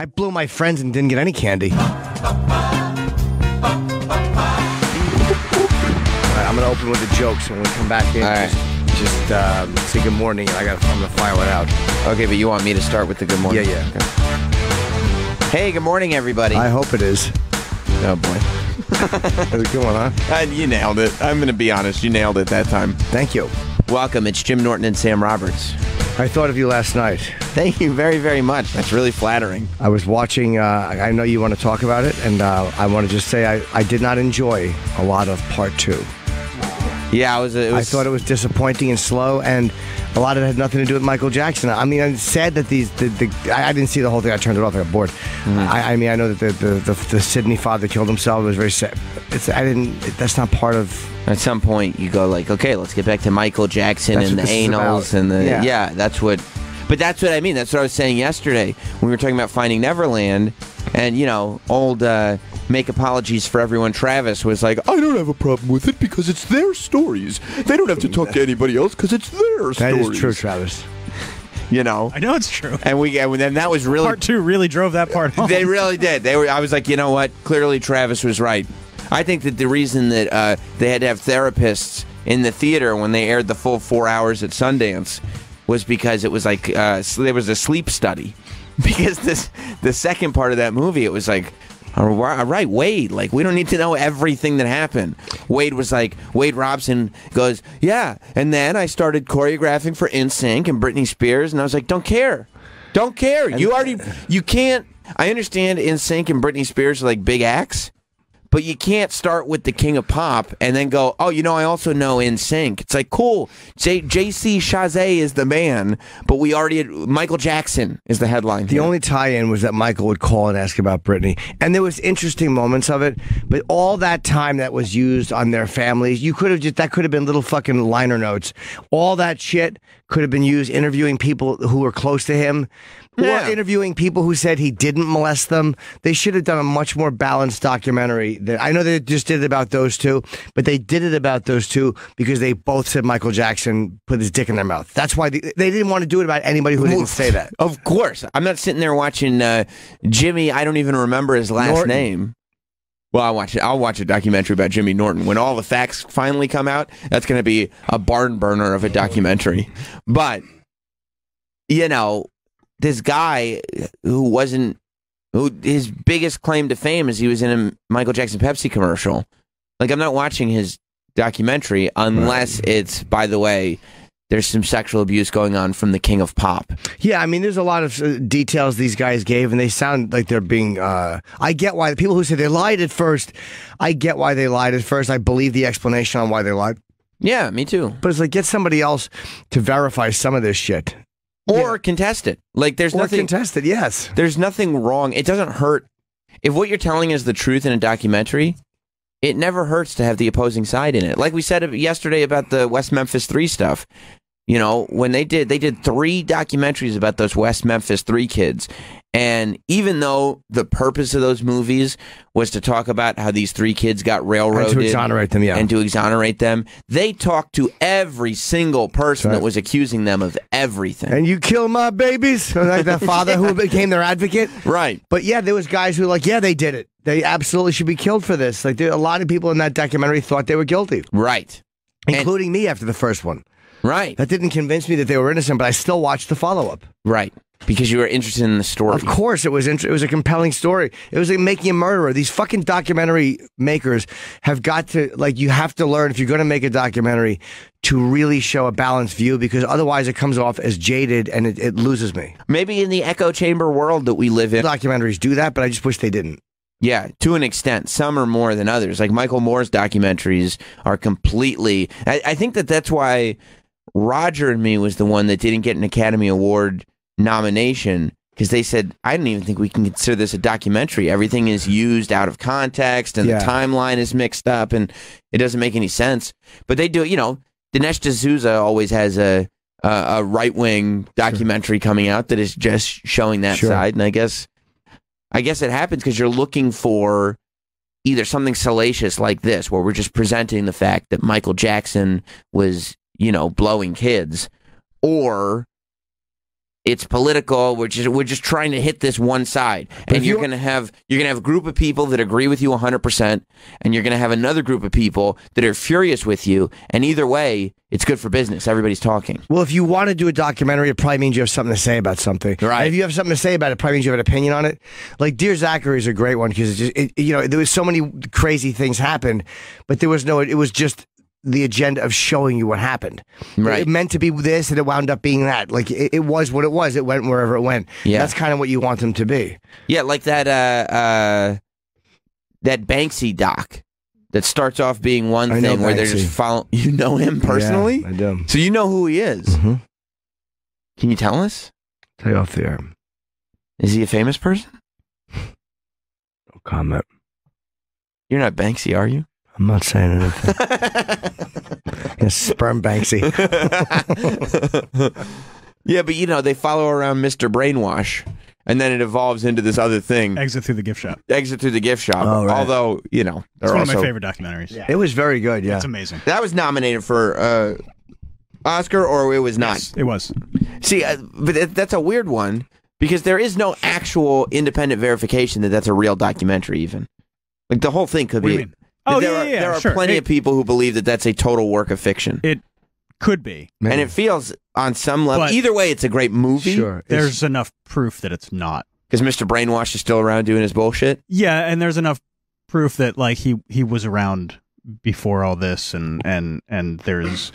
I blew my friends and didn't get any candy. All right, I'm going to open with a joke, so when we come back in, just say good morning, and I'm going to fire one out. Okay, but you want me to start with the good morning? Yeah. Okay. Hey, good morning, everybody. I hope it is. Oh, boy. How's it going, huh? You nailed it. I'm going to be honest. You nailed it that time. Thank you. Welcome. It's Jim Norton and Sam Roberts. I thought of you last night. Thank you very, very much. That's really flattering. I was watching, I know you want to talk about it, and I want to just say I did not enjoy a lot of part 2. Yeah, I thought it was disappointing and slow, and a lot of it had nothing to do with Michael Jackson. I mean, I'm sad that I didn't see the whole thing. I turned it off. I got bored. Mm-hmm. I mean, I know that the Sydney father killed himself. It was very sad. That's not part of. At some point, you go like, okay, let's get back to Michael Jackson and the anals and the that's what. But that's what I mean. That's what I was saying yesterday when we were talking about Finding Neverland, and old. Make apologies for everyone. Travis was like, I don't have a problem with it because it's their stories. They don't have to talk to anybody else because it's their stories. That is true, Travis. I know it's true. And that was really part 2 really drove that part home. They really did. I was like, you know what? Clearly, Travis was right. I think that the reason that they had to have therapists in the theater when they aired the full 4 hours at Sundance was because it was like there was a sleep study. Because the second part of that movie, it was like, all right, Wade, like, we don't need to know everything that happened. Wade Robson goes, yeah, and then I started choreographing for NSYNC and Britney Spears, and I was like, don't care. You can't, I understand NSYNC and Britney Spears are like big acts, but you can't start with the king of pop and then go, oh, I also know NSYNC. It's like, cool, J.C. Chazé is the man, but we already had Michael Jackson is the headline. The only tie-in was that Michael would call and ask about Britney. And there was interesting moments of it, but all that time that was used on their families, that could have been little fucking liner notes. All that shit could have been used interviewing people who were close to him. Or interviewing people who said he didn't molest them. They should have done a much more balanced documentary. I know they just did it about those two, but they did it about those two because they both said Michael Jackson put his dick in their mouth. That's why they didn't want to do it about anybody who didn't say that. Of course. I'm not sitting there watching Jimmy, I don't even remember his last name. Well, I'll watch a documentary about Jimmy Norton. When all the facts finally come out, that's going to be a barn burner of a documentary. But, this guy who his biggest claim to fame is he was in a Michael Jackson Pepsi commercial. Like, I'm not watching his documentary unless it's, by the way, there's some sexual abuse going on from the king of pop. Yeah, I mean, there's a lot of details these guys gave, and they sound like they're being... I get why the people who say they lied at first, I get why they lied at first. I believe the explanation on why they lied. Yeah, me too. But it's like, get somebody else to verify some of this shit. Or contest it. Like, there's nothing... contest it, yes. There's nothing wrong. It doesn't hurt. If what you're telling is the truth in a documentary, it never hurts to have the opposing side in it. Like we said yesterday about the West Memphis 3 stuff. When they did 3 documentaries about those West Memphis 3 kids. And even though the purpose of those movies was to talk about how these 3 kids got railroaded. And to exonerate them, yeah. And to exonerate them, they talked to every single person that was accusing them of everything. And you killed my babies? Like that father who became their advocate? Right. But yeah, there was guys who were like, yeah, they did it. They absolutely should be killed for this. Like, a lot of people in that documentary thought they were guilty. Right. Including me after the first one. Right. That didn't convince me that they were innocent, but I still watched the follow-up. Right. Because you were interested in the story. Of course, it was a compelling story. It was like Making a Murderer. These fucking documentary makers have got to, you have to learn, if you're going to make a documentary, to really show a balanced view, because otherwise it comes off as jaded and it loses me. Maybe in the echo chamber world that we live in. Documentaries do that, but I just wish they didn't. Yeah, to an extent. Some are more than others. Like Michael Moore's documentaries are completely... I think that's why Roger and Me was the one that didn't get an Academy Award nomination, because they said, I don't even think we can consider this a documentary. Everything is used out of context, and the timeline is mixed up, and it doesn't make any sense. But they do, Dinesh D'Souza always has a right-wing documentary coming out that is just showing that side, and I guess it happens because you're looking for either something salacious like this, where we're just presenting the fact that Michael Jackson was, blowing kids, or it's political. We're just trying to hit this one side, and you're gonna have a group of people that agree with you 100%, and you're gonna have another group of people that are furious with you. And either way, it's good for business. Everybody's talking. Well, if you want to do a documentary, it probably means you have something to say about something. Right. And if you have something to say about it, it probably means you have an opinion on it. Like Dear Zachary is a great one because there was so many crazy things happened, but there was no. It was just the agenda of showing you what happened. Right. It meant to be this, and it wound up being that. Like it was what it was. It went wherever it went. Yeah. That's kind of what you want them to be. Yeah, like that Banksy doc that starts off being one thing where they're just following. You know him personally? Yeah, I do. So you know who he is. Mm-hmm. Can you tell us? Tell you off the air. Is he a famous person? No comment. You're not Banksy, are you? I'm not saying anything. Yes, sperm Banksy. Yeah, but they follow around Mr. Brainwash, and then it evolves into this other thing. Exit through the gift shop. Exit through the gift shop. Oh, right. Although, It's one of my favorite documentaries. Yeah. It was very good, yeah. It's amazing. That was nominated for Oscar, or it was not? Yes, it was. See, but that's a weird one, because there is no actual independent verification that that's a real documentary, even. Like, the whole thing could What do be... you mean? Oh, There are sure. plenty of people who believe that that's a total work of fiction. It could be. And it feels, on some level... But either way, it's a great movie. Sure. There's enough proof that it's not. Because Mr. Brainwash is still around doing his bullshit? Yeah, and there's enough proof that like he was around before all this, and there's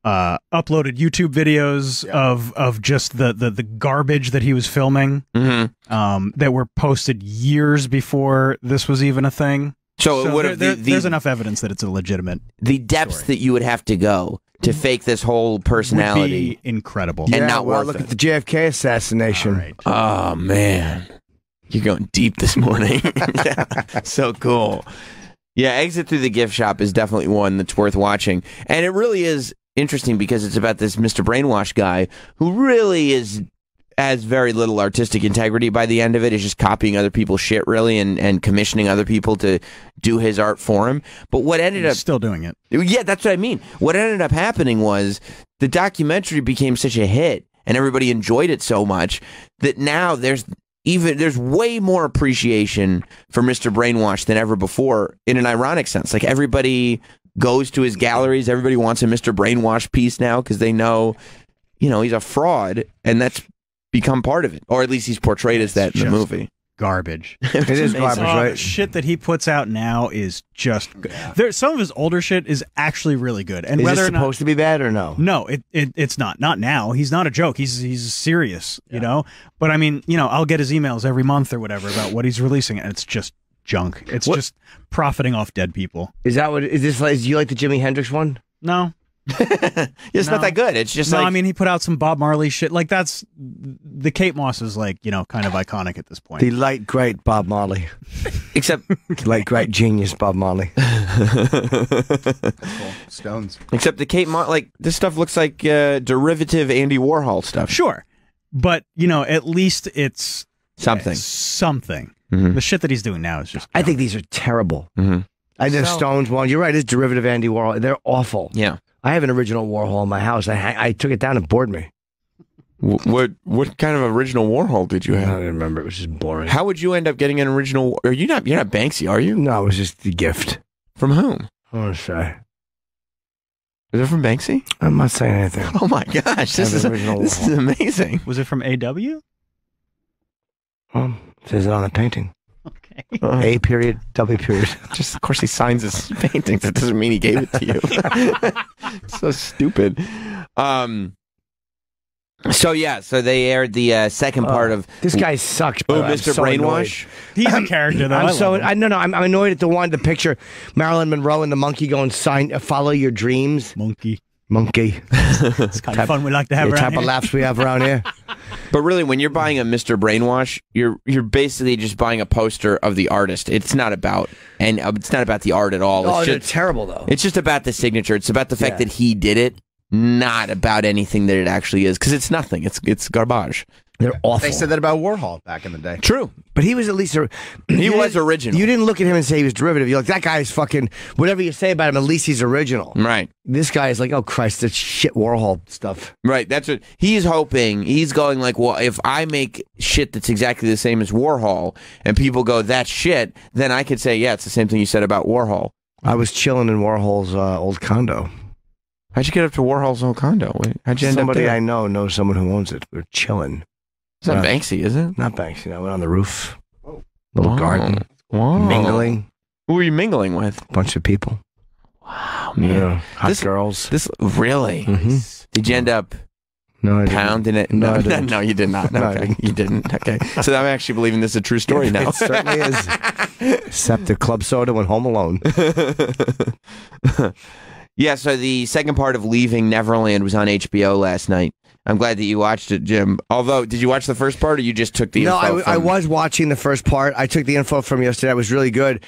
uploaded YouTube videos of just the garbage that he was filming that were posted years before this was even a thing. So it would have there's enough evidence that it's a legitimate. The depths story. that you would have to go to fake this whole personality would be incredible. and not worth look it. at the JFK assassination. All right. Oh man, you're going deep this morning. So cool. Yeah, Exit Through the Gift Shop is definitely one that's worth watching, and it really is interesting because it's about this Mr. Brainwash guy who really has very little artistic integrity by the end of it. Is just copying other people's shit, really, and commissioning other people to do his art for him. But what ended up... still doing it. Yeah, that's what I mean. What ended up happening was the documentary became such a hit, and everybody enjoyed it so much that now there's way more appreciation for Mr. Brainwash than ever before, in an ironic sense. Like, everybody goes to his galleries, everybody wants a Mr. Brainwash piece now because they know, he's a fraud, and that's become part of it. Or at least he's portrayed as that in the movie. Garbage. It is garbage, right? The shit that he puts out now is just... some of his older shit is actually really good. And Is whether it or not, supposed to be bad or no? No, it's not. Not now. He's not a joke. He's serious, you know? But I mean, I'll get his emails every month or whatever about what he's releasing, and it's just junk. It's just profiting off dead people. Is that what... Is this like... Do you like the Jimi Hendrix one? No. It's not that good. It's just no, like... I mean, he put out some Bob Marley shit. Like, that's... The Kate Moss is like, kind of iconic at this point. The late, great Bob Marley. Except... late, great genius Bob Marley. Cool. Stones. Except the Kate Moss... Like, this stuff looks like derivative Andy Warhol stuff. Sure. But, at least it's... Something. Something. Mm-hmm. The shit that he's doing now is just... I think these are terrible. Mm-hmm. I did Stones one. You're right. It's derivative Andy Warhol. They're awful. Yeah. I have an original Warhol in my house. I took it down and bored me. What kind of original Warhol did you I have? don't remember. It was just boring. How would you end up getting an original? You're not Banksy, are you? No, it was just the gift. From whom? I want to say. Is it from Banksy? I'm not saying anything. Oh my gosh, this is amazing. Was it from AW? It says it on the painting. Okay. A period, W period. Just, of course, he signs his paintings. That doesn't mean he gave it to you. So stupid. So they aired the second part of this guy sucks. Oh, I'm Mr. so Brainwash. annoyed. He's a character, though. I'm annoyed at the picture. Marilyn Monroe and the monkey going follow your dreams. Monkey. It's Kind of fun we like to have the around type here. of laughs we have around here. But really, when you're buying a Mr. Brainwash, you're basically just buying a poster of the artist. It's not about the art at all. Oh, It's they're just, terrible though. it's just about the signature. It's about the fact that he did it, not about anything that it actually is, because it's nothing. It's garbage. They're awful. They said that about Warhol back in the day. True. But he was at least He was original. You didn't look at him and say he was derivative. You're like, that guy's fucking, whatever you say about him, at least he's original. Right. This guy is like, oh Christ, that's shit Warhol stuff. Right. That's what he's hoping. He's going like, well, if I make shit that's exactly the same as Warhol and people go, that's shit, then I could say, yeah, it's the same thing you said about Warhol. I was chilling in Warhol's old condo. How'd you get up to Warhol's old condo? How'd you end up Somebody there? I know knows someone who owns it. We're chilling. It's not Banksy, is it? Not Banksy. I went on the roof. Little garden. Wow. Mingling. Who were you mingling with? A bunch of people. Wow, man. Yeah. Hot girls. Really? Mm-hmm. Did you end up No, I didn't. pounding it? No, I didn't. No, you did not. No, I Okay. didn't. You didn't. Okay. So I'm actually believing this is a true story now. It certainly is. Except the club soda went home alone. Yeah, so the second part of Leaving Neverland was on HBO last night. I'm glad that you watched it, Jim. Although, did you watch the first part or you just took the info No, I from... was watching the first part. I took the info from yesterday. It was really good.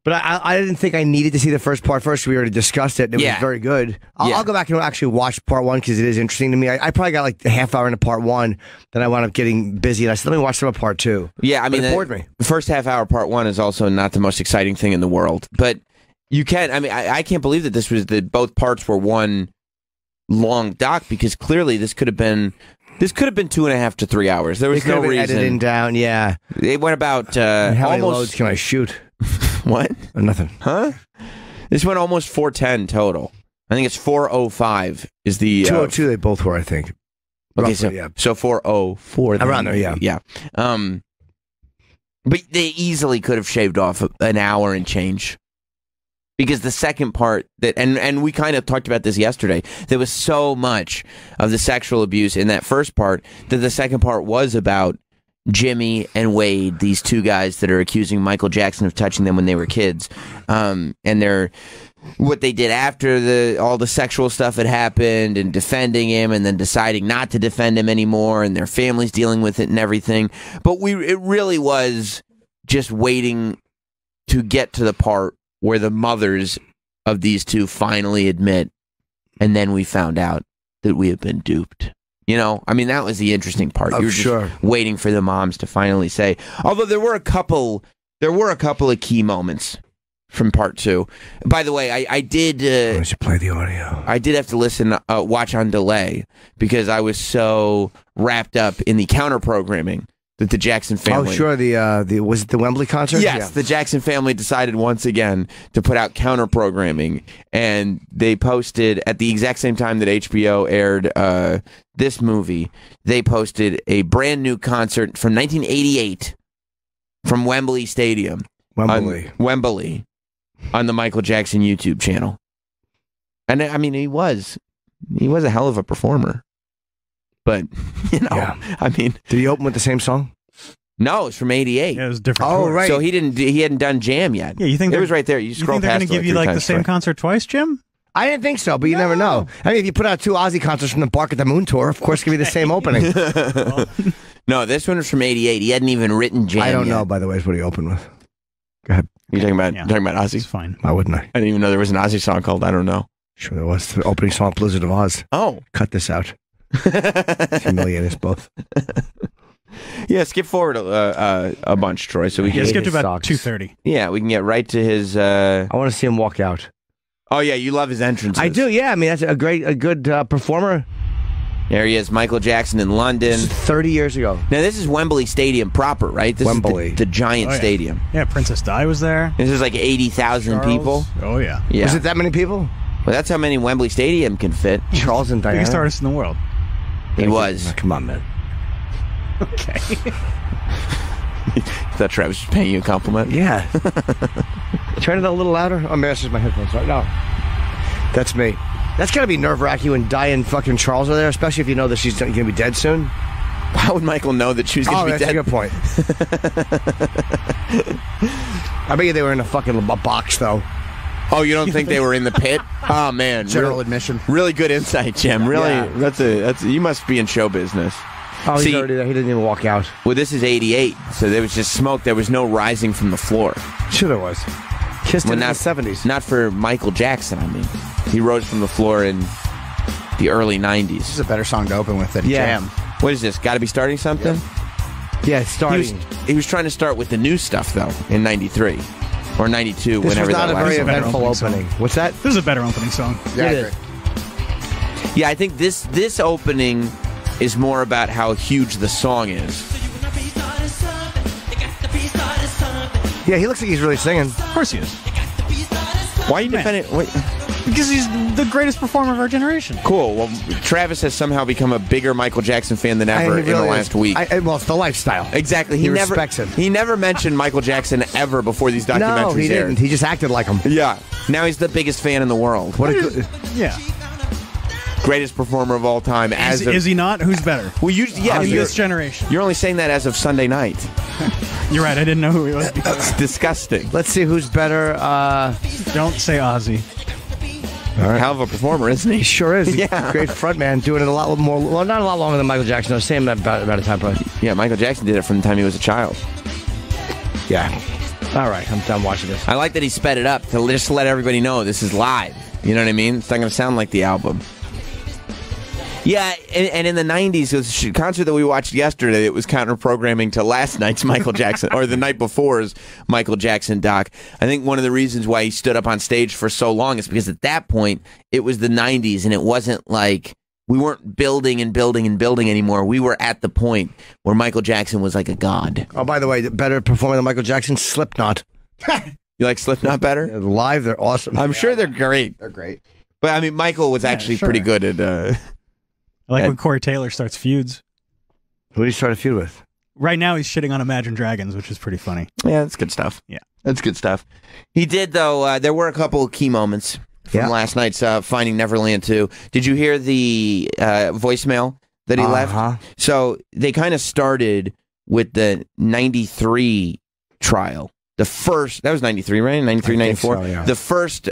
But I didn't think I needed to see the first part first. We already discussed it. And it was very good. I'll go back and actually watch part one because it is interesting to me. I probably got like a half hour into part one. Then I wound up getting busy. And I said, let me watch some of part two. Yeah, I mean, it bored me. The first half hour, part one, is also not the most exciting thing in the world. But you can, I mean, I can't believe that this was that both parts were one long doc because clearly this could have been 2.5 to 3 hours. There was no reason. Editing down, yeah. It went about How many almost. loads can I shoot? What? Nothing. Huh? This went almost 410 total. I think it's 405 is the 202. They both were, I think. Okay, Roughly, so 404 then. Around there, yeah. Yeah. But they easily could have shaved off an hour and change. Because the second part that and we kind of talked about this yesterday, there was so much of the sexual abuse in that first part that the second part was about Jimmy and Wade, these two guys that are accusing Michael Jackson of touching them when they were kids. And they're what they did after all the sexual stuff had happened and defending him and then deciding not to defend him anymore and their families dealing with it and everything. But it really was just waiting to get to the part where the mothers of these two finally admit, and then we found out that we have been duped. You know, I mean, that was the interesting part. You were just waiting for the moms to finally say. Although there were a couple of key moments from part two. By the way, I did. I should play the audio. I did have to watch on delay because I was so wrapped up in the counter programming that the Jackson family. Oh, sure. Was it the Wembley concert? Yes, yeah. The Jackson family decided once again to put out counter programming, and they posted at the exact same time that HBO aired this movie. They posted a brand new concert from 1988 from Wembley Stadium. Wembley on the Michael Jackson YouTube channel. And I mean, he was a hell of a performer. But, you know, I mean... Did he open with the same song? No, it's from 88. Yeah, it was different. Oh, right. So he hadn't done Jam yet. Yeah, you think it was right there. You scroll think they're past going to give you like the same concert twice, Jim? I didn't think so, but you never know. I mean, if you put out two Ozzy concerts from the Bark at the Moon tour, of course, it's going to be the same opening. No, this one was from 88. He hadn't even written Jam I don't yet. know, by the way, is what he opened with. Go ahead. You're talking about Ozzy? It's fine. Why wouldn't I? I didn't even know there was an Ozzy song called I Don't Know. Sure there was. The opening song, Blizzard of Oz. Oh. Cut this out. Humiliate us both. Yeah, skip forward a bunch, Troy. So we can skip to about 2:30. Yeah, we can get right to his. I want to see him walk out. Oh yeah, you love his entrances. I do. Yeah, I mean that's a good performer. There he is, Michael Jackson in London. 30 years ago. Now this is Wembley Stadium proper, right? This Wembley, is the giant stadium. Yeah, Princess Di was there. This is like 80,000 people. Oh yeah. Yeah. Was it that many people? Well, that's how many Wembley Stadium can fit. Charles and Diana. Biggest artist in the world. He was. Come on, man. Okay. Thought Travis was paying you a compliment. Yeah. Turn it a little louder. Oh, man, that's just my headphones. Right? No. That's me. That's got to be nerve-wracking when Di and fucking Charles are there, especially if you know that she's going to be dead soon. How would Michael know that she was going to be dead? Oh, that's a good point. I bet you they were in a fucking box, though. Oh, you don't think they were in the pit? Oh, man. General admission. Really good insight, Jim. Really, Yeah. that's you must be in show business. Oh, See, he's already there. He didn't even walk out. Well, this is 88, so there was just smoke. There was no rising from the floor. Sure there was. Kissed him in the 70s. Not for Michael Jackson, I mean. He rose from the floor in the early 90s. This is a better song to open with than Jam. What is this? Got to be starting something? Yeah, starting. He was trying to start with the new stuff, though, in 93 or 92, This whenever was not that a very was. eventful Opening opening. What's that? This is a better opening song. Yeah, I It agree. Yeah, I think this opening is more about how huge the song is. Yeah, he looks like he's really singing. Of course he is. Why are you Man. defending? Wait. Because he's the greatest performer of our generation. Cool. Well, Travis has somehow become a bigger Michael Jackson fan than ever He in the really last is. week. Well, it's the lifestyle. Exactly. He respects him. He never mentioned Michael Jackson ever before these documentaries No, he aired. didn't. He just acted like him. Yeah. Now he's the biggest fan in the world. What a good... Yeah. Greatest performer of all time. Is he not? Who's better? Well, yeah, In you're, this generation. you're only saying that as of Sunday night. You're right. I didn't know who he was before. It's disgusting. Let's see who's better. Don't say Ozzy. Hell of a performer, isn't he? He sure is. Yeah. Great frontman, doing it a lot more. Well, not a lot longer than Michael Jackson. I was saying about a time, but Yeah, Michael Jackson did it from the time he was a child. yeah. All right, I'm done watching this. I like that he sped it up to just let everybody know this is live. You know what I mean? It's not going to sound like the album. Yeah, and in the 90s, it was a concert that we watched yesterday. It was counter-programming to last night's Michael Jackson, or the night before's Michael Jackson doc. I think one of the reasons why he stood up on stage for so long is because at that point, it was the 90s, and it wasn't like we weren't building and building and building anymore. We were at the point where Michael Jackson was like a god. Oh, by the way, better performer than Michael Jackson, Slipknot. You like Slipknot better? Live, they're awesome. I'm sure they're great. They're great. But, I mean, Michael was actually sure. pretty good at... I like when Corey Taylor starts feuds. Who did he start a feud with? Right now, he's shitting on Imagine Dragons, which is pretty funny. Yeah, that's good stuff. Yeah. That's good stuff. He did, though, there were a couple of key moments from last night's Finding Neverland 2. Did you hear the voicemail that he left? So they kind of started with the 93 trial. The first, that was 93, right? 93, 94? so, yeah. The first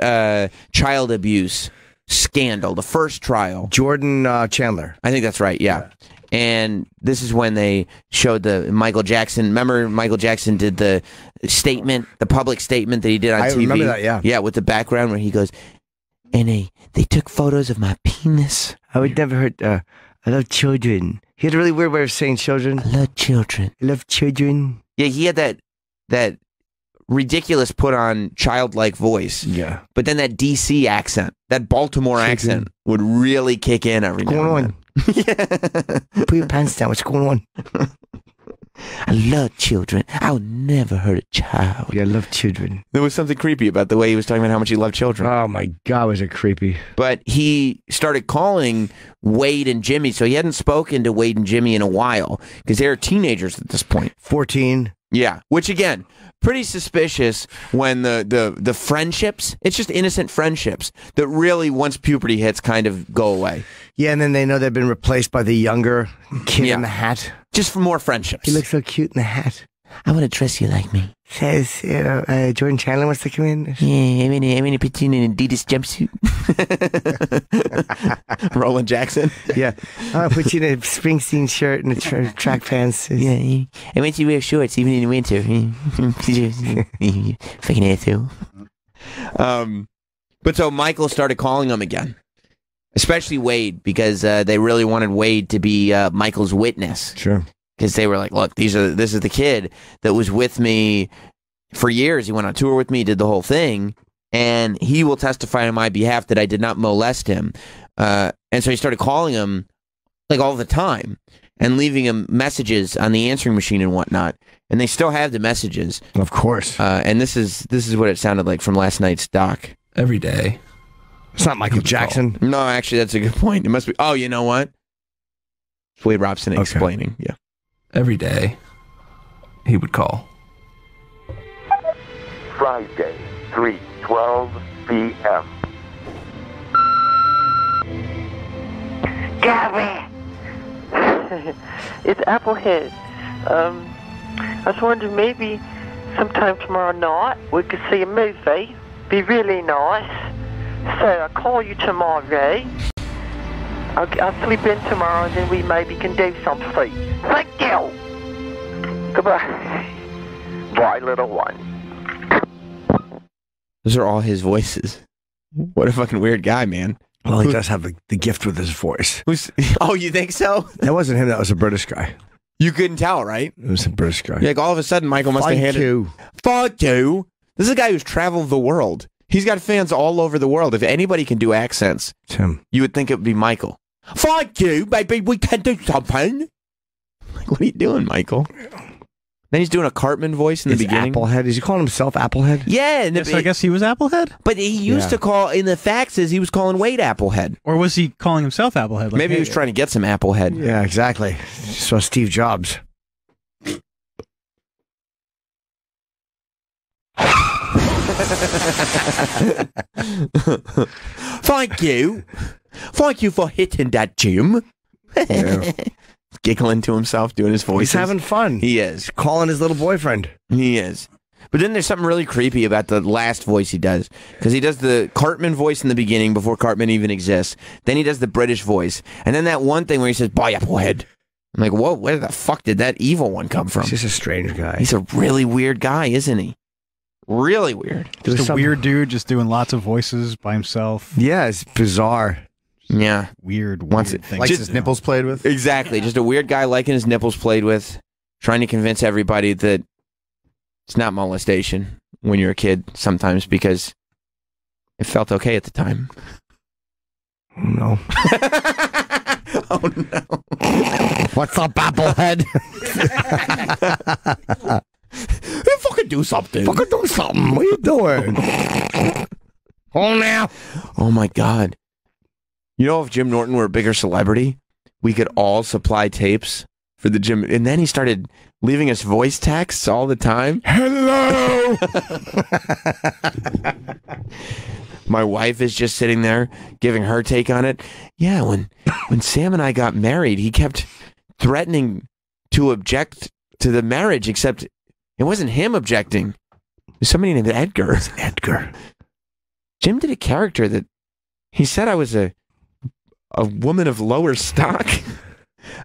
child abuse scandal, the first trial. Jordan Chandler. I think that's right, yeah. And this is when they showed the Michael Jackson. Remember, Michael Jackson did the statement, the public statement that he did on TV? I remember that, yeah. Yeah, with the background where he goes, and they took photos of my penis. I would never hurt. I love children. He had a really weird way of saying children. I love children. I love children. Yeah, he had that ridiculous put on childlike voice. Yeah. But then that DC accent, that Baltimore accent would really kick in every What's now going and on? then. Put your pants down. What's going on? I love children. I would never hurt a child. Yeah, I love children. There was something creepy about the way he was talking about how much he loved children. Oh my God, was it creepy? But he started calling Wade and Jimmy, so he hadn't spoken to Wade and Jimmy in a while because they were teenagers at this point. 14. Yeah, which again, pretty suspicious when the friendships, it's just innocent friendships that really, once puberty hits, kind of go away. Yeah, and then they know they've been replaced by the younger kid in the hat. Just for more friendships. He looks so cute in the hat. I want to dress you like me. Says Jordan Chandler wants to come in. Yeah, I'm in a put you in an Adidas jumpsuit. Roland Jackson. Yeah, I'll put you in a Springsteen shirt and a track pants. Yeah, I want you to wear shorts even in the winter. Fucking asshole. But so Michael started calling him again, especially Wade, because they really wanted Wade to be Michael's witness. Sure. Because they were like, look, this is the kid that was with me for years. He went on tour with me, did the whole thing, and he will testify on my behalf that I did not molest him. And so he started calling him like all the time and leaving him messages on the answering machine and whatnot. And they still have the messages. Of course. And this is what it sounded like from last night's doc. Every day. It's not Michael Jackson. No, actually, that's a good point. It must be. Oh, you know what? It's Wade Robson explaining. Yeah. Every day, he would call. Friday, 3:12 p.m. Gabby! It's Applehead. I was wondering maybe sometime tomorrow night we could see a movie. Be really nice. So I'll call you tomorrow. I'll sleep in tomorrow and then we maybe can do something. Thank you! Goodbye. Bye, little one. Those are all his voices. What a fucking weird guy, man. Well, he does have the gift with his voice. Oh, you think so? That wasn't him. That was a British guy. You couldn't tell, right? It was a British guy. Like all of a sudden, Michael must have handed. Fuck you. This is a guy who's traveled the world. He's got fans all over the world. If anybody can do accents, it's him. You would think it would be Michael. Fuck you, baby. We can do something. Like, what are you doing, Michael? Then he's doing a Cartman voice in the beginning. Applehead. Is he calling himself Applehead? Yeah. So I guess he was Applehead? But he used to call, in the faxes, he was calling Wade Applehead. Or was he calling himself Applehead? Like, Maybe he was trying to get some Applehead. Yeah, exactly. So Steve Jobs. Thank you. Thank you for hitting that, Jim. Yeah. Giggling to himself, doing his voice. He's having fun. He is. Calling his little boyfriend. He is. But then there's something really creepy about the last voice he does. Because he does the Cartman voice in the beginning before Cartman even exists. Then he does the British voice. And then that one thing where he says, "Boy, Applehead." I'm like, whoa, where the fuck did that evil one come from? He's just a strange guy. He's a really weird guy, isn't he? Really weird. Just a weird dude just doing lots of voices by himself. Yeah, it's bizarre. Yeah. Weird thing. Likes his nipples played with? Exactly. Just a weird guy liking his nipples played with, trying to convince everybody that it's not molestation when you're a kid sometimes because it felt okay at the time. No. Oh, no. What's up, Applehead? You fucking do something. Fucking do something. What are you doing? Oh, now. Oh, my God. You know, if Jim Norton were a bigger celebrity, we could all supply tapes for the Jim. And then he started leaving us voice texts all the time. Hello. My wife is just sitting there giving her take on it. Yeah, when Sam and I got married, he kept threatening to object to the marriage, except it wasn't him objecting. It was somebody named Edgar. Edgar. Jim did a character that he said I was a woman of lower stock.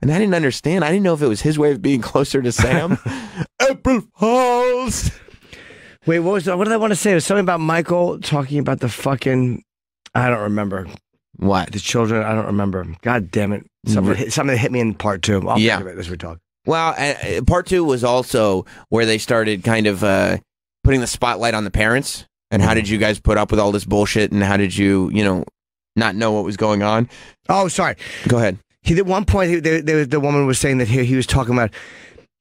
And I didn't understand. I didn't know if it was his way of being closer to Sam. April Fools. Wait, what did I want to say? It was something about Michael talking about the fucking... I don't remember. What? The children, I don't remember. God damn it. Something that hit me in part 2. I'll think of it as we talk. Well, part 2 was also where they started kind of putting the spotlight on the parents. And how did you guys put up with all this bullshit? And how did you, not know what was going on? Oh, sorry. Go ahead. At one point, the woman was saying that he was talking about,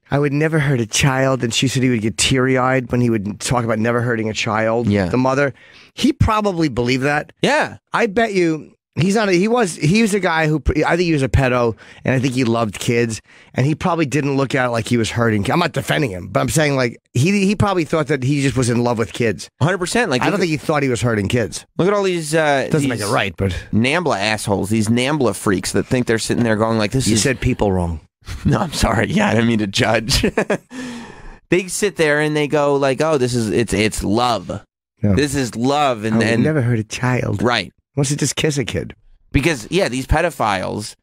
I would never hurt a child, and she said he would get teary-eyed when he would talk about never hurting a child. Yeah. The mother. He probably believed that. Yeah. I bet you he's not. He was a guy who, I think he was a pedo, and I think he loved kids, and he probably didn't look at it like he was hurting. I'm not defending him, but I'm saying like he probably thought that he just was in love with kids. 100%. Like I don't think he thought he was hurting kids. Look at all these. Doesn't make it right, but NAMBLA assholes, these NAMBLA freaks that think they're sitting there going like this. You said people wrong. No, I'm sorry. Yeah, I didn't mean to judge. They sit there and they go like, "Oh, it's love. Yeah. This is love." And never hurt a child. Right. Wants to just kiss a kid. Because these pedophiles,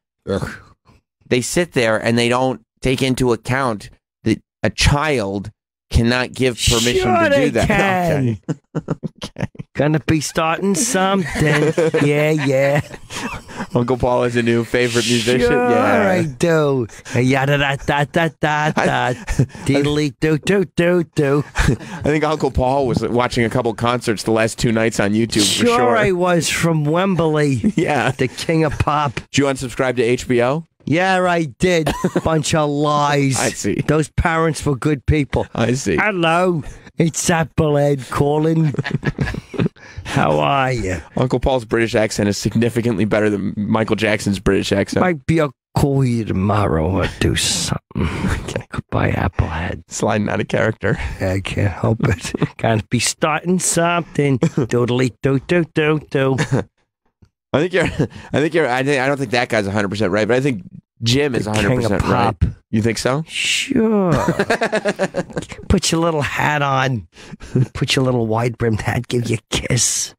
they sit there and they don't take into account that a child cannot give permission to do that. Can. Okay. Gonna be starting something. Yeah. Uncle Paul is a new favorite musician. Sure, Yeah, I do. Yada da da da da da. Diddly do do do do. I think Uncle Paul was watching a couple concerts the last 2 nights on YouTube. For sure, I was from Wembley. Yeah, the king of pop. Did you unsubscribe to HBO? Yeah, I did. Bunch of lies. I see. Those parents were good people. I see. Hello, it's Applehead calling. How are you? Uncle Paul's British accent is significantly better than Michael Jackson's British accent. Might be I'll call you tomorrow or do something. Okay. Goodbye, Applehead. Sliding out of character. I can't help it. Gotta be starting something. Doodly do do do do. I don't think that guy's 100% right, but I think Jim is 100% right. You think so? Sure. Put your little hat on. Put your little wide-brimmed hat. Give you a kiss.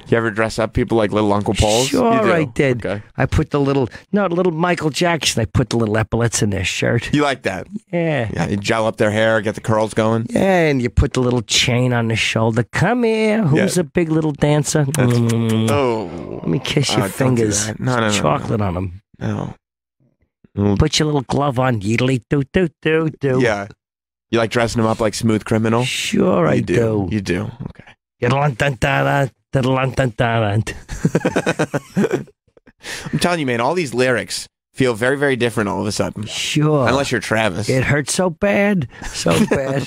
You ever dress up people like little Uncle Pauls? Sure, I did. Okay. I put the little Michael Jackson. I put the little epaulets in their shirt. You like that? Yeah. Yeah, you gel up their hair, get the curls going. Yeah, and you put the little chain on the shoulder. Come here. Who's a big little dancer? Oh. Let me kiss your fingers. No, chocolate on them. No. Put your little glove on. Yeedly do do do do. Yeah. You like dressing them up like Smooth Criminal? Sure, I do. You do. Okay. I'm telling you, man, all these lyrics feel very, very different all of a sudden. Sure. Unless you're Travis. It hurts so bad. So bad.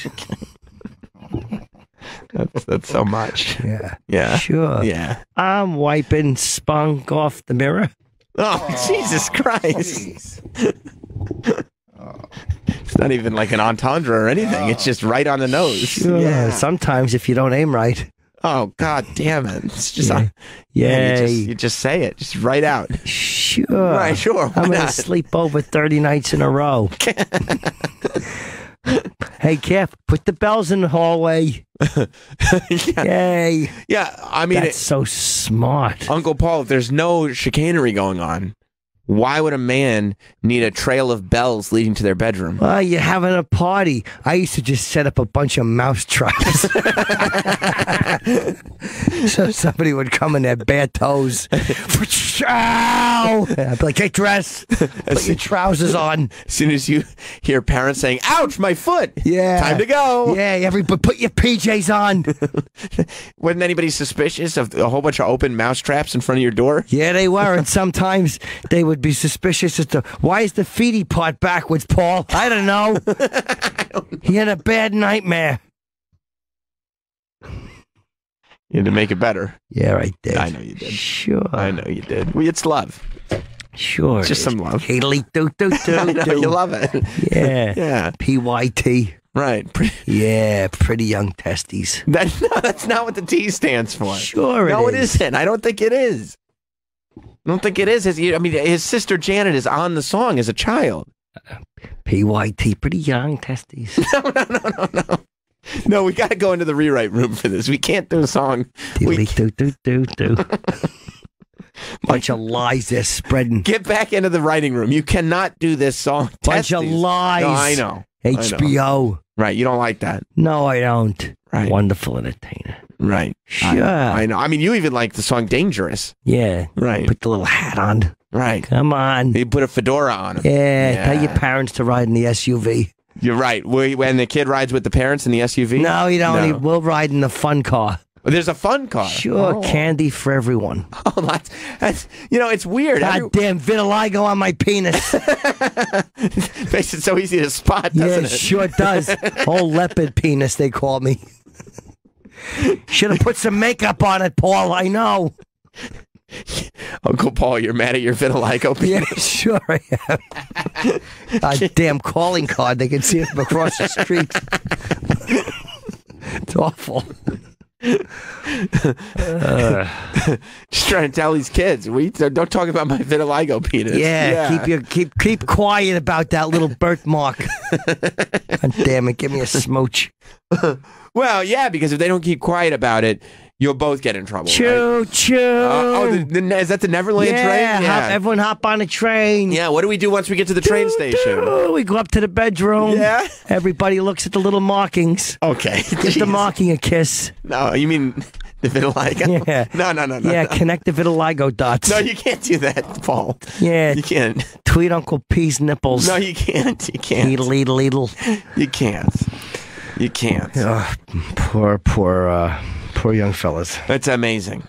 That's so much. Yeah. Yeah. Sure. Yeah. I'm wiping spunk off the mirror. Oh, Jesus Christ. It's not even like an entendre or anything. It's just right on the nose. Sure. Yeah. Sometimes if you don't aim right. Oh, God damn it. It's just, you just say it. Just right out. Sure. Right, sure. I'm going to sleep over 30 nights in a row. Hey, Kev, put the bells in the hallway. Yay. Yeah, I mean... That's so smart. Uncle Paul, if there's no chicanery going on, why would a man need a trail of bells leading to their bedroom? Well, you're having a party. I used to just set up a bunch of mouse traps. So somebody would come in their bare toes. Ow! I'd be like, get dressed. Put your trousers on. As soon as you hear parents saying, ouch, my foot. Yeah. Time to go. Yeah, everybody put your PJs on. Wasn't anybody suspicious of a whole bunch of open mouse traps in front of your door? Yeah, they were. And sometimes they would be suspicious as to, why is the feeding pot backwards, Paul? I don't know. He had a bad nightmare. You had to make it better. Yeah, I did. I know you did. Sure. I know you did. Well, it's love. Sure. It's just some love. Haley, do. You love it. Yeah. Yeah. PYT. Right. Yeah, pretty young testes. That's not what the T stands for. Sure No, it isn't. I don't think it is. I don't think it is. His sister Janet is on the song as a child. PYT, pretty young testes. No. No, we got to go into the rewrite room for this. We can't do a song. Do. Bunch of lies they're spreading. Get back into the writing room. You cannot do this song. Bunch of lies. No, I know. HBO. Right, you don't like that. No, I don't. Right. Wonderful entertainer. Right. Sure. I know. I mean, you even like the song Dangerous. Yeah. Right. Put the little hat on. Right. Come on. You put a fedora on him. Yeah. Tell your parents to ride in the SUV. You're right. When the kid rides with the parents in the SUV? No, you don't. We'll ride in the fun car. There's a fun car. Sure, candy for everyone. Oh, that's it's weird. Goddamn vitiligo on my penis. Makes it so easy to spot, doesn't it? Yeah, sure does. Old leopard penis, they call me. Should have put some makeup on it, Paul. I know. Uncle Paul, you're mad at your vitiligo penis? Yeah, sure I am. A damn calling card. They can see it from across the street. It's awful. Just trying to tell these kids, don't talk about my vitiligo penis. Yeah. Keep quiet about that little birthmark. God damn it, give me a smooch. Well, yeah, because if they don't keep quiet about it, you'll both get in trouble. Choo, right? choo. Is that the Neverland train? Yeah, everyone hop on a train. Yeah, what do we do once we get to the train station? We go up to the bedroom. Yeah. Everybody looks at the little markings. Okay. Give the marking a kiss. No, you mean the vitiligo? Yeah. No. Yeah, connect the vitiligo dots. No, you can't do that, Paul. Yeah. You can't. Tweet Uncle P's nipples. No, you can't. You can't. Leedle. You can't. You can't. Oh, poor young fellas. That's amazing.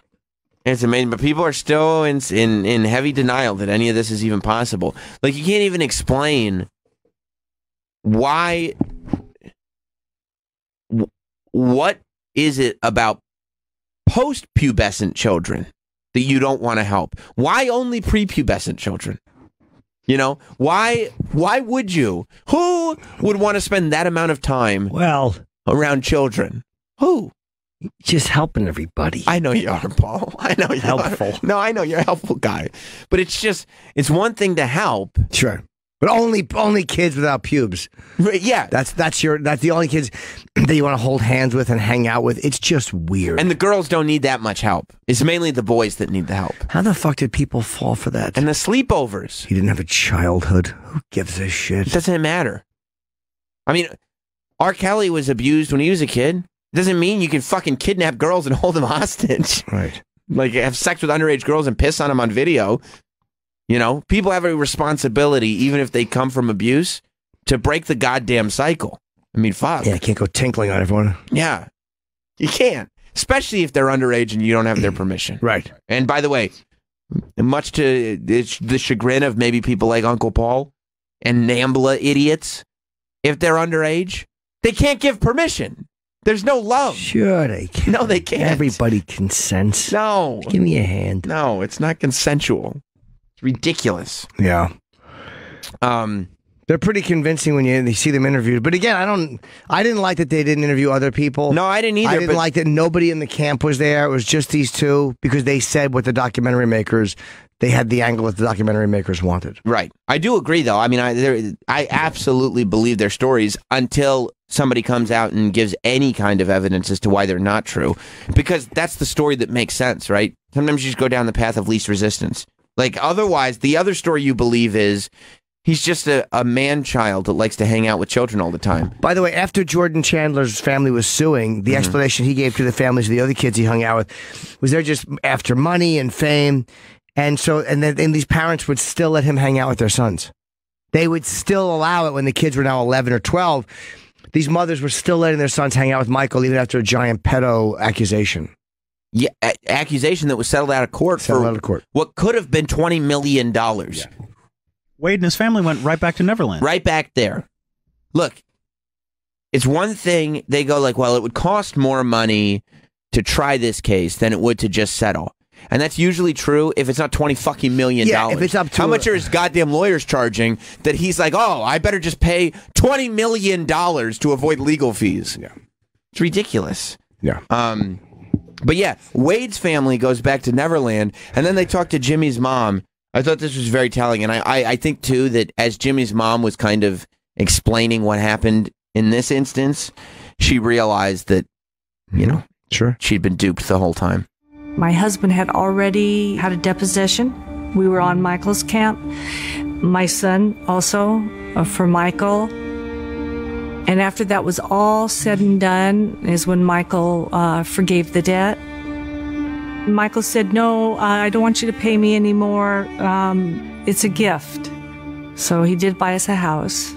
It's amazing, but people are still in heavy denial that any of this is even possible. Like, you can't even explain why. What is it about post-pubescent children that you don't want to help? Why only prepubescent children? You know, why would you? Who would want to spend that amount of time around children? Who? Just helping everybody. I know you are, Paul. I know you're helpful. No, I know you're a helpful guy. But it's one thing to help. Sure. But only kids without pubes. Yeah. That's the only kids that you want to hold hands with and hang out with. It's just weird. And the girls don't need that much help. It's mainly the boys that need the help. How the fuck did people fall for that? And the sleepovers. He didn't have a childhood. Who gives a shit? It doesn't matter. I mean, R. Kelly was abused when he was a kid. It doesn't mean you can fucking kidnap girls and hold them hostage. Right. Like, have sex with underage girls and piss on them on video. You know, people have a responsibility, even if they come from abuse, to break the goddamn cycle. I mean, fuck. Yeah, I can't go tinkling on everyone. Yeah, you can't. Especially if they're underage and you don't have their permission. Right. And by the way, much to the chagrin of maybe people like Uncle Paul and NAMBLA idiots, if they're underage, they can't give permission. There's no love. Sure they can. No, they can't. Everybody consents. No. Give me a hand. No, it's not consensual. Ridiculous. Yeah. They're pretty convincing when you see them interviewed. But again, I didn't like that they didn't interview other people. No, I didn't either. I didn't like that nobody in the camp was there. It was just these two because they said what the documentary makers, they had the angle that the documentary makers wanted. Right. I do agree, though. I mean, I absolutely believe their stories until somebody comes out and gives any kind of evidence as to why they're not true. Because that's the story that makes sense, right? Sometimes you just go down the path of least resistance. Like, otherwise, the other story you believe is he's just a man-child that likes to hang out with children all the time. By the way, after Jordan Chandler's family was suing, the explanation he gave to the families of the other kids he hung out with was they're just after money and fame. And then these parents would still let him hang out with their sons. They would still allow it when the kids were now 11 or 12. These mothers were still letting their sons hang out with Michael even after a giant pedo accusation. Yeah, accusation that was settled out of court for what could have been $20 million. Yeah. Wade and his family went right back to Neverland. Right back there. Look, it's one thing they go like, well, it would cost more money to try this case than it would to just settle. And that's usually true if it's not $20 million. Yeah, if it's up to how much are his goddamn lawyers charging that he's like, oh, I better just pay $20 million to avoid legal fees. Yeah. It's ridiculous. Yeah. But yeah, Wade's family goes back to Neverland, and then they talk to Jimmy's mom. I thought this was very telling, and I think, too, that as Jimmy's mom was kind of explaining what happened in this instance, she realized that, you know, sure, she'd been duped the whole time. My husband had already had a deposition. We were on Michael's camp. My son also, for Michael. And after that was all said and done is when Michael forgave the debt. Michael said, no, I don't want you to pay me anymore. It's a gift. So he did buy us a house.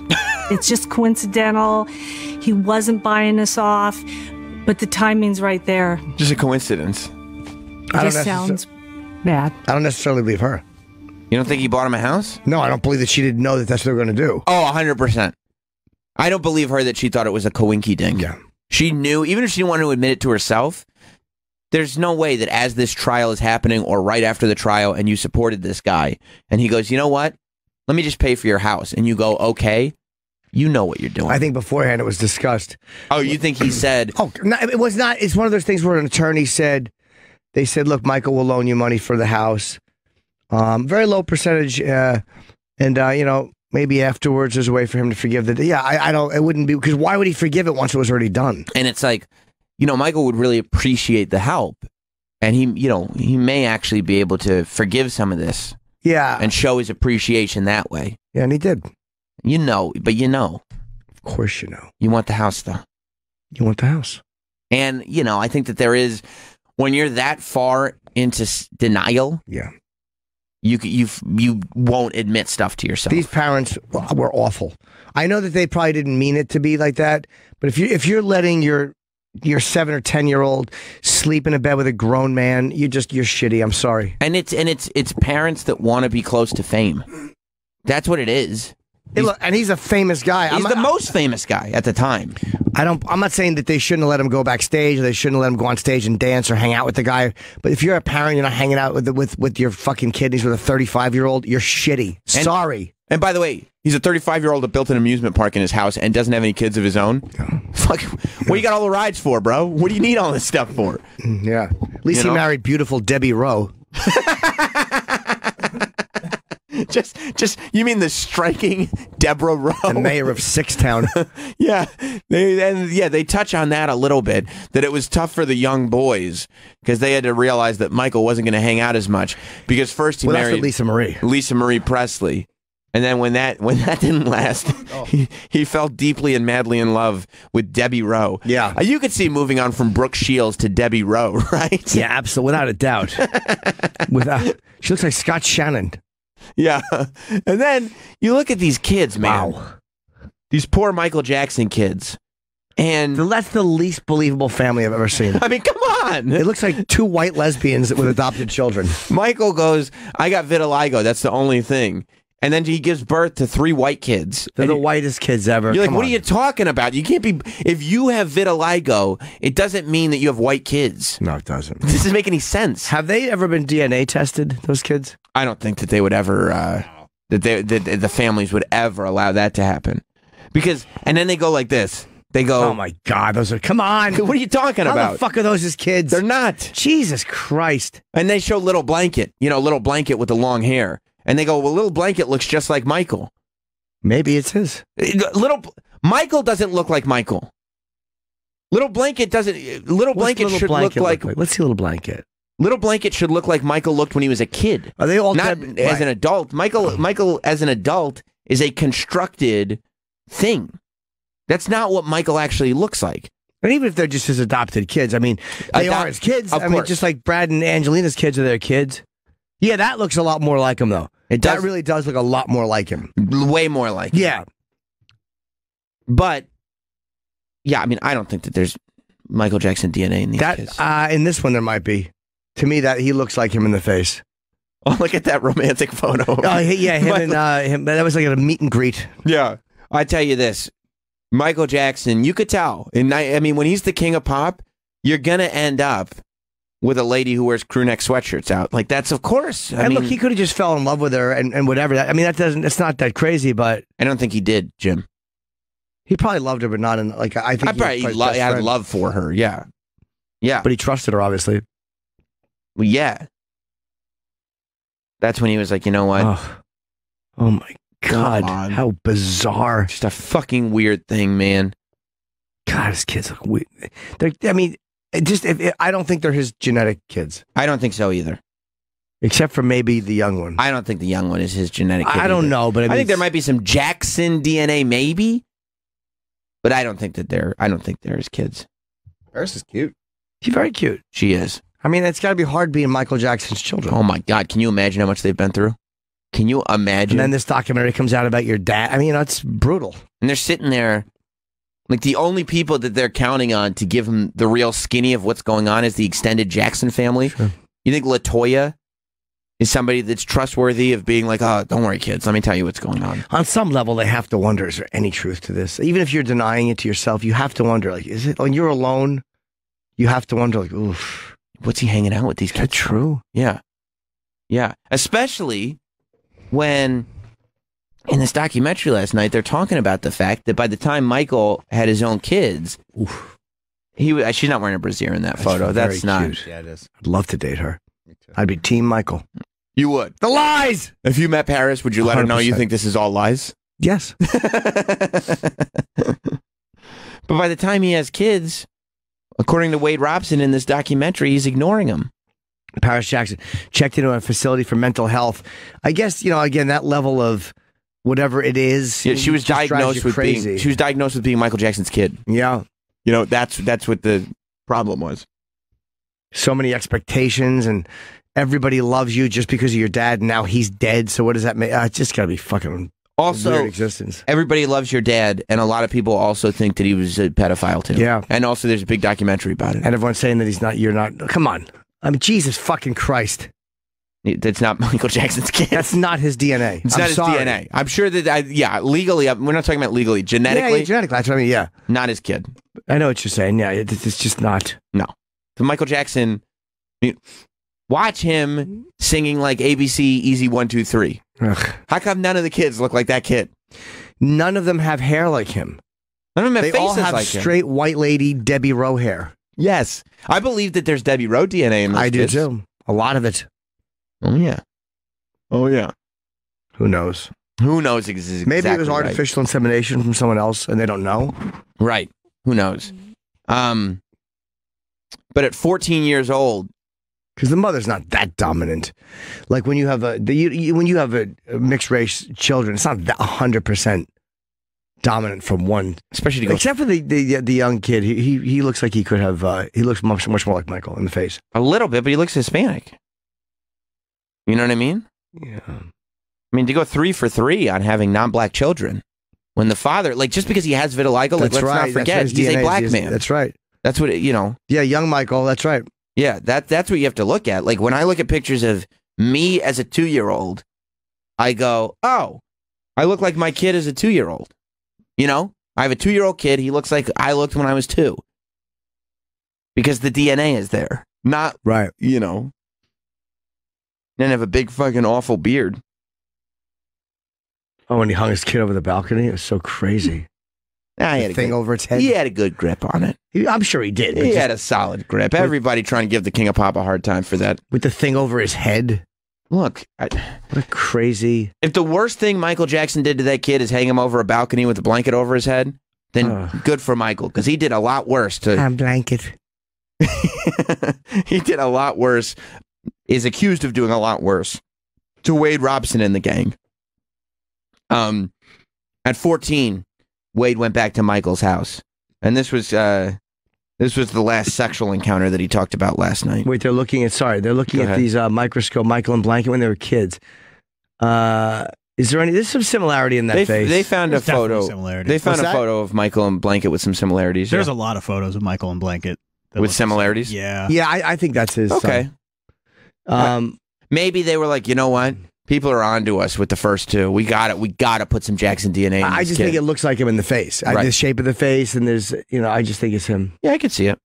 It's just coincidental. He wasn't buying us off, but the timing's right there. Just a coincidence. It just sounds bad. I don't necessarily believe her. You don't think he bought him a house? No, I don't believe that she didn't know that that's what they were going to do. Oh, 100%. I don't believe her that she thought it was a coinky-dink. Yeah. She knew, even if she didn't want to admit it to herself, there's no way that as this trial is happening or right after the trial and you supported this guy and he goes, you know what? Let me just pay for your house. And you go, okay, you know what you're doing. I think beforehand it was discussed. Oh, you think he said... Oh, no, it was not. It's one of those things where an attorney said, they said, look, Michael will loan you money for the house. Very low percentage. You know, maybe afterwards there's a way for him to forgive the... Yeah, I don't... It wouldn't be... Because why would he forgive it once it was already done? And it's like, you know, Michael would really appreciate the help. And he, you know, he may actually be able to forgive some of this. Yeah. And show his appreciation that way. Yeah, and he did. You know, but you know. Of course you know. You want the house, though. You want the house. And, you know, I think that there is... When you're that far into denial... Yeah. You won't admit stuff to yourself. These parents were awful. I know that they probably didn't mean it to be like that, but if you're letting your 7 or 10-year-old sleep in a bed with a grown man, you're shitty. I'm sorry. And it's parents that want to be close to fame. That's what it is. And he's a famous guy. He's the most famous guy at the time. I'm not saying that they shouldn't have let him go backstage, or they shouldn't have let him go on stage and dance or hang out with the guy. But if you're a parent, you're not hanging out with your fucking kid. He's with a 35-year-old. You're shitty. Sorry. And by the way, he's a 35-year-old that built an amusement park in his house and doesn't have any kids of his own. Fuck, what you got all the rides for, bro? What do you need all this stuff for? Yeah. At least he married beautiful Debbie Rowe. just you mean the striking Deborah Rowe, the mayor of Sixtown? Yeah, they touch on that a little bit. That it was tough for the young boys because they had to realize that Michael wasn't going to hang out as much because first he married Lisa Marie Presley, and then when that didn't last, he fell deeply and madly in love with Debbie Rowe. Yeah, you could see moving on from Brooke Shields to Debbie Rowe, right? Yeah, absolutely, without a doubt. She looks like Scott Shannon. Yeah, and then you look at these kids, man. Wow. These poor Michael Jackson kids. And that's the least believable family I've ever seen. I mean, come on. It looks like two white lesbians with adopted children. Michael goes, I got vitiligo. That's the only thing. And then he gives birth to 3 white kids. They're the whitest kids ever. You're like, what are you talking about? You can't be... If you have vitiligo, it doesn't mean that you have white kids. No, it doesn't. This doesn't make any sense. Have they ever been DNA tested, those kids? I don't think that they would ever... that the families would ever allow that to happen. Because... And then they go like this. They go... Oh, my God. Those are... Come on. What are you talking about? How the fuck are those his kids? They're not. Jesus Christ. And they show Little Blanket. You know, Little Blanket with the long hair. And they go, well, Little Blanket looks just like Michael. Maybe it's his. Michael doesn't look like Michael. Little Blanket doesn't. Little Blanket should look like. Let's see Little Blanket. Little Blanket should look like Michael looked when he was a kid. Are they all not as an adult? Michael as an adult is a constructed thing. That's not what Michael actually looks like. And even if they're just his adopted kids, I mean, they are his kids. I mean, just like Brad and Angelina's kids are their kids. Yeah, that looks a lot more like him, though. That really does look a lot more like him. Way more like him. Yeah. But, yeah, I mean, I don't think that there's Michael Jackson DNA in these kids. In this one, there might be. To me, that he looks like him in the face. Oh, look at that romantic photo. Oh, yeah, him and him. That was like a meet and greet. Yeah. I tell you this. Michael Jackson, you could tell. I mean, when he's the king of pop, you're going to end up with a lady who wears crew neck sweatshirts out. Like, that's of course. I mean, look, he could have just fell in love with her and whatever. I mean, it's not that crazy, but. I don't think he did, Jim. He probably loved her, but not in, like, I think he had love for her, yeah. Yeah. But he trusted her, obviously. Well, yeah. That's when he was like, you know what? Oh my God. How bizarre. Just a fucking weird thing, man. God, his kids look weird. I don't think they're his genetic kids. I don't think so either. Except for maybe the young one. I don't think the young one is his genetic kid. I don't know, but I think there might be some Jackson DNA, maybe. But I don't think they're his kids. Paris is cute. She's very cute. She is. I mean, it's got to be hard being Michael Jackson's children. Oh my God! Can you imagine how much they've been through? Can you imagine? And then this documentary comes out about your dad. I mean, it's brutal. And they're sitting there. Like, the only people that they're counting on to give them the real skinny of what's going on is the extended Jackson family. Sure. You think LaToya is somebody that's trustworthy of being like, oh, don't worry, kids, let me tell you what's going on? On some level, they have to wonder, is there any truth to this? Even if you're denying it to yourself, you have to wonder, like, is it, when you're alone, you have to wonder, like, oof. What's he hanging out with these kids? Is that true? Yeah. Yeah. Especially when... in this documentary last night, they're talking about the fact that by the time Michael had his own kids, she's not wearing a brassiere in that photo. That's not. Cute. Yeah, it is. I'd love to date her. I'd be Team Michael. You would. The lies! If you met Paris, would you let 100%. Her know you think this is all lies? Yes. But by the time he has kids, according to Wade Robson in this documentary, he's ignoring them. Paris Jackson checked into a facility for mental health. I guess, again, that level of whatever it is. Yeah, she was diagnosed with being Michael Jackson's kid. Yeah. That's what the problem was. So many expectations, and everybody loves you just because of your dad, and now he's dead. So what does that mean? It's just gotta be fucking weird existence. Everybody loves your dad, and a lot of people also think that he was a pedophile too. Yeah. And also there's a big documentary about it. And everyone's saying that you're not. Come on. I mean, Jesus fucking Christ. That's not Michael Jackson's kid. That's not his DNA. It's not his DNA. I'm sure that, legally, we're not talking about legally. Genetically. Yeah, genetically. That's what I mean, yeah. Not his kid. I know what you're saying. Yeah, it's just not. No. So Michael Jackson, watch him singing like ABC Easy 1, 2, 3. Ugh. How come none of the kids look like that kid? None of them have hair like him. None of them have faces all have like straight white lady Debbie Rowe hair. Yes. I believe that there's Debbie Rowe DNA in those kids. I do too. A lot of it. Oh, yeah. Oh, yeah. Who knows? Who knows exactly? Maybe it was right. artificial insemination from someone else, and they don't know. Right. Who knows? But at 14 years old, because the mother's not that dominant. Like when you have when you have a mixed race children, it's not 100% dominant from one. especially to go Except for the young kid, he looks like he could have. He looks much more like Michael in the face. a little bit, but he looks Hispanic. You know what I mean? Yeah. I mean, to go 3 for 3 on having non-black children, when the father, like, just because he has vitiligo, like, let's not forget, he's a black man. That's right. That's what you know. Yeah, young Michael. That's right. Yeah, that's what you have to look at. Like when I look at pictures of me as a 2-year-old, I go, oh, I look like my kid as a 2-year-old. You know, I have a 2-year-old kid. He looks like I looked when I was 2, because the DNA is there. Not right. You know, then have a big fucking awful beard. Oh, when he hung his kid over the balcony, it was so crazy. Nah, he had The thing over its head. He had a good grip on it. I'm sure he did. but He just had a solid grip. Everybody trying to give the King of Pop a hard time for that. with the thing over his head. Look, What a crazy. if the worst thing Michael Jackson did to that kid is hang him over a balcony with a blanket over his head, then good for Michael, because he did a lot worse to. Blanket. He did a lot worse. Is accused of doing a lot worse to Wade Robson and the gang. At 14, Wade went back to Michael's house, and this was the last sexual encounter that he talked about last night. Wait, they're looking at these microscope Michael and Blanket when they were kids. Is there there's some similarity in that face? They found There's a photo. definitely similarities. They found What's a that? photo of Michael and Blanket with some similarities. There's yeah. a lot of photos of Michael and Blanket that With look- similarities? Yeah. Yeah, I think that's his Okay. son. Maybe they were like, you know what? People are onto us with the first two. We got it. We got to put some Jackson DNA in I this just kid. think it looks like him in the face. Right. The shape of the face, and there's, I just think it's him. Yeah, I could see it.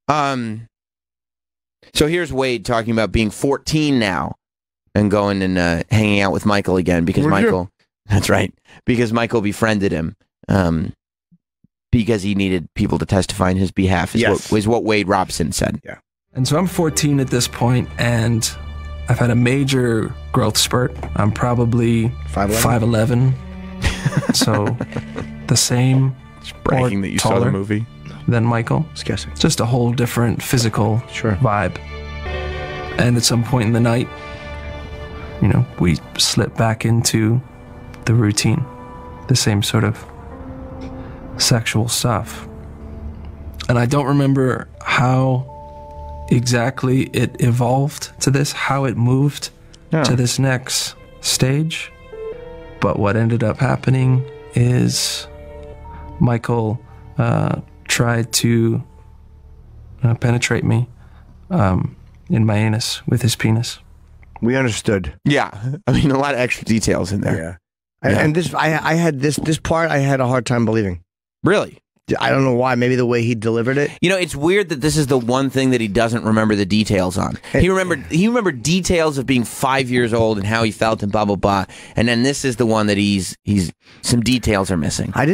So here's Wade talking about being 14 now and going and hanging out with Michael again because We're Michael, that's right, because Michael befriended him because he needed people to testify on his behalf is what Wade Robson said. Yeah. And so I'm 14 at this point, and I've had a major growth spurt. I'm probably 5'11". So the same Bragging or that you saw the taller movie. than Michael. Just guessing. It's just a whole different physical vibe. And at some point in the night, we slip back into the routine, the same sort of sexual stuff. And I don't remember how exactly it evolved to this, how it moved to this next stage. But what ended up happening is Michael tried to penetrate me in my anus with his penis. We understood. Yeah. I mean, a lot of extra details in there. Yeah. Yeah. And I had this part I had a hard time believing. Really? I don't know why. Maybe the way he delivered it. It's weird that this is the one thing that he doesn't remember the details on. He remembered details of being 5 years old and how he felt and blah blah blah. And then this is the one that he's some details are missing. I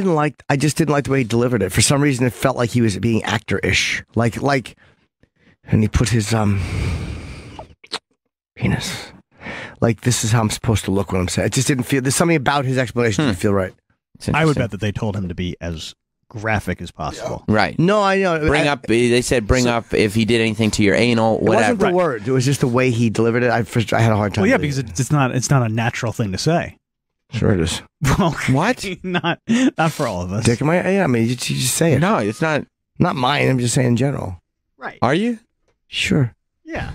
just didn't like the way he delivered it. For some reason, it felt like he was being actor-ish. Like, and he put his penis. Like, this is how I'm supposed to look when I'm saying. It just didn't feel. There's something about his explanation that didn't feel right. I would bet that they told him to be as graphic as possible. Right. No, I know. They said bring up if he did anything to your anal, It whatever. wasn't the word. It was just the way he delivered it. I had a hard time. Well, yeah, believing because it's not a natural thing to say. it. Sure it is. Well, What? not for all of us. Dick, I mean, you just say it. No, it's not. Not mine. I'm just saying in general. Right. Are you? Sure. Yeah.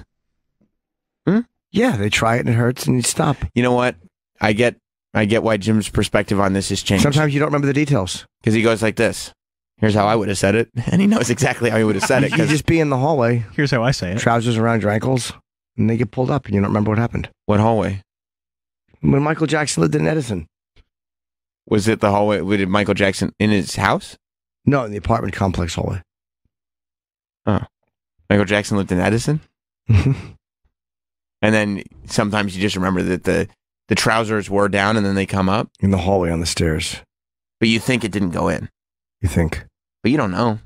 Yeah, they try it and it hurts and you stop. You know what? I get why Jim's perspective on this has changed. Sometimes you don't remember the details. Because he goes like this. Here's how I would have said it. And he knows exactly how he would have said it. You 'cause just be in the hallway, Here's how I say it. trousers around your ankles, and they get pulled up and you don't remember what happened. what hallway? When Michael Jackson lived in Edison. Was it the hallway? Did Michael Jackson in his house? No, in the apartment complex hallway. Michael Jackson lived in Edison? And then sometimes you just remember that the trousers were down and then they come up. In the hallway on the stairs. But you think it didn't go in. You think. But you don't know.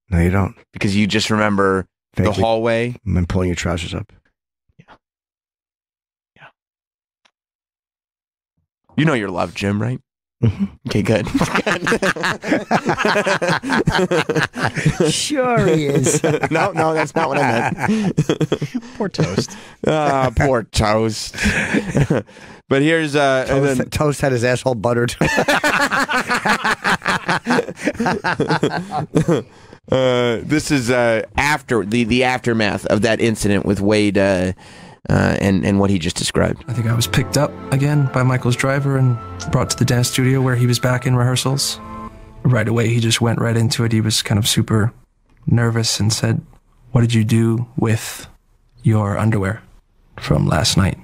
No, you don't. Because you just remember the Vaguely. hallway. And then pulling your trousers up. You know you're loved, Jim, right? Okay, good. Sure he is. No, that's not what I meant. Poor Toast. Poor Toast. But here's Toast had his asshole buttered. This is after the aftermath of that incident with Wade and what he just described. I think I was picked up again by Michael's driver and brought to the dance studio where he was back in rehearsals. Right away, he just went right into it. He was kind of super nervous and said, "What did you do with your underwear from last night?"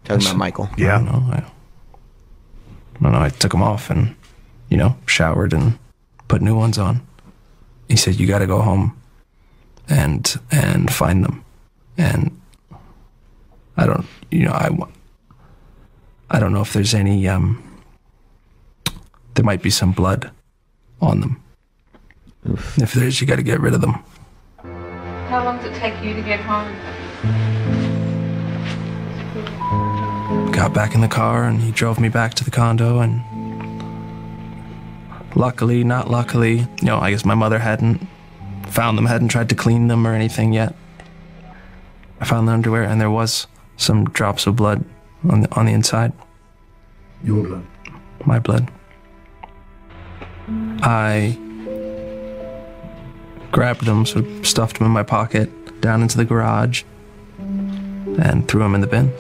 Talking about Michael. Yeah. I don't know. I took them off and, showered and put new ones on. He said, "You got to go home and find them." And I don't, I don't know if there's any, there might be some blood on them. Oof. If there is, you got to get rid of them. How long does it take you to get home? Got back in the car and he drove me back to the condo, and luckily, not luckily, I guess my mother hadn't found them, hadn't tried to clean them or anything yet. I found the underwear and there was some drops of blood on the inside. Your blood? My blood. I grabbed them, sort of stuffed them in my pocket, down into the garage, and threw them in the bin.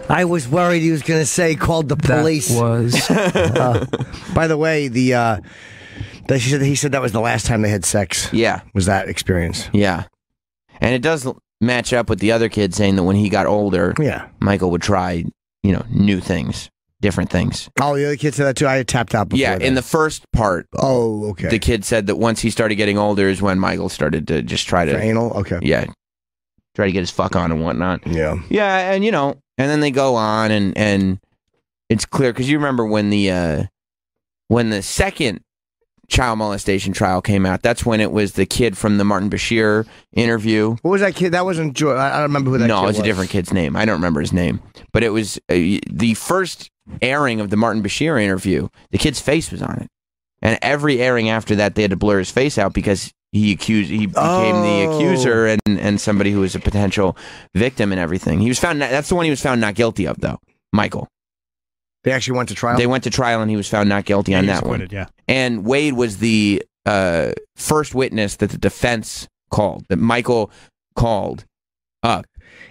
I was worried he was going to say called the police. That was. By the way, he said that was the last time they had sex. Yeah. Was that experience? Yeah. And it does match up with the other kid saying that when he got older, Michael would try, new things, different things. Oh, the other kid said that too? I had tapped out before. Yeah, in the first part. Oh, okay. The kid said that once he started getting older is when Michael started to just try to... For anal? Okay. Yeah. Try to get his fuck on and whatnot. Yeah. Yeah, and and then they go on and it's clear, because you remember when the second child molestation trial came out, that's when it was the kid from the Martin Bashir interview. What was that kid? That wasn't Joy. I don't remember who that kid was. No, it's a different kid's name. I don't remember his name. But it was the first airing of the Martin Bashir interview. The kid's face was on it. And every airing after that, they had to blur his face out because he became the accuser and somebody who was a potential victim and everything. He was found. That's the one he was found not guilty of, though. Michael. They actually went to trial? They went to trial and he was found not guilty on that one. Yeah. And Wade was the first witness that the defense called, that Michael called up.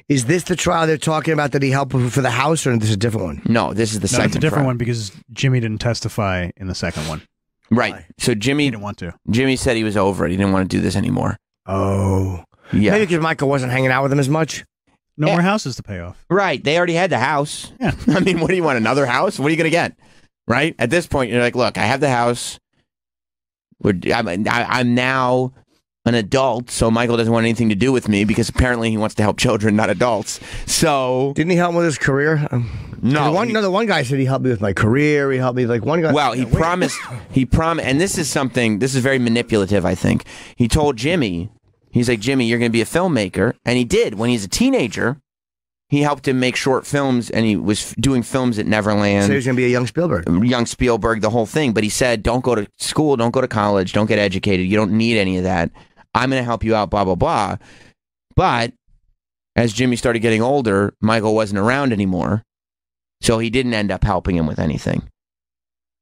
Is this the trial they're talking about that he helped for the house, or is this a different one? No, this is the second it's a different trial. one because Jimmy didn't testify in the second one. Right. So Jimmy didn't want to. Jimmy said he was over it. He didn't want to do this anymore. Oh. Yeah. Maybe because Michael wasn't hanging out with him as much. No more houses to pay off. Right. They already had the house. Yeah. I mean, what do you want? Another house? What are you going to get? Right. At this point, you're like, look, I have the house. I'm now an adult, so Michael doesn't want anything to do with me because apparently he wants to help children, not adults. So didn't he help him with his career? No. The one guy said he helped me with my career. He helped me one guy. Well, he promised. And this is very manipulative, I think. He told Jimmy, he's like, Jimmy, you're going to be a filmmaker. And he did. When he's a teenager, he helped him make short films, and he was doing films at Neverland. So he was going to be a young Spielberg. Young Spielberg, the whole thing. But he said, don't go to school, don't go to college, don't get educated. You don't need any of that. I'm going to help you out, blah, blah, blah. But as Jimmy started getting older, Michael wasn't around anymore. So he didn't end up helping him with anything.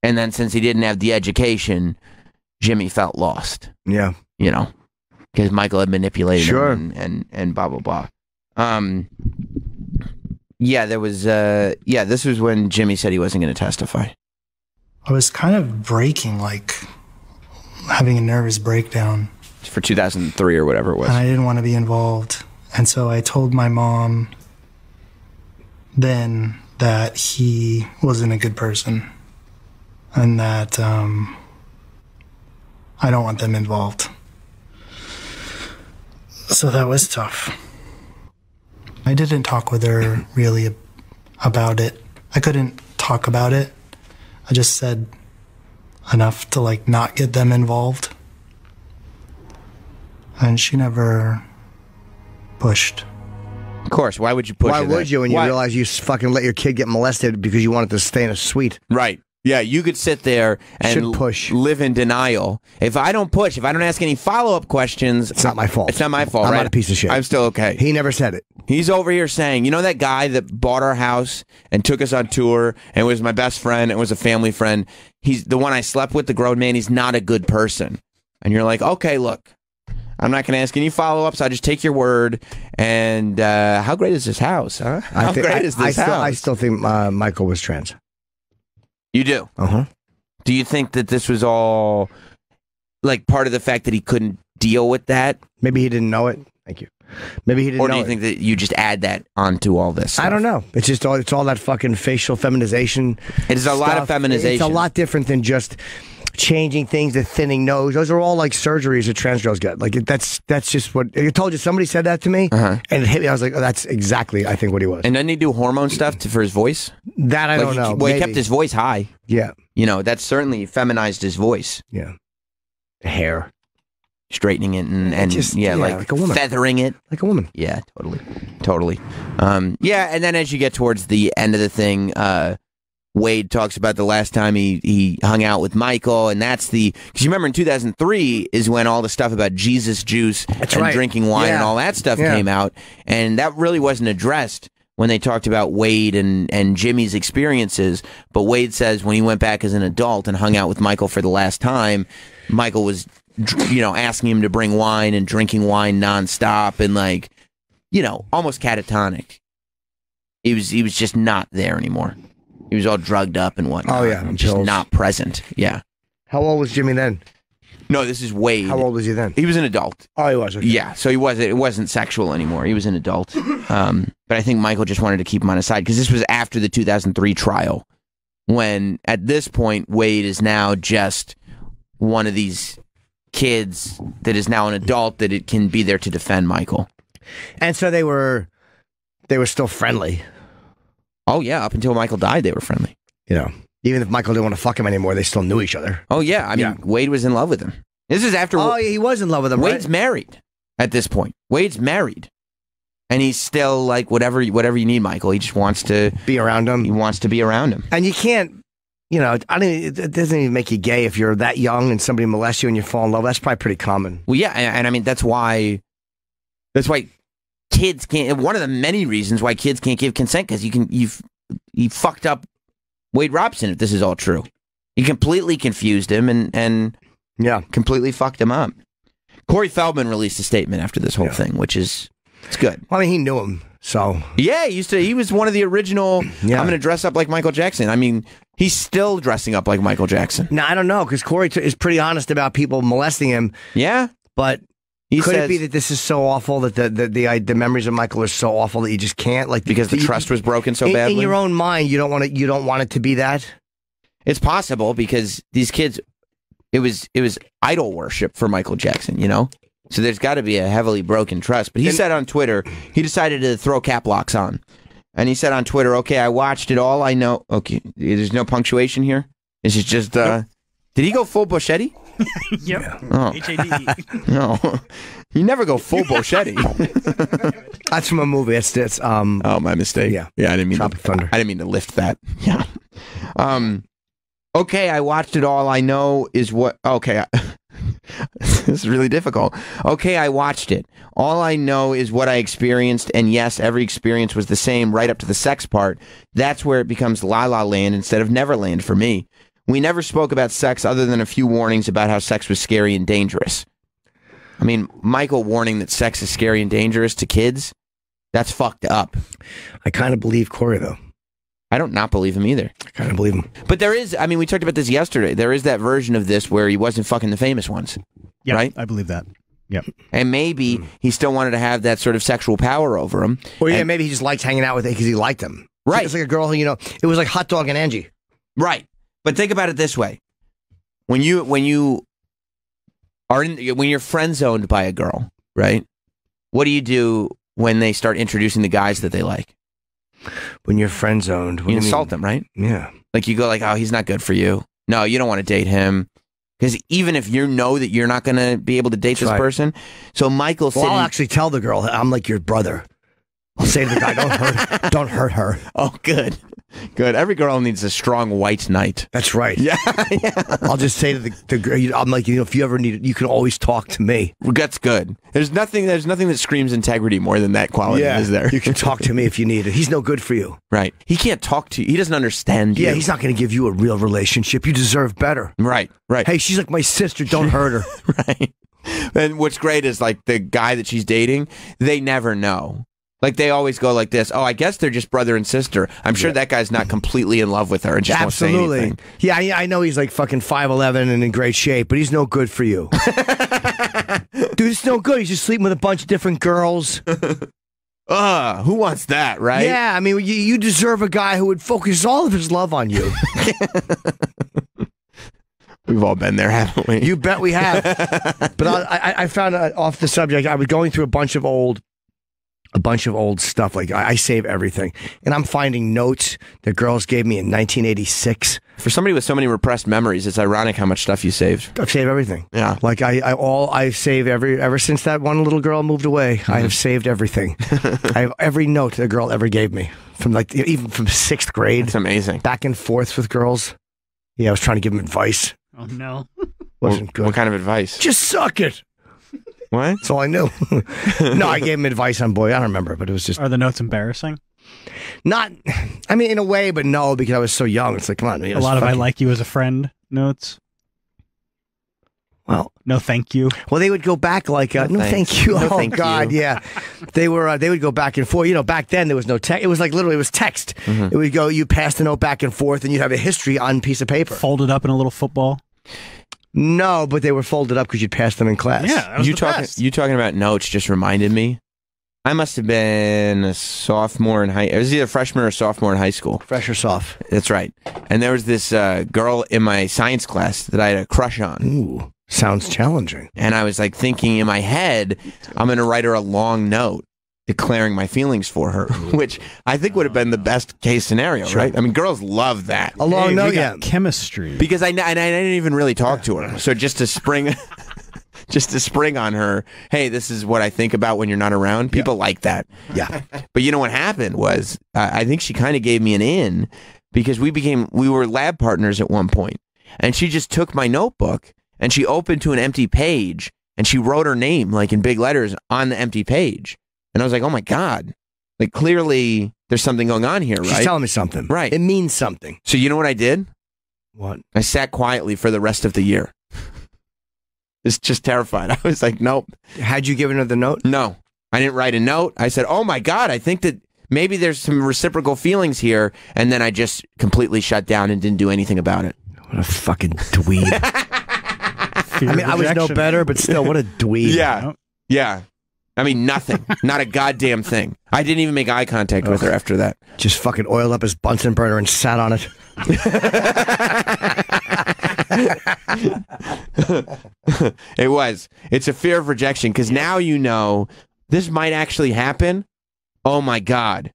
And then since he didn't have the education, Jimmy felt lost. Yeah. Because Michael had manipulated him and blah, blah, blah. Yeah, there was, this was when Jimmy said he wasn't going to testify. I was kind of breaking, having a nervous breakdown. For 2003 or whatever it was. And I didn't want to be involved. And so I told my mom then that he wasn't a good person and that I don't want them involved. So that was tough. I didn't talk with her really about it. I couldn't talk about it. I just said enough to not get them involved. And she never pushed. course. Why would you push Why it? would you when you realize you fucking let your kid get molested because you wanted to stay in a suite? Right. Yeah, you could sit there and live in denial. If I don't push, if I don't ask any follow-up questions... It's not my fault. It's not my fault, I'm right? not a piece of shit. I'm still okay. He never said it. He's over here saying, you know that guy that bought our house and took us on tour and was my best friend and was a family friend? He's the one I slept with, the grown man. He's not a good person. And you're like, okay, look, I'm not going to ask any follow-ups. I'll just take your word. And how great is this house, huh? How great is this house? I still think Michael was trans. You do? Uh-huh. Do you think that this was all like part of the fact that he couldn't deal with that? Maybe he didn't know it. Thank you. Maybe he didn't know it. Or do you think that you just add that onto all this stuff? I don't know. It's just all that fucking facial feminization. It is a lot of feminization. It's a lot different than just changing things, the thinning nose. Those are all like surgeries that trans girls get. Like that's just what I told you. Somebody said that to me, and it hit me. I was like, oh, that's exactly, I think, what he was. And doesn't he do hormone stuff for his voice? That I don't know. Well, he kept his voice high. Yeah. You know, that certainly feminized his voice. Yeah. Hair. Straightening it and just, like a woman. feathering it. Like a woman. Yeah, totally. Yeah, and then as you get towards the end of the thing, Wade talks about the last time he hung out with Michael, and that's because you remember in 2003 is when all the stuff about Jesus juice and drinking wine and all that stuff came out, and that really wasn't addressed when they talked about Wade and Jimmy's experiences. But Wade says when he went back as an adult and hung out with Michael for the last time, Michael was, asking him to bring wine and drinking wine nonstop and almost catatonic. He was just not there anymore. He was all drugged up and whatnot. Oh, yeah. Just not present. Yeah. How old was Jimmy then? No, this is Wade. How old was he then? He was an adult. Oh, he was. Okay. Yeah, so it wasn't sexual anymore. He was an adult. But I think Michael just wanted to keep him on his side because this was after the 2003 trial, when at this point Wade is now just one of these kids that is now an adult that it can be there to defend Michael. And so they were still friendly. Oh yeah, up until Michael died, they were friendly. Even if Michael didn't want to fuck him anymore, they still knew each other. Oh yeah, I mean Wade was in love with him. This is after. Oh yeah, he was in love with him. Wade's married at this point. Wade's married, and he's still like whatever you need, Michael. He just wants to be around him. He wants to be around him, and you can't. It doesn't even make you gay if you're that young and somebody molests you and you fall in love. That's probably pretty common. Well, yeah, and I mean that's why kids can't. One of the many reasons why kids can't give consent because you fucked up Wade Robson. If this is all true, you completely confused him and completely fucked him up. Corey Feldman released a statement after this whole thing, which it's good. Well, I mean, he knew him, so yeah, he was one of the original. Yeah. I'm going to dress up like Michael Jackson. I mean, he's still dressing up like Michael Jackson. No, I don't know because Corey is pretty honest about people molesting him. Yeah, but. Could it be that this is so awful that the memories of Michael are so awful that you just can't because the trust was broken so badly? In your own mind, you don't want it to be that. It's possible because these kids, it was idol worship for Michael Jackson, So there's got to be a heavily broken trust. But he said on Twitter, he decided to throw cap locks on, and he said on Twitter, "Okay, I watched it all. I know. Okay, there's no punctuation here. This is just. Did he go full Boschetti?" Yep. Oh. HADE. No, you never go full Boschetti. That's from a movie. It's Oh, my mistake. Yeah, I didn't mean Tropic Thunder. I didn't mean to lift that. Yeah. Okay, I watched it all. I know is what. Okay, this is really difficult. Okay, I watched it. All I know is what I experienced, and yes, every experience was the same right up to the sex part. That's where it becomes La La Land instead of Neverland for me. We never spoke about sex other than a few warnings about how sex was scary and dangerous. I mean, Michael warning that sex is scary and dangerous to kids, that's fucked up. I kind of believe Corey, though. I don't not believe him either. I kind of believe him. But there is, I mean, we talked about this yesterday. There is that version of this where he wasn't fucking the famous ones. Yeah, right? I believe that. Yep. And maybe he still wanted to have that sort of sexual power over him. Or yeah, maybe he just liked hanging out with it because he liked him. Right. It's like a girl who, it was like Hot Dog and Angie. Right. But think about it this way: when you're friend zoned by a girl, right? What do you do when they start introducing the guys that they like? When you're friend zoned, you insult them, right? Yeah. Like you go like, "Oh, he's not good for you." No, you don't want to date him because even if you know that you're not going to be able to date this person, so Michael. Well, I'll actually tell the girl, "I'm like your brother." I'll say to the guy, don't hurt her. Oh, good. Good. Every girl needs a strong white knight. That's right. Yeah. I'll just say to the girl, I'm like, if you ever need it, you can always talk to me. That's good. There's nothing that screams integrity more than that quality, is there? You can talk to me if you need it. He's no good for you. Right. He can't talk to you. He doesn't understand you. Yeah, he's not going to give you a real relationship. You deserve better. Right. Hey, she's like my sister. Don't hurt her. Right. And what's great is like the guy that she's dating, they never know. Like, they always go like this, I guess they're just brother and sister. I'm sure that guy's not completely in love with her and just won't say anything. Yeah, I know he's like fucking 5'11" and in great shape, but he's no good for you. Dude, it's no good. He's just sleeping with a bunch of different girls. Who wants that, right? Yeah, I mean, you deserve a guy who would focus all of his love on you. We've all been there, haven't we? You bet we have. But I found off the subject, I was going through a bunch of old stuff. Like, I save everything, and I'm finding notes that girls gave me in 1986. For somebody with so many repressed memories, it's ironic how much stuff you saved. I've saved everything. Yeah, like I save ever since that one little girl moved away. I have saved everything. I have every note a girl ever gave me from even from 6th grade. It's amazing. Back and forth with girls. Yeah, I was trying to give them advice. Oh no, wasn't good. What kind of advice? Just suck it. What? That's all I knew. No, I gave him advice on boy. I don't remember, but it was just. Are the notes embarrassing? Not, I mean, in a way, but no, because I was so young. It's like, come on. A lot of I like you as a friend notes. Well, no, thank you. Well, they would go back like, no, thank you. No, oh, thank God, you. yeah. They would go back and forth. You know, back then there was no text. It was like literally, it was text. Mm-hmm. It would go, you pass the note back and forth, and you'd have a history on a piece of paper. Folded up in a little football. No, but they were folded up because you'd pass them in class. Yeah, that was the best. You talking about notes just reminded me. I must have been a sophomore in high. It was either freshman or sophomore in high school. Fresh or soft. That's right. And there was this girl in my science class that I had a crush on. Ooh, sounds challenging. And I was like thinking in my head, I'm going to write her a long note declaring my feelings for her, which I think would have been the best case scenario, right? I mean, girls love that. A long note, yeah. Chemistry. Because I didn't even really talk to her. So just to spring on her, hey, this is what I think about when you're not around. People like that. Yeah. But you know what happened was, I think she kind of gave me an in because we were lab partners at one point, and she just took my notebook and she opened to an empty page and she wrote her name like in big letters on the empty page. And I was like, oh my God, like clearly there's something going on here, right? She's telling me something. Right. It means something. So you know what I did? What? I sat quietly for the rest of the year. It's just terrified. I was like, nope. Had you given her the note? No, I didn't write a note. I said, oh my God, I think that maybe there's some reciprocal feelings here. And then I just completely shut down and didn't do anything about it. What a fucking dweeb. I mean, I was no better, but still, what a dweeb. Yeah. Yeah. I mean, nothing. Not a goddamn thing. I didn't even make eye contact with her after that. Just fucking oiled up his Bunsen burner and sat on it. It's a fear of rejection because now you know this might actually happen. Oh my God.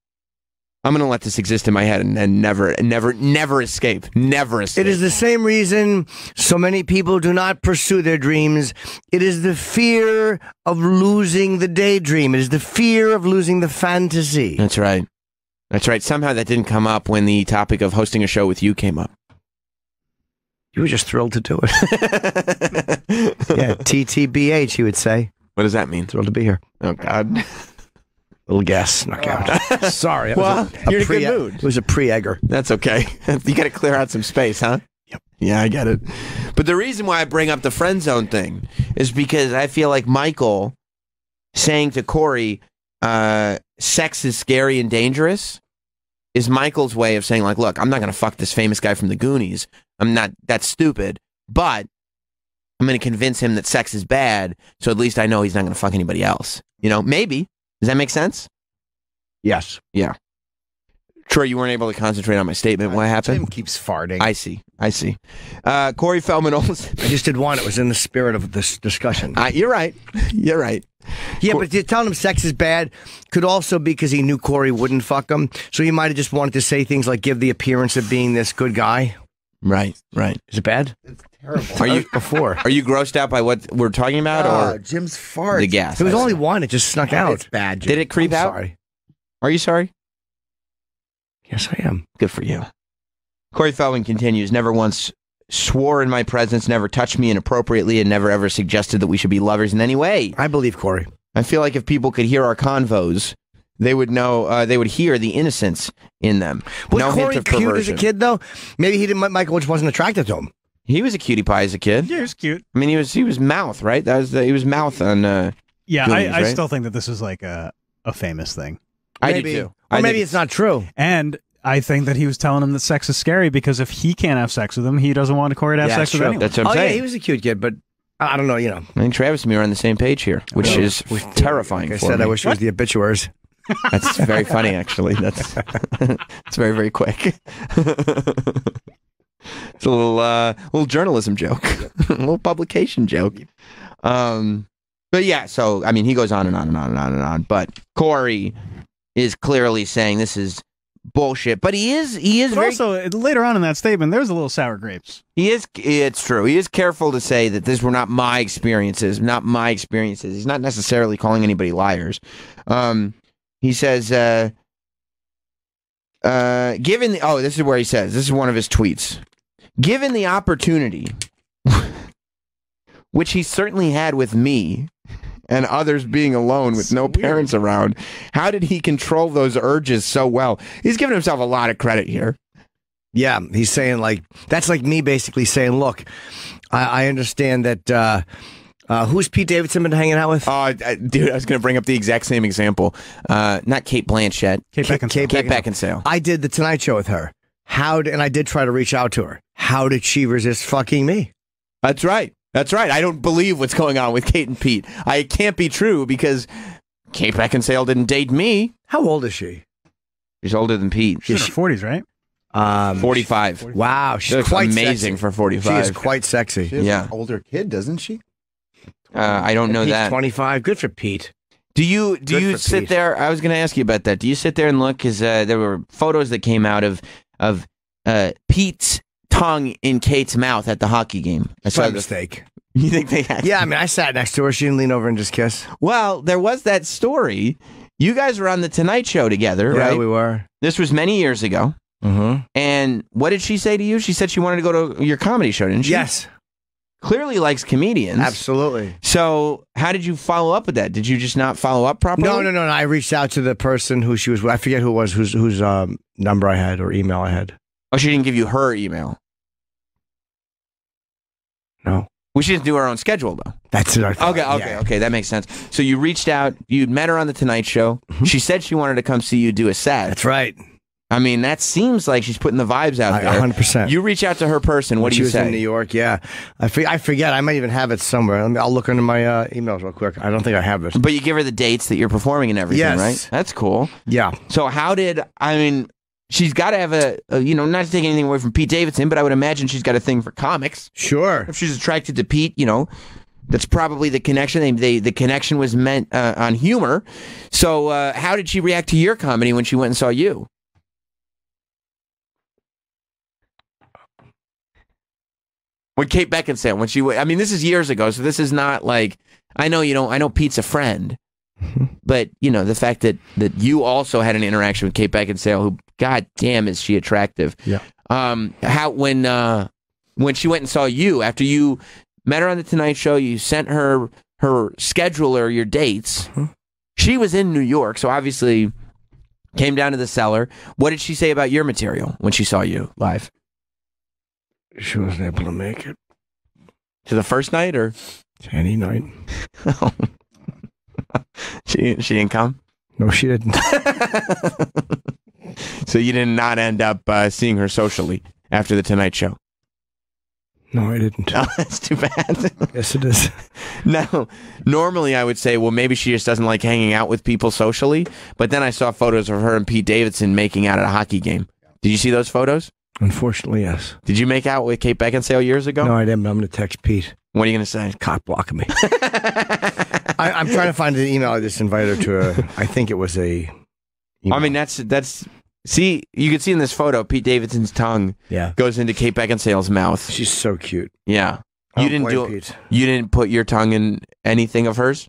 I'm going to let this exist in my head and never escape. Never escape. It is the same reason so many people do not pursue their dreams. It is the fear of losing the daydream. It is the fear of losing the fantasy. That's right. That's right. Somehow that didn't come up when the topic of hosting a show with you came up. You were just thrilled to do it. Yeah, TTBH, you would say. What does that mean? Thrilled to be here. Oh, God. Little gas snuck out. Sorry. Well, you're in a good mood. It was a pre-egger. That's okay. You got to clear out some space, huh? Yep. Yeah, I get it. But the reason why I bring up the friend zone thing is because I feel like Michael saying to Corey, sex is scary and dangerous is Michael's way of saying, like, look, I'm not going to fuck this famous guy from the Goonies. I'm not, that's stupid, but I'm going to convince him that sex is bad, so at least I know he's not going to fuck anybody else. You know, maybe. Does that make sense? Yes. Yeah. Troy, you weren't able to concentrate on my statement. What happened? Tim keeps farting. I see. Corey Feldman Olsen. I just did one. It was in the spirit of this discussion. You're right. You're right. Yeah, but telling him sex is bad could also be because he knew Corey wouldn't fuck him. So he might have just wanted to say things like give the appearance of being this good guy. Right. Is it bad? It's terrible. Are you before? Are you grossed out by what we're talking about, or Jim's fart? the gas? It was only one. It just snuck out. It's bad, Jim. Did it creep out? Sorry. Are you sorry? Yes, I am. Good for you. Corey Feldman continues, never once swore in my presence, never touched me inappropriately, and never ever suggested that we should be lovers in any way. I believe Corey. I feel like if people could hear our convos, they would know, they would hear the innocence in them. Was no Corey hint of cute perversion. as a kid, though? Maybe he didn't. Michael just wasn't attracted to him. He was a cutie pie as a kid. Yeah, he was cute. I mean, he was mouth, right? He was mouth on. Yeah, Goonies, I right? still think that this is like a famous thing. I Maybe. do too. Or maybe it's not true. And I think that he was telling him that sex is scary because if he can't have sex with him, he doesn't want Corey to have sex with anyone. That's what I'm Oh, saying. yeah, he was a cute kid, but I don't know, you know. I think Travis and me are on the same page here, which is terrifying. Like I for said, me. I wish it was the obituaries. That's very funny, actually. That's it's very, very quick. It's a little journalism joke, a little publication joke. But yeah, so I mean, he goes on and on and on and on and on. But Corey is clearly saying this is bullshit. But he is But very, also, later on in that statement, there's a little sour grapes. It's true. He is careful to say that these were not my experiences, not my experiences. He's not necessarily calling anybody liars. He says, given the, this is where he says, this is one of his tweets. Given the opportunity, which he certainly had with me and others being alone with no parents around, how did he control those urges so well? He's giving himself a lot of credit here. Yeah, he's saying like, that's like me basically saying, look, I understand that, who's Pete Davidson been hanging out with? Dude, I was going to bring up the exact same example. Not Kate Blanchett. Kate Beckinsale. I did the Tonight Show with her. And I did try to reach out to her. How did she resist fucking me? That's right. That's right. I don't believe what's going on with Kate and Pete. It can't be true because Kate Beckinsale didn't date me. How old is she? She's older than Pete. She's in her 40s, right? 45. Wow, She she's looks quite amazing sexy. for 45. She is quite sexy. She has Yeah. an older kid, doesn't she? I don't know Pete's that. 25. Good for Pete. Do you for sit Pete. there? I was going to ask you about that. Do you sit there and look? Because there were photos that came out of Pete's tongue in Kate's mouth at the hockey game. I It's saw a the mistake. You think they had? Yeah, I mean, I sat next to her. She didn't lean over and just kiss. Well, there was that story. You guys were on the Tonight Show together, Yeah, right? we were. This was many years ago. Mm-hmm. And what did she say to you? She said she wanted to go to your comedy show, didn't she? Yes. Clearly likes comedians. Absolutely. So how did you follow up with that? Did you just not follow up properly? No. I reached out to the person who she was with. I forget who it was, whose number I had or email I had. Oh, she didn't give you her email? No. Well, she didn't do her own schedule, though. That's it. I thought. Okay. That makes sense. So you reached out. You'd met her on the Tonight Show. She said she wanted to come see you do a set. That's right. I mean, that seems like she's putting the vibes out there. 100%. You reach out to her person. What do She you was say? in New York, yeah. I forget. I might even have it somewhere. I'll look into my emails real quick. I don't think I have it. But you give her the dates that you're performing and everything, Yes. right? That's cool. Yeah. So she's got to have a not to take anything away from Pete Davidson, but I would imagine she's got a thing for comics. Sure. If she's attracted to Pete, that's probably the connection. The connection was meant on humor. So how did she react to your comedy when she went and saw you? When Kate Beckinsale, this is years ago, so this is not like, I know Pete's a friend, but, the fact that you also had an interaction with Kate Beckinsale, who, god damn, is she attractive. Yeah. When she went and saw you, after you met her on the Tonight Show, you sent her scheduler your dates. She was in New York, so obviously came down to the cellar. What did she say about your material when she saw you live? She wasn't able to make it. To the first night or? To any night. She didn't come? No, she didn't. So you did not end up seeing her socially after the Tonight Show? No, I didn't. Oh, that's too bad. Yes, it is. No, normally I would say, well, maybe she just doesn't like hanging out with people socially. But then I saw photos of her and Pete Davidson making out at a hockey game. Did you see those photos? Unfortunately, yes. Did you make out with Kate Beckinsale years ago? No, I didn't. But I'm going to text Pete. What are you going to say? Cock blocking me. I'm trying to find an email. I just invited her to I think it was a email. I mean, that's. See, you can see in this photo, Pete Davidson's tongue goes into Kate Beckinsale's mouth. She's so cute. Yeah. You didn't You didn't put your tongue in anything of hers?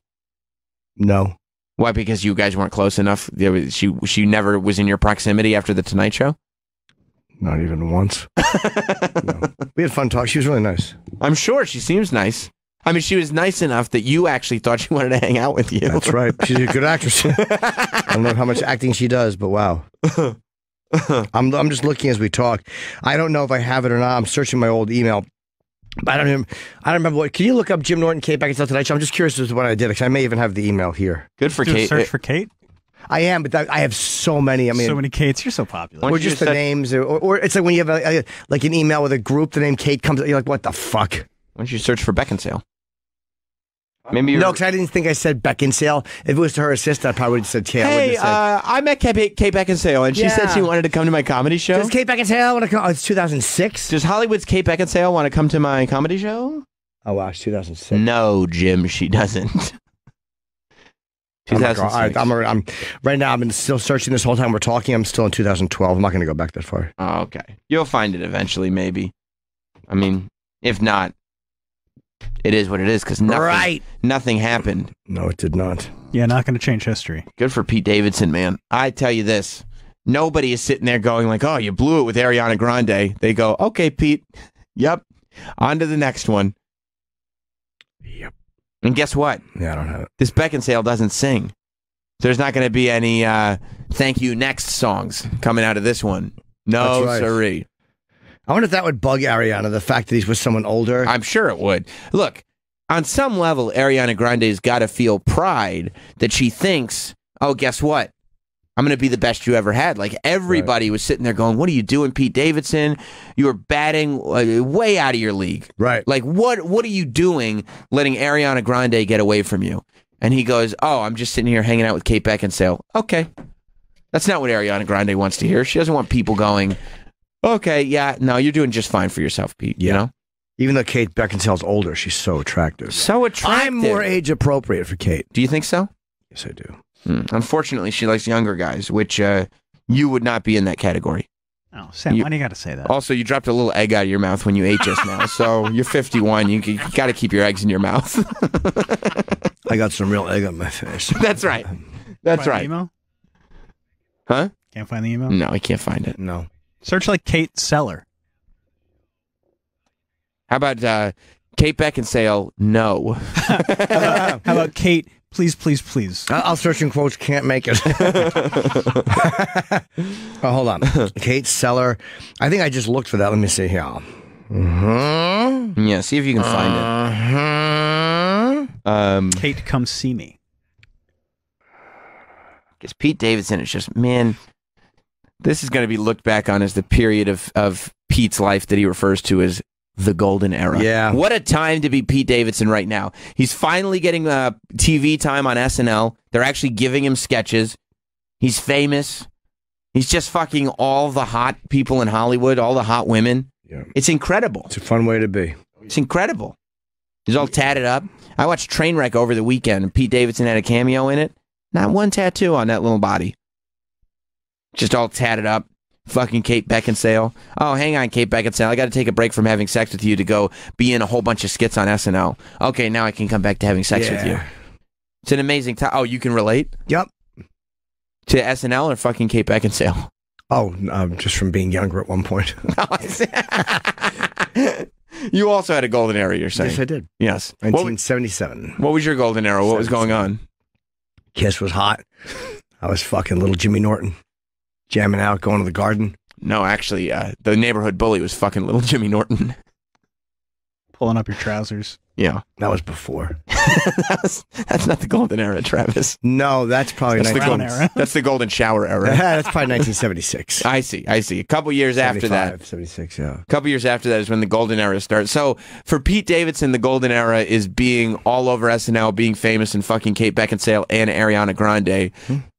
No. Why? Because you guys weren't close enough? She never was in your proximity after the Tonight Show? Not even once. No. We had fun talk. She was really nice. I'm sure she seems nice. I mean, she was nice enough that you actually thought she wanted to hang out with you. That's right. She's a good actress. I don't know how much acting she does, but wow. I'm just looking as we talk. I don't know if I have it or not. I'm searching my old email. I don't remember what. Can you look up Jim Norton, Kate Beckinsale Tonight Show? I'm just curious as to what I did because I may even have the email here. Good for Kate. Search for Kate. I am, but I have so many. I mean, so many Kates. You're so popular. Or just the names, or it's like when you have like an email with a group, the name Kate comes. You're like, what the fuck? Why don't you search for Beckinsale? Maybe no, because I didn't think I said Beckinsale. If it was to her assistant, I probably would have said Kate. Hey, I met Kate Beckinsale, and she said she wanted to come to my comedy show. Does Kate Beckinsale want to come? Oh, it's 2006. Does Hollywood's Kate Beckinsale want to come to my comedy show? Oh, wow, it's 2006. No, Jim, she doesn't. 2006. I'm right now. I've been still searching this whole time we're talking. I'm still in 2012. I'm not going to go back that far. Oh, okay. You'll find it eventually, maybe. I mean, if not, it is what it is because nothing happened. No, it did not. Yeah, not going to change history. Good for Pete Davidson, man. I tell you this. Nobody is sitting there going like, oh, you blew it with Ariana Grande. They go, okay, Pete. Yep. On to the next one. Yep. And guess what? Yeah, I don't have it. This Beckinsale doesn't sing. There's not going to be any thank you next songs coming out of this one. No, sirree. I wonder if that would bug Ariana, the fact that he's with someone older. I'm sure it would. Look, on some level, Ariana Grande's got to feel pride that she thinks, oh, guess what? I'm going to be the best you ever had. Like, everybody was sitting there going, what are you doing, Pete Davidson? You were batting way out of your league. Right. Like, what are you doing letting Ariana Grande get away from you? And he goes, oh, I'm just sitting here hanging out with Kate Beckinsale. Okay. That's not what Ariana Grande wants to hear. She doesn't want people going, okay, yeah, no, you're doing just fine for yourself, Pete. You know? Even though Kate Beckinsale's older, she's so attractive. So attractive. I'm more age appropriate for Kate. Do you think so? Yes, I do. Unfortunately, she likes younger guys, which you would not be in that category. Oh, Sam, why do you got to say that? Also, you dropped a little egg out of your mouth when you ate just now, so you're 51. You got to keep your eggs in your mouth. I got some real egg on my face. That's right. That's right. The email? Huh? Can't find the email? No, I can't find it. No. Search like Kate Seller. How about Kate Beckinsale? No. How about Kate? Please, please, please. I'll search in quotes. Can't make it. Oh, hold on. Kate Seller. I think I just looked for that. Let me see here. Yeah, see if you can find it. Kate, come see me. Because Pete Davidson is just, man, this is going to be looked back on as the period of Pete's life that he refers to as the golden era. Yeah. What a time to be Pete Davidson right now. He's finally getting TV time on SNL. They're actually giving him sketches. He's famous. He's just fucking all the hot people in Hollywood, all the hot women. Yeah. It's incredible. It's a fun way to be. It's incredible. He's all tatted up. I watched Trainwreck over the weekend, and Pete Davidson had a cameo in it. Not one tattoo on that little body. Just all tatted up. Fucking Kate Beckinsale. Oh, hang on, Kate Beckinsale. I got to take a break from having sex with you to go be in a whole bunch of skits on SNL. Okay, now I can come back to having sex with you. It's an amazing time. Oh, you can relate? Yep. To SNL or fucking Kate Beckinsale? Oh, just from being younger at one point. You also had a golden era, you're saying? Yes, I did. Yes. 1977. What was your golden era? What was going on? Kiss was hot. I was fucking little Jimmy Norton. Jamming out, going to the garden. No, actually, the neighborhood bully was fucking little Jimmy Norton. Pulling up your trousers. Yeah. That was before. That's not the golden era, Travis. No, that's probably the golden era. That's the golden shower era. That's probably 1976. I see. A couple years after that. 76, yeah. A couple years after that is when the golden era starts. So for Pete Davidson, the golden era is being all over SNL, being famous, and fucking Kate Beckinsale and Ariana Grande.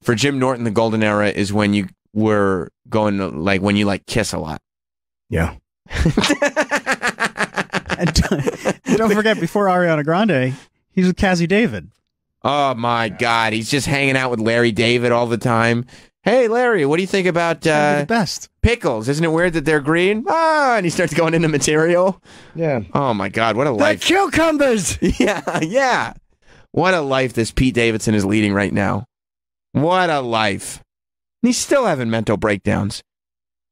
For Jim Norton, the golden era is when you were going to, like, when you like kiss a lot. Yeah. And don't forget, before Ariana Grande, he's with Cassie David. Oh my God, he's just hanging out with Larry David all the time. Hey Larry, what do you think about the best pickles? Isn't it weird that they're green? Ah, and he starts going into material. Yeah. Oh my God, what a life! The cucumbers. Yeah. What a life this Pete Davidson is leading right now. What a life. And he's still having mental breakdowns.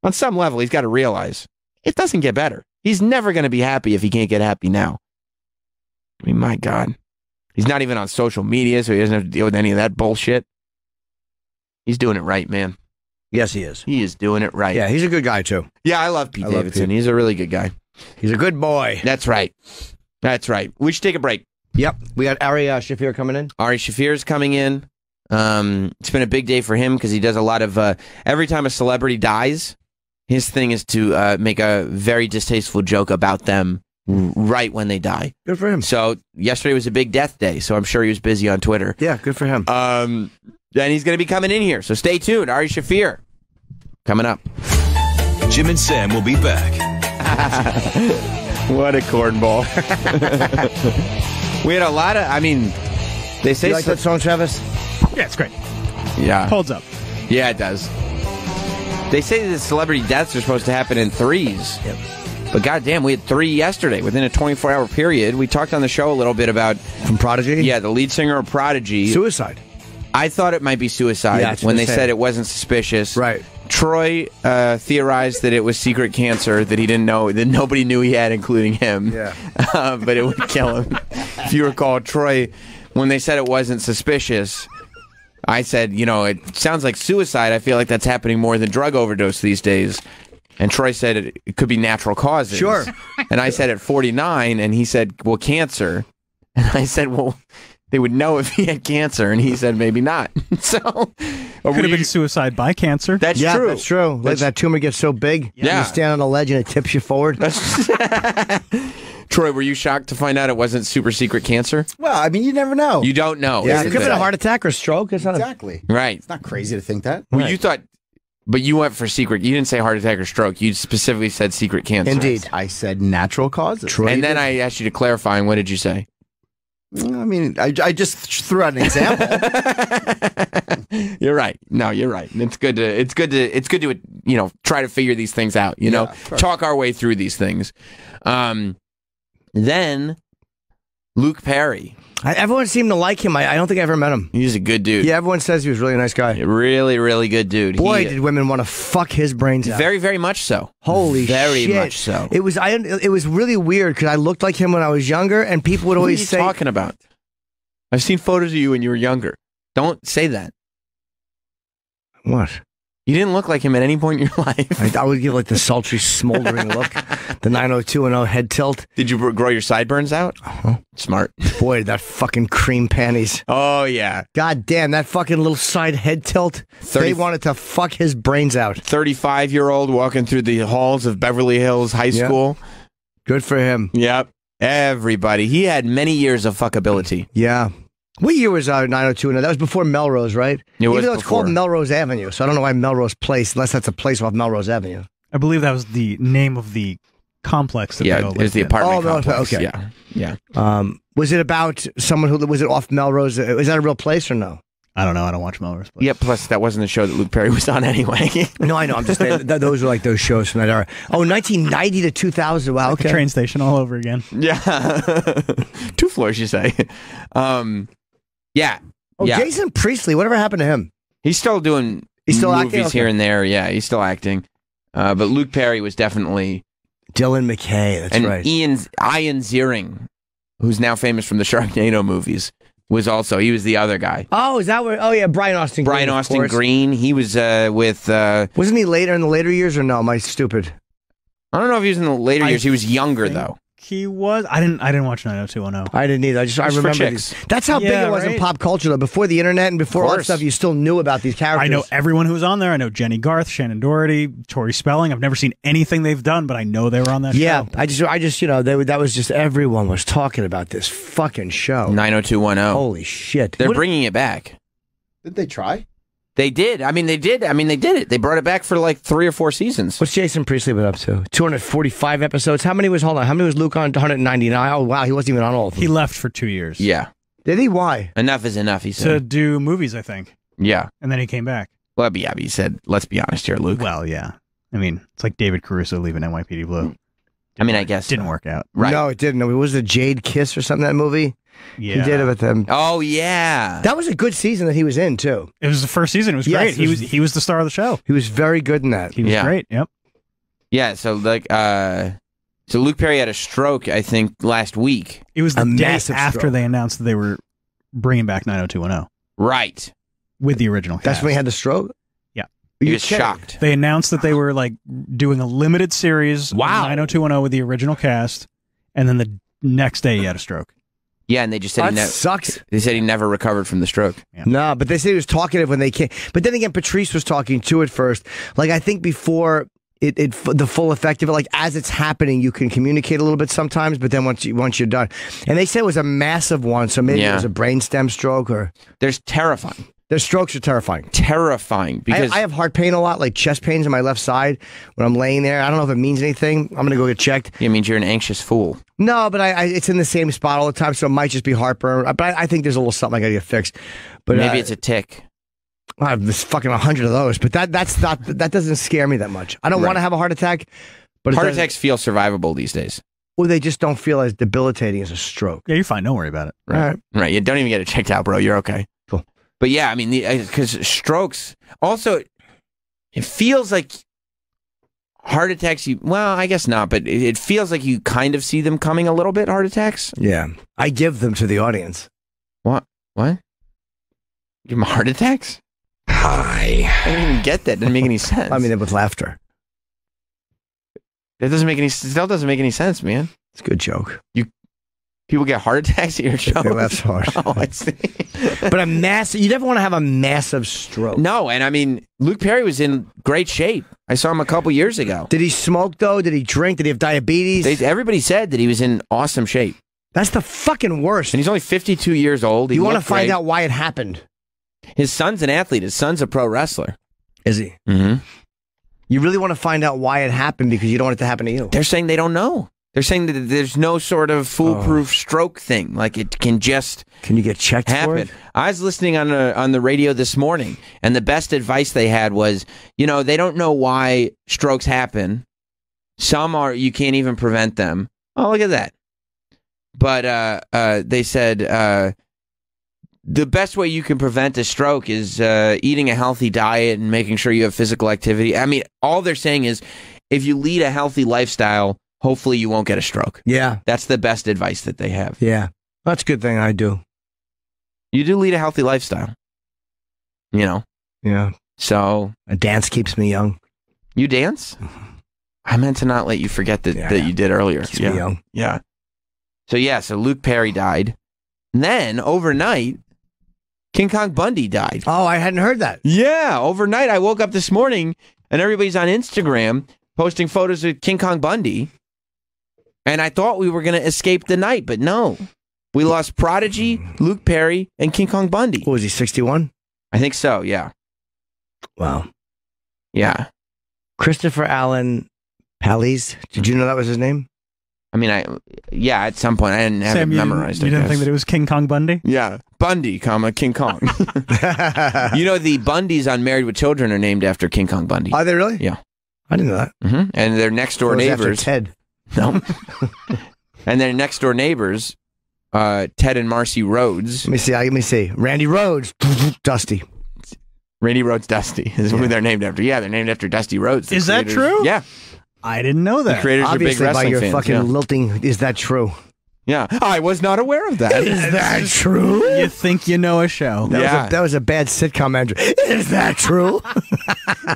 On some level, he's got to realize it doesn't get better. He's never going to be happy if he can't get happy now. I mean, my God. He's not even on social media, so he doesn't have to deal with any of that bullshit. He's doing it right, man. Yes, he is. He is doing it right. Yeah, he's a good guy, too. Yeah, I love Pete Davidson. He's a really good guy. He's a good boy. That's right. That's right. We should take a break. Yep. We got Ari Shaffir coming in. Ari Shaffir is coming in. It's been a big day for him because he does a lot of... every time a celebrity dies, his thing is to make a very distasteful joke about them right when they die. Good for him. So yesterday was a big death day, so I'm sure he was busy on Twitter. Yeah, good for him. And he's going to be coming in here, so stay tuned. Ari Shaffir coming up. Jim and Sam will be back. What a cornball. We had a lot of, I mean, they say... You like that song, Travis? Yeah, it's great. Yeah. Holds up. Yeah, it does. They say that celebrity deaths are supposed to happen in threes. Yep. But goddamn, we had 3 yesterday within a 24-hour period. We talked on the show a little bit about... From Prodigy? Yeah, the lead singer of Prodigy. Suicide. I thought it might be suicide when they said it wasn't suspicious. Right. Troy theorized that it was secret cancer that he didn't know, that nobody knew he had, including him. Yeah. But it would kill him. If you recall, Troy, when they said it wasn't suspicious, I said, you know, it sounds like suicide. I feel like that's happening more than drug overdose these days. And Troy said it could be natural causes. Sure. And I said at 49, and he said, well, cancer. And I said, well, they would know if he had cancer. And he said, maybe not. So could have been suicide by cancer. That's yeah, true. That's true. Like that tumor gets so big, Yeah. you stand on a ledge and it tips you forward. Troy, were you shocked to find out it wasn't super secret cancer? Well, I mean, you never know. You don't know. Yeah, is it the could have been a thing. heart attack or stroke. It's not Exactly. Right. It's not crazy to think that. Well, you thought, but you went for secret. You didn't say heart attack or stroke. You specifically said secret cancer. Indeed. I said natural causes. And then I asked you to clarify, and what did you say? I mean, I just threw out an example. You're right. No, you're right. And it's good to you know, try to figure these things out, you know, talk our way through these things. Then Luke Perry. Everyone seemed to like him. I don't think I ever met him. He's a good dude. Yeah, everyone says he was a really nice guy. Really, really good dude. Boy, did women want to fuck his brains out. Very, very much so. Holy very shit. much so. It was really weird because I looked like him when I was younger, and people would always say... What are you talking about? I've seen photos of you when you were younger. Don't say that. What? You didn't look like him at any point in your life. I would give like the sultry, smoldering look, the 90210 head tilt. Did you grow your sideburns out? Smart. Boy, that fucking cream panties. Oh, yeah. God damn, that fucking little side head tilt. They wanted to fuck his brains out. 35-year-old walking through the halls of Beverly Hills High School. Good for him. Yep. Everybody. He had many years of fuckability. Yeah. What year was 90210? That was before Melrose, right? It was Even though it's before. called Melrose Avenue, so I don't know why Melrose Place, unless that's a place off Melrose Avenue. I believe that was the name of the complex that they all Yeah, lived it's the in. apartment Oh, complex. okay. Yeah. Yeah. Was it about someone who was it off Melrose? Is that a real place or no? I don't know. I don't watch Melrose Place. Yeah, plus that wasn't the show that Luke Perry was on anyway. No, I know. I'm just saying those are like those shows from that era. Oh, 1990 to 2000. Wow, okay. Train station all over again. Yeah. 2 floors, you say. Yeah. Oh, yeah. Jason Priestley. Whatever happened to him? He's still doing movies acting? here and there. Yeah, he's still acting. But Luke Perry was definitely... Dylan McKay. That's and right. Ian Ziering, who's now famous from the Sharknado movies, was also... He was the other guy. Oh, is that where... Oh, yeah, Brian Austin Green. Brian of Austin course. Green. He was with... Wasn't he later in the later years or no? Am I stupid? I don't know if he was in the later years. He was younger, though. He was. I didn't watch 90210. I didn't either. I remember chicks. That's how big it was in right? pop culture, though. Before the internet and before all that stuff, you still knew about these characters. I know everyone who was on there. I know Jenny Garth, Shannon Doherty, Tori Spelling. I've never seen anything they've done, but I know they were on that show. Yeah, I just, you know, that was just everyone was talking about this fucking show. 90210. Holy shit! They're bringing it back. Did they try? They did. I mean, they did it. They brought it back for like 3 or 4 seasons. What's Jason Priestley been up to? 245 episodes. How many was Luke on? 199. Oh wow, he wasn't even on all of them. He left for 2 years. Yeah. Did he? Why? Enough is enough, he To said. do movies, I think. Yeah. And then he came back. Well, yeah, but he said, let's be honest here, Luke. Well, yeah. I mean, it's like David Caruso leaving NYPD Blue. I mean, I guess. Didn't work out. Right. No, it didn't. It was a Jade Kiss or something, that movie. Yeah. He did it with them. Oh yeah, that was a good season that he was in too. It was the first season. It was great. He was the star of the show. He was very good in that. He was great. Yep. Yeah. So like, so Luke Perry had a stroke, I think, last week. It was the day massive after stroke. they announced that they were bringing back 90210 Right. with the original cast. That's when he had the stroke. Yeah. He was shocked. They announced that they were like doing a limited series. Wow. 90210 with the original cast, and then the next day he had a stroke. Yeah, and they just said That sucks. They said he never recovered from the stroke. Yeah. No, but they said he was talkative when they came. But then again, Patrice was talking too at first. Like I think before the full effect of it, like as it's happening, you can communicate a little bit sometimes. But then once you're done, and they said it was a massive one, so maybe it was a brainstem stroke or. There's terrifying. Their strokes are terrifying. Terrifying because I have heart pain a lot, like chest pains in my left side when I'm laying there. I don't know if it means anything. I'm gonna go get checked. It means you're an anxious fool. No, but it's in the same spot all the time, so it might just be heartburn. But I think there's a little something I gotta get fixed. But maybe it's a tick. I have this fucking 100 of those, but that doesn't scare me that much. I don't want to have a heart attack, but heart attacks feel survivable these days. Well, they just don't feel as debilitating as a stroke. Yeah, you're fine. Don't worry about it. Right. You don't even get it checked out, bro. You're okay. Cool. But yeah, I mean, because strokes also, it feels like heart attacks. Well, I guess not, but it feels like you kind of see them coming a little bit. Heart attacks. Yeah, I give them to the audience. What? Give them heart attacks? Hi. I didn't even get that. Didn't make any sense. I mean, it with laughter. That doesn't make any. Still doesn't make any sense, man. It's a good joke. People get heart attacks at your show. That's hard. Oh, I see. But a massive. You never want to have a massive stroke. No, and I mean, Luke Perry was in great shape. I saw him a couple years ago. Did he smoke though? Did he drink? Did he have diabetes? Everybody said that he was in awesome shape. That's the fucking worst. And he's only 52 years old. You want to find out why it happened? His son's an athlete. His son's a pro wrestler. Is he? Mm-hmm. You really want to find out why it happened because you don't want it to happen to you. They're saying they don't know. They're saying that there's no sort of foolproof stroke thing. Like it can just Can you get checked happen. for it? I was listening on the radio this morning, and the best advice they had was, they don't know why strokes happen. Some are you can't even prevent them. Oh, look at that. But they said the best way you can prevent a stroke is eating a healthy diet and making sure you have physical activity. I mean, all they're saying is if you lead a healthy lifestyle, hopefully you won't get a stroke. Yeah. That's the best advice that they have. Yeah. That's a good thing I do. You do lead a healthy lifestyle. Yeah. So A dance keeps me young. you dance? I meant to not let you forget that you did earlier. Keeps me young. Yeah. So Luke Perry died. And then overnight, King Kong Bundy died. Oh, I hadn't heard that. Yeah, overnight I woke up this morning and everybody's on Instagram posting photos of King Kong Bundy. And I thought we were going to escape the night, but no. We lost Prodigy, Luke Perry, and King Kong Bundy. What was he, 61? I think so, yeah. Wow. Yeah. Christopher Allen Pallies. Did you know that was his name? I mean, at some point I didn't have Sam, it memorized. You didn't think that it was King Kong Bundy? Yeah. Bundy, King Kong. The Bundys on Married with Children are named after King Kong Bundy. Are they really? Yeah. I didn't know that. Mm-hmm. And their next door neighbors. Ted. No. And their next door neighbors, Ted and Marcy Rhodes. Let me see. Randy Rhodes. Dusty. Randy Rhodes Dusty is who they're named after. Yeah, they're named after Dusty Rhodes. Is that true? Yeah. I didn't know that. The creators Obviously, are big by wrestling your fans. fucking lilting, is that true? Yeah. I was not aware of that. Is that true? You think you know a show. That was a bad sitcom entry. Is that true?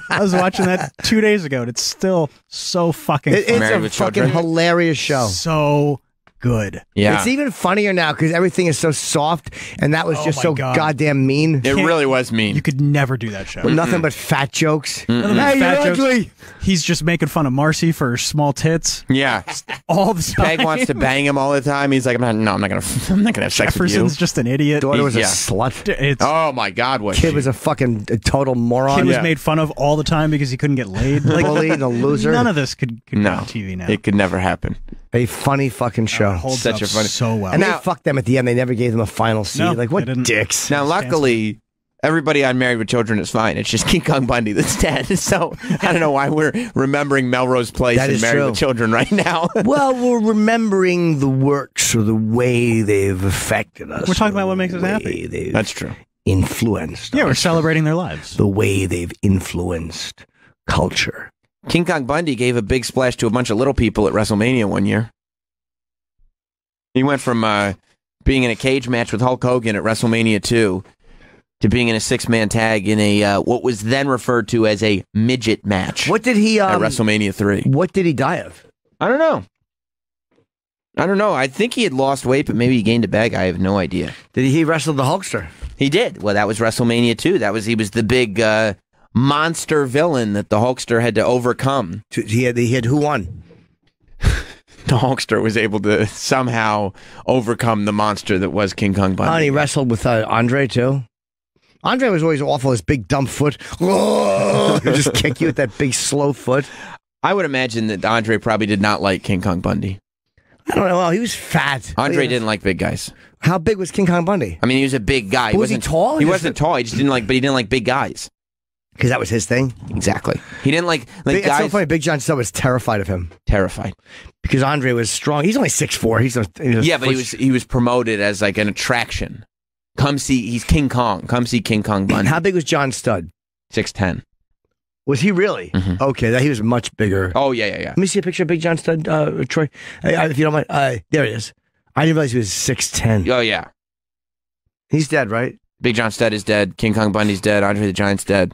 I was watching that 2 days ago, and it's still so fucking funny. It's a fucking hilarious show. So good. Yeah. It's even funnier now because everything is so soft, and that was just so goddamn mean. It really was mean. You could never do that show. With nothing but fat jokes. Nothing but Hey, fat you're jokes. ugly. He's just making fun of Marcy for her small tits Yeah. all the time. Peg wants to bang him all the time. He's like, I'm not gonna have sex with you. Jefferson's just an idiot. Daughter was a Yeah. slut. Oh my God, what? Kid was a fucking total moron. Kid was made fun of all the time because he couldn't get laid. Like, Bully and a loser. None of this could go No, on TV now. it could never happen. A funny fucking show. It holds Such up a funny- so well. And Now- they fucked them at the end. They never gave them a final seed. No, like, what they didn't. dicks. Now, luckily, Everybody on Married with Children is fine. It's just King Kong Bundy that's dead. So I don't know why we're remembering Melrose Place and Married with Children right now. Well, we're remembering the works or the way they've affected us. We're talking about what makes us happy. That's true. Influenced. Yeah, we're celebrating their lives. The way they've influenced culture. King Kong Bundy gave a big splash to a bunch of little people at WrestleMania one year. He went from being in a cage match with Hulk Hogan at WrestleMania 2 to being in a 6-man tag in a what was then referred to as a midget match. What did he at WrestleMania 3? What did he die of? I don't know. I think he had lost weight, but maybe he gained it back. I have no idea. Did he wrestle the Hulkster? He did. Well, that was WrestleMania 2. He was the big monster villain that the Hulkster had to overcome. He had who won? The Hulkster was able to somehow overcome the monster that was King Kong Bundy. Oh, and he wrestled with Andre too. Andre was always awful. His big dumb foot. Oh, he'd just kick you with that big slow foot. I would imagine that Andre probably did not like King Kong Bundy. I don't know. Well, he was fat. Andre didn't like big guys. How big was King Kong Bundy? I mean, he was a big guy. Was he tall? He wasn't tall. He just didn't like. But he didn't like big guys. Because that was his thing. Exactly. He didn't like guys. It's so funny. Big John Studd was terrified of him. Terrified. Because Andre was strong. He's only 6'4". Yeah, but he was promoted as like an attraction. Come see. He's King Kong. Come see King Kong Bundy. How big was John Studd? 6'10". Was he really? Mm-hmm. Okay, he was much bigger. Oh, yeah. Let me see a picture of Big John Studd, Troy. If you don't mind. There he is. I didn't realize he was 6'10". Oh, yeah. He's dead, right? Big John Studd is dead. King Kong Bundy's dead. Andre the Giant's dead.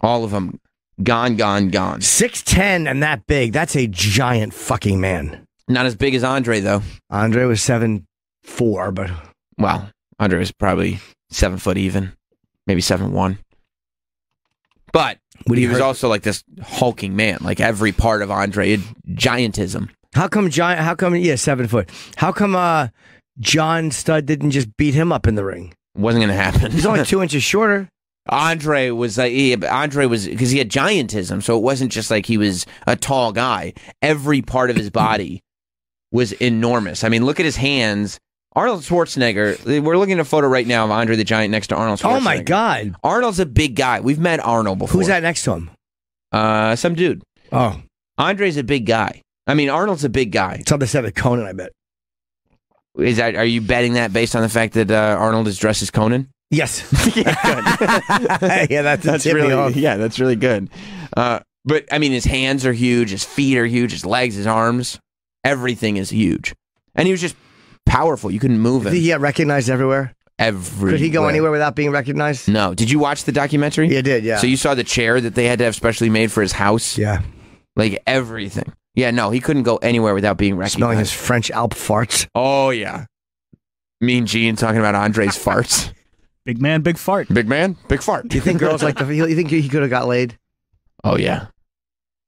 All of them gone. 6'10" and that big. That's a giant fucking man. Not as big as Andre, though. Andre was 7'4", but... Well, Andre was probably 7 foot even. Maybe 7'1". But he was also like this hulking man. Like every part of Andre had giantism. How come 7 foot. How come John Studd didn't just beat him up in the ring? Wasn't going to happen. He's only 2 inches shorter. Andre was because he had giantism, so it wasn't just like he was a tall guy. Every part of his body was enormous. I mean, look at his hands. Arnold Schwarzenegger, we're looking at a photo right now of Andre the Giant next to Arnold Schwarzenegger. Oh my God. Arnold's a big guy. We've met Arnold before. Who's that next to him? Some dude. Oh. Andre's a big guy. I mean, Arnold's a big guy. Something said with Conan, I bet. Are you betting that based on the fact that Arnold is dressed as Conan? Yes. Yeah, that's really good. But I mean, his hands are huge, his feet are huge, his legs, his arms, everything is huge, and he was just powerful. You couldn't move him. Did he get recognized everywhere? Everywhere. Could he go anywhere without being recognized? No. Did you watch the documentary? Yeah, I did. Yeah. So you saw the chair that they had to have specially made for his house? Yeah. Like everything. Yeah. No, he couldn't go anywhere without being recognized. Smelling his French Alp farts. Oh yeah. Mean Gene talking about Andre's farts. Big man, big fart. Big man, big fart. Do you think girls like you think he could have got laid? Oh yeah,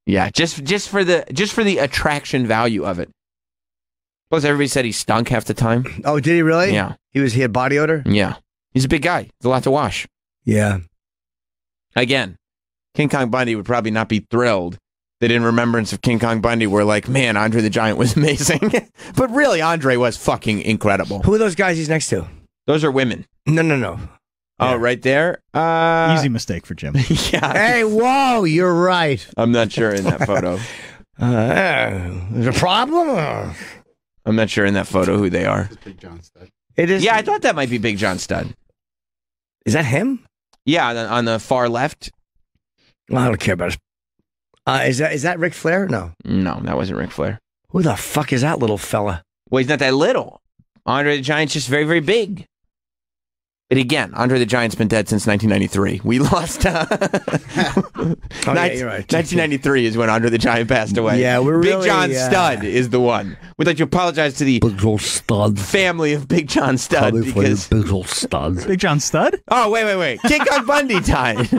yeah. Just for the attraction value of it. Plus, everybody said he stunk half the time. Oh, did he really? Yeah. He had body odor. Yeah, he's a big guy. There's a lot to wash. Yeah. Again, King Kong Bundy would probably not be thrilled that in remembrance of King Kong Bundy, we're like, man, Andre the Giant was amazing. But really, Andre was fucking incredible. Who are those guys he's next to? Those are women. No. Oh, yeah. Right there? Easy mistake for Jim. Yeah. Hey, whoa, you're right. I'm not sure in that photo. There's a problem? I'm not sure in that photo who they are. It's Big John Studd. It is. Yeah, I thought that might be Big John Studd. Is that him? Yeah, on the far left. Well, I don't care about it. Is that Ric Flair? No, that wasn't Ric Flair. Who the fuck is that little fella? Well, he's not that little. Andre the Giant's just very, very big. But again, Andre the Giant's been dead since 1993. We lost. You're right. 1993 is when Andre the Giant passed away. Yeah, we're Big really, John Studd is the one. We'd like to apologize to the Big Studd family of Big John Studd because Big Studd. Big John Studd? Oh, wait. King Kong Bundy died.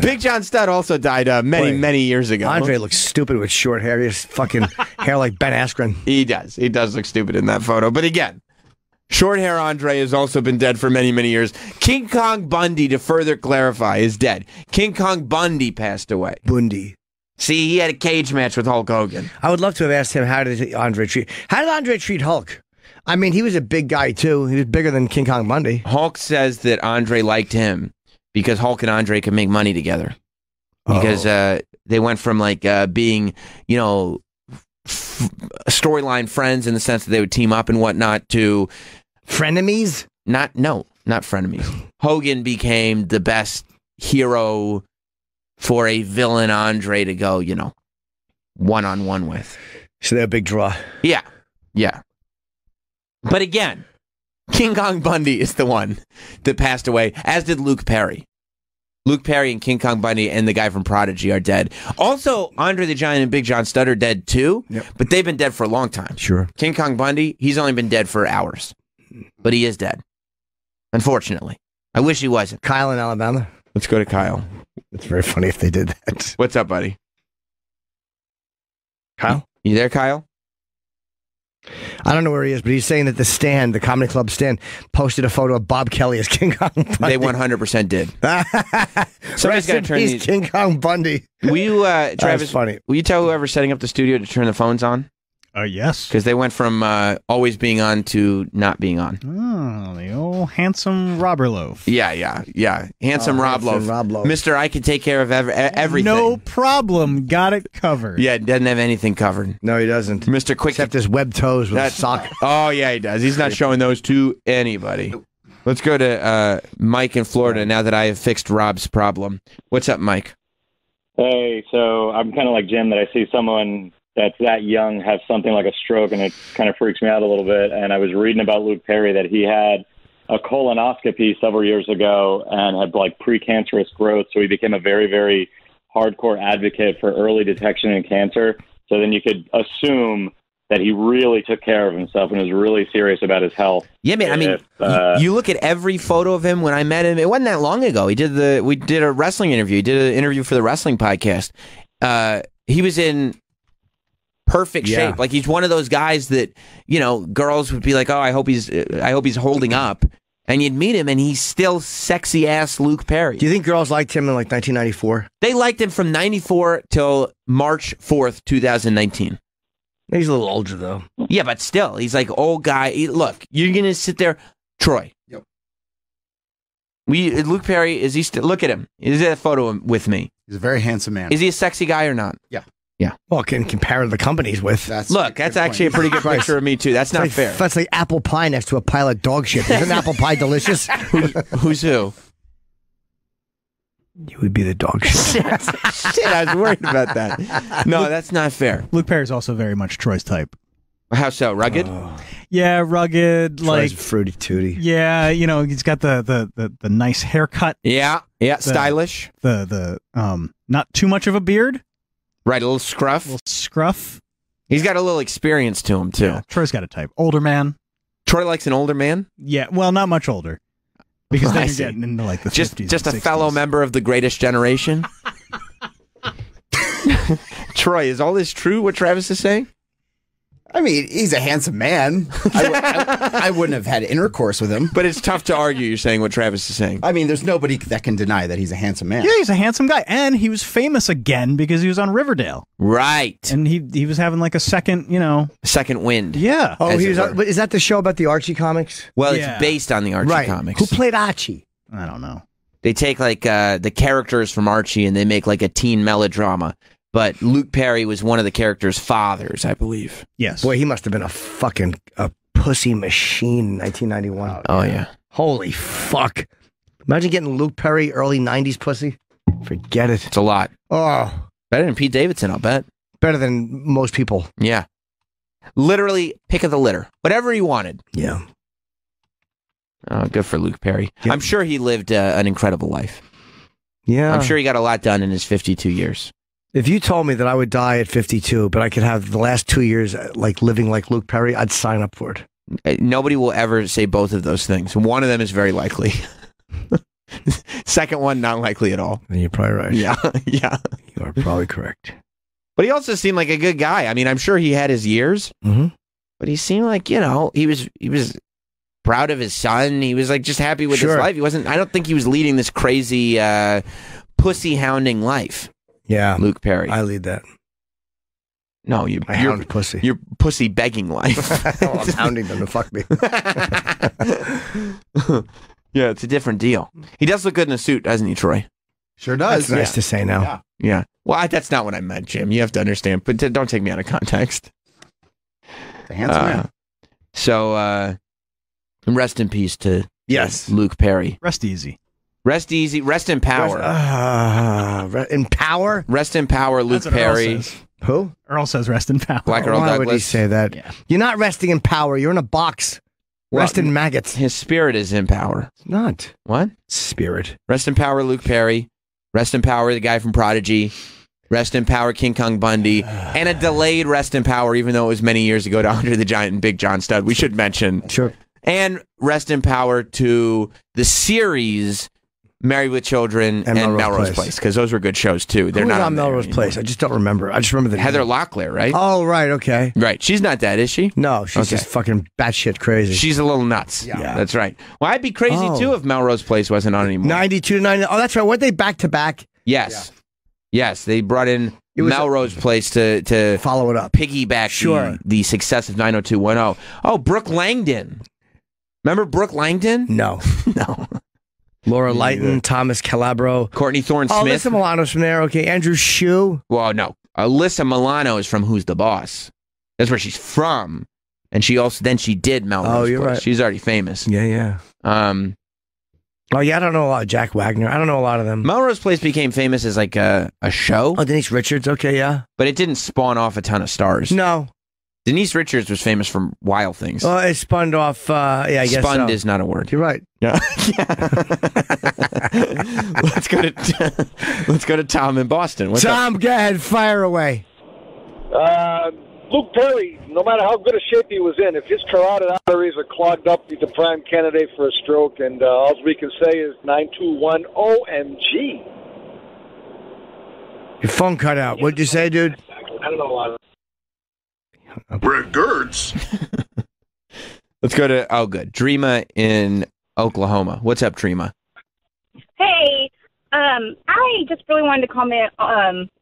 Big John Studd also died many years ago. Andre looks stupid with short hair. He has fucking hair like Ben Askren. He does. He does look stupid in that photo. But again, short hair Andre has also been dead for many, many years. King Kong Bundy, to further clarify, is dead. King Kong Bundy passed away. Bundy. See, he had a cage match with Hulk Hogan. I would love to have asked him how did Andre treat Hulk? I mean, he was a big guy, too. He was bigger than King Kong Bundy. Hulk says that Andre liked him because Hulk and Andre could make money together. Because they went from like being, you know, storyline friends in the sense that they would team up and whatnot to frenemies. Not frenemies. Hogan became the best hero for a villain Andre to go, you know, one-on-one with. So they're a big draw. Yeah. But again, King Kong Bundy is the one that passed away, as did Luke Perry. Luke Perry and King Kong Bundy and the guy from Prodigy are dead. Also, Andre the Giant and Big John Studd are dead too, but they've been dead for a long time. Sure. King Kong Bundy, he's only been dead for hours, but he is dead. Unfortunately. I wish he wasn't. Kyle in Alabama. Let's go to Kyle. It's very funny if they did that. What's up, buddy? Kyle? You there, Kyle? I don't know where he is, but he's saying that the Stand, the Comedy Club Stand, posted a photo of Bob Kelly as King Kong Bundy. They 100% did. Somebody's got to turn these. King Kong Bundy. Will you, Travis? Funny. Will you tell whoever's setting up the studio to turn the phones on? Yes. Because they went from always being on to not being on. Oh, the old handsome robber loaf. Yeah. Handsome Rob Loaf. Mister, I can take care of everything. No problem. Got it covered. Yeah, doesn't have anything covered. No, he doesn't. Mr. Quick. Except his web toes with a sock. Oh, yeah, he does. He's not showing those to anybody. Let's go to Mike in Florida now that I have fixed Rob's problem. What's up, Mike? Hey, so I'm kind of like Jim that I see someone that's that young have something like a stroke, and it kind of freaks me out a little bit. And I was reading about Luke Perry that he had a colonoscopy several years ago and had like precancerous growth. So he became a very, very hardcore advocate for early detection in cancer. So then you could assume that he really took care of himself and was really serious about his health. Yeah, man. I mean, you look at every photo of him when I met him. It wasn't that long ago. We did a wrestling interview. He did an interview for the wrestling podcast. He was in perfect shape. Like he's one of those guys that, you know, girls would be like, "Oh, I hope he's holding up." And you'd meet him and he's still sexy ass Luke Perry. Do you think girls liked him in like 1994? They liked him from 94 till March 4th, 2019. He's a little older though. Yeah, but still, he's like old guy. Look, you're going to sit there, Troy. Yep. Luke Perry, is he still, look at him. Is that a photo with me? He's a very handsome man. Is he a sexy guy or not? Yeah. Yeah. Well, can compare the companies with. That's actually a pretty good picture of me, too. That's not fair. That's like apple pie next to a pile of dog shit. Isn't apple pie delicious? Who's who? You would be the dog shit. Shit, I was worried about that. No, that's not fair. Luke Perry's also very much Troy's type. How so? Rugged? Yeah, rugged. Troy's like fruity tooty. Yeah, you know, he's got the nice haircut. Yeah, stylish. The not too much of a beard. Right, a little scruff. He's got a little experience to him, too. Yeah, Troy's got a type. Older man. Troy likes an older man? Yeah, well, not much older. Because then you're getting into like the 50s. Just and a 60s. fellow member of the greatest generation? Troy, is all this true, what Travis is saying? I mean, he's a handsome man. I wouldn't have had intercourse with him. But it's tough to argue you're saying what Travis is saying. I mean, there's nobody that can deny that he's a handsome man. Yeah, he's a handsome guy. And he was famous again because he was on Riverdale. Right. And he was having like a second, you know. Second wind. Yeah. Oh, he was is that the show about the Archie comics? Well, it's based on the Archie comics. Who played Archie? I don't know. They take like the characters from Archie and they make like a teen melodrama. But Luke Perry was one of the character's fathers, I believe. Yes. Boy, he must have been a pussy machine in 1991. Oh, yeah. Holy fuck. Imagine getting Luke Perry early 90s pussy. Forget it. It's a lot. Oh. Better than Pete Davidson, I'll bet. Better than most people. Yeah. Literally pick of the litter. Whatever he wanted. Yeah. Oh, good for Luke Perry. Yep. I'm sure he lived an incredible life. Yeah. I'm sure he got a lot done in his 52 years. If you told me that I would die at 52, but I could have the last 2 years like living like Luke Perry, I'd sign up for it. Nobody will ever say both of those things. One of them is very likely. Second one, not likely at all. And you're probably right. Yeah, yeah. You are probably correct. But he also seemed like a good guy. I mean, I'm sure he had his years, but he seemed like, you know, he was proud of his son. He was like just happy with his life. He wasn't. I don't think he was leading this crazy pussy hounding life. Yeah, Luke Perry. I lead that. No, hound pussy. Your pussy begging life. I'm hounding them to fuck me. Yeah, it's a different deal. He does look good in a suit, doesn't he, Troy? Sure does. That's nice to say now. Yeah. Well, that's not what I meant, Jim. You have to understand, but don't take me out of context. The handsome man. So, rest in peace to Luke Perry. Rest easy. Rest easy. Rest in power. In power? Rest in power, Luke Perry. Who? Earl says rest in power. Black Earl Why Douglas. would he say that? Yeah. You're not resting in power. You're in a box. Rest in maggots. His spirit is in power. It's not. What? Spirit. Rest in power, Luke Perry. Rest in power, the guy from Prodigy. Rest in power, King Kong Bundy. And a delayed rest in power, even though it was many years ago, to Andre the Giant and Big John Studd. We should mention. Sure. And rest in power to the series Married with Children and Melrose Place, because those were good shows too. They're Who was not on Melrose Place. I just don't remember. I just remember the Heather name. Locklear, right? Oh, right. Okay. Right. She's not dead, is she? No, she's just fucking batshit crazy. She's a little nuts. Yeah. That's right. Well, I'd be crazy too if Melrose Place wasn't on anymore. 92 to 90. Oh, that's right. Weren't they back to back? Yes. Yeah. Yes. They brought in Melrose Place to follow it up, piggyback the success of 90210. Oh, Brooke Langdon. Remember Brooke Langdon? No. No. Laura Lighton, Thomas Calabro, Courtney Thorne-Smith. Alyssa Milano's from there. Okay, Andrew Shue. Well, no, Alyssa Milano is from Who's the Boss. That's where she's from, and she did Melrose. Oh, you're Place. right. She's already famous. Yeah. Oh yeah, I don't know a lot of Jack Wagner. I don't know a lot of them. Melrose Place became famous as like a show. Oh, Denise Richards. Okay, yeah, but it didn't spawn off a ton of stars. No. Denise Richards was famous from Wild Things. Oh, it spun off. I guess spun so. is not a word. You're right. Yeah. Let's go to Tom in Boston. What's Tom, up? go ahead, fire away. Luke Perry, no matter how good a shape he was in, if his carotid arteries are clogged up, he's a prime candidate for a stroke, and all we can say is 921 OMG. Your phone cut out. What'd you say, dude? I don't know a lot of Brett Gertz. Let's go to Dreama in Oklahoma. What's up, Dreama? Hey, I just really wanted to comment.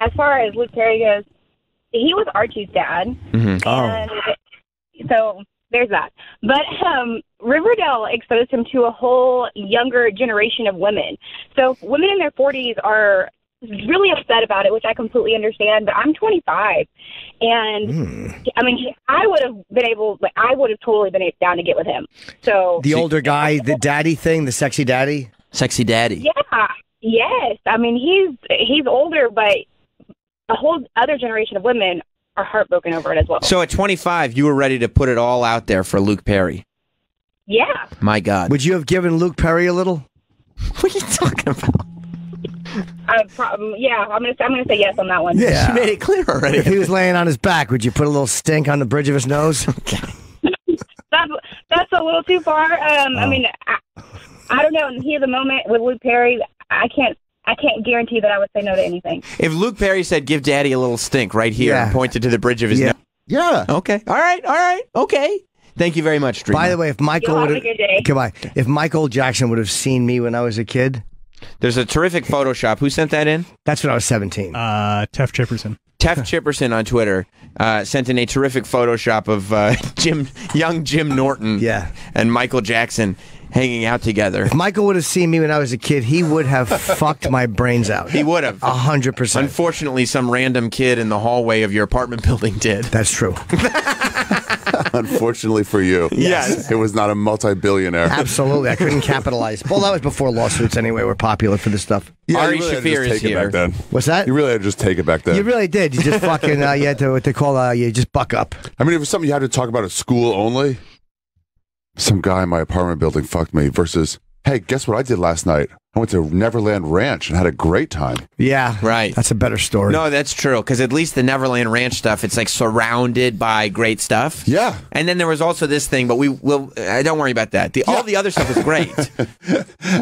As far as Luke Perry goes, he was Archie's dad, and so there's that. But Riverdale exposed him to a whole younger generation of women. So women in their 40s are really upset about it, which I completely understand. But I'm 25, and I mean, I would have totally been down to get with him. So The older guy, the daddy thing, the sexy daddy. Sexy daddy. Yeah. Yes. I mean, he's older, but a whole other generation of women are heartbroken over it as well. So at 25, you were ready to put it all out there for Luke Perry. Yeah. My God. Would you have given Luke Perry a little? What are you talking about? Yeah, I'm gonna say yes on that one. Yeah. She made it clear already. If he was laying on his back, would you put a little stink on the bridge of his nose? That's a little too far. I mean, I don't know. In the heat of the moment with Luke Perry, I can't guarantee that I would say no to anything. If Luke Perry said, "Give Daddy a little stink" right here, and pointed to the bridge of his nose. Yeah. Okay. All right. Okay. Thank you very much, Dreama. By the way, if Michael You'll have would a good day. goodbye. If Michael Jackson would have seen me when I was a kid, there's a terrific Photoshop. Who sent that in? That's when I was 17. Teff Chipperson. Teff Chipperson on Twitter sent in a terrific Photoshop of young Jim Norton and Michael Jackson hanging out together. If Michael would have seen me when I was a kid, he would have fucked my brains out. He would have. 100%. Unfortunately, some random kid in the hallway of your apartment building did. That's true. Unfortunately for you. Yes. It was not a multi-billionaire. Absolutely. I couldn't capitalize. Well, that was before lawsuits anyway were popular for this stuff. Yeah, Ari you really had to Shaffir just is take it here. back then. What's that? You really had to just take it back then. You really did. You just fucking, you had to, what they call, you just buck up. I mean, it was something you had to talk about at school only. Some guy in my apartment building fucked me versus, hey, guess what I did last night? I went to Neverland Ranch and had a great time. Yeah. Right. That's a better story. No, that's true. Because at least the Neverland Ranch stuff, it's like surrounded by great stuff. Yeah. And then there was also this thing, but don't worry about that. All the other stuff is great.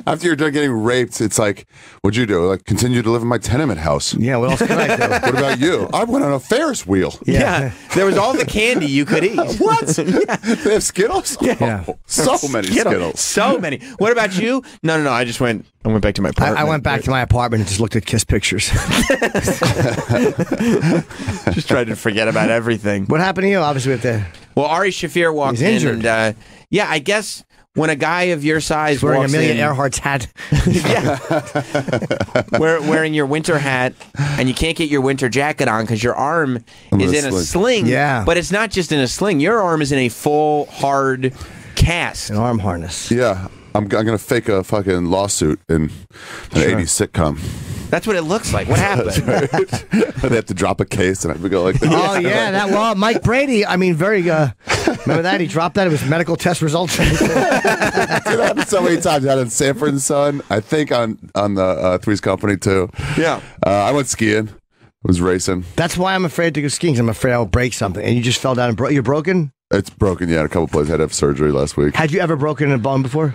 After you're done getting raped, it's like, what'd you do? Like, continue to live in my tenement house. Yeah, what else can I do? What about you? I went on a Ferris wheel. Yeah. There was all the candy you could eat. What? They have Skittles? Yeah. Oh, so many Skittles. So many. What about you? No. I just went I went back to my apartment. I went back to my apartment and just looked at Kiss pictures. Just tried to forget about everything. What happened to you? Obviously, with the Ari Shaffir walked in, injured. and yeah, I guess when a guy of your size He's wearing walks Amelia in, Earhart's hat. wearing your winter hat, and you can't get your winter jacket on because your arm is in a sling. Yeah, but it's not just in a sling. Your arm is in a full hard cast, an arm harness. Yeah. I'm going to fake a fucking lawsuit in an 80s sitcom. That's what it looks like. What happened? They have to drop a case and I have to go like this. Oh, yeah. That law. Mike Brady, I mean, remember that? He dropped that. It was medical test results. It happened so many times. Out in Sanford and Son. I think on the Three's Company, too. Yeah. I went skiing. I was racing. That's why I'm afraid to go skiing, 'cause I'm afraid I'll break something. And you just fell down and you're broken? It's broken, yeah. In a couple places. I had to have surgery last week. Had you ever broken a bone before?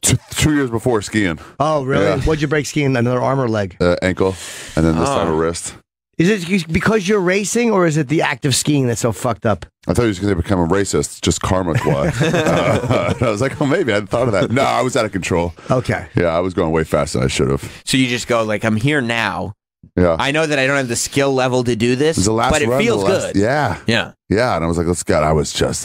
2 years before skiing. Oh, really? Yeah. What'd you break skiing? Another arm or leg? Ankle, and then this time a wrist. Is it because you're racing, or is it the act of skiing that's so fucked up? I thought you were going to become a racist, just karma's why. I was like, oh, maybe. I hadn't thought of that. No, I was out of control. Okay. Yeah, I was going way faster than I should have. So you just go like, I'm here now. Yeah. I know that I don't have the skill level to do this, but it feels good. Yeah. Yeah. Yeah, and I was like, let's go.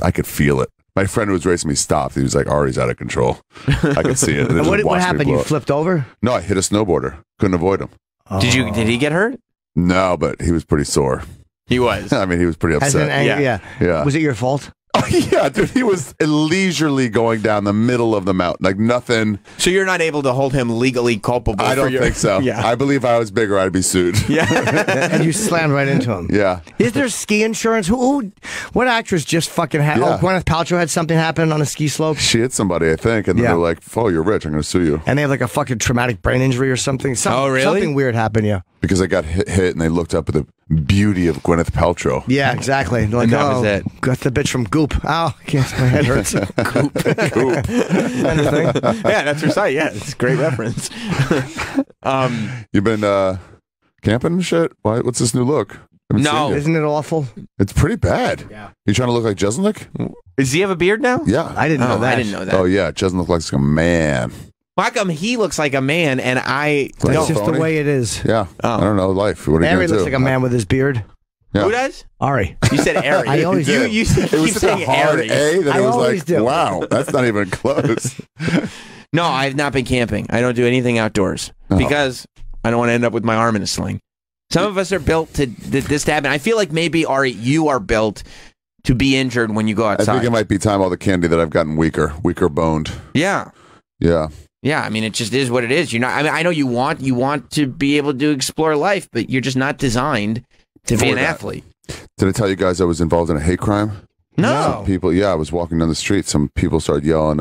I could feel it. My friend who was racing me stopped. He was like, Ari's out of control. I could see it. And what happened? You flipped over? No, I hit a snowboarder. Couldn't avoid him. Oh. Did he get hurt? No, but he was pretty sore. He was. I mean, he was pretty upset. Yeah. Was it your fault? Oh, yeah, dude. He was leisurely going down the middle of the mountain. Like nothing. So you're not able to hold him legally culpable? I don't think so. Yeah. I believe if I was bigger, I'd be sued. Yeah. And you slammed right into him. Yeah. Is there ski insurance? What actress just fucking had? Yeah. Oh, Gwyneth Paltrow had something happen on a ski slope. She hit somebody, I think, and then they're like, "Oh, you're rich. I'm going to sue you." And they have like a fucking traumatic brain injury or something. Oh, really? Something weird happened. Yeah. Because I got hit, and they looked up at the beauty of Gwyneth Paltrow. Yeah, exactly. They're like, And that was it. Got the bitch from Goop. Ow, my head hurts. Goop. Goop. Kind of thing. Yeah, that's her site. Yeah, it's a great reference. You've been camping and shit? What's this new look? No. Isn't it awful? It's pretty bad. Yeah. You trying to look like Jeselnik? Does he have a beard now? Yeah. I didn't know that. I didn't know that. Oh, yeah. Jeselnik looks like a man. How come he looks like a man and I That's don't? just the way it is. Yeah. I don't know. Life. What are you Ari going to looks do? like a man with his beard. Yeah. Who does? Ari. You said Ari. I always do. You It was keep such a saying hard Ari. A that I it was always like, do. wow, that's not even close. No, I've not been camping. I don't do anything outdoors because I don't want to end up with my arm in a sling. Some of us are built to this to happen. I feel like maybe, Ari, you are built to be injured when you go outside. I think it might be time all the candy that I've gotten weaker boned. Yeah. Yeah. Yeah, I mean, it just is what it is. You're not. I mean, I know you want to be able to explore life, but you're just not designed to be an athlete. Did I tell you guys I was involved in a hate crime? No. Some people, I was walking down the street. Some people started yelling,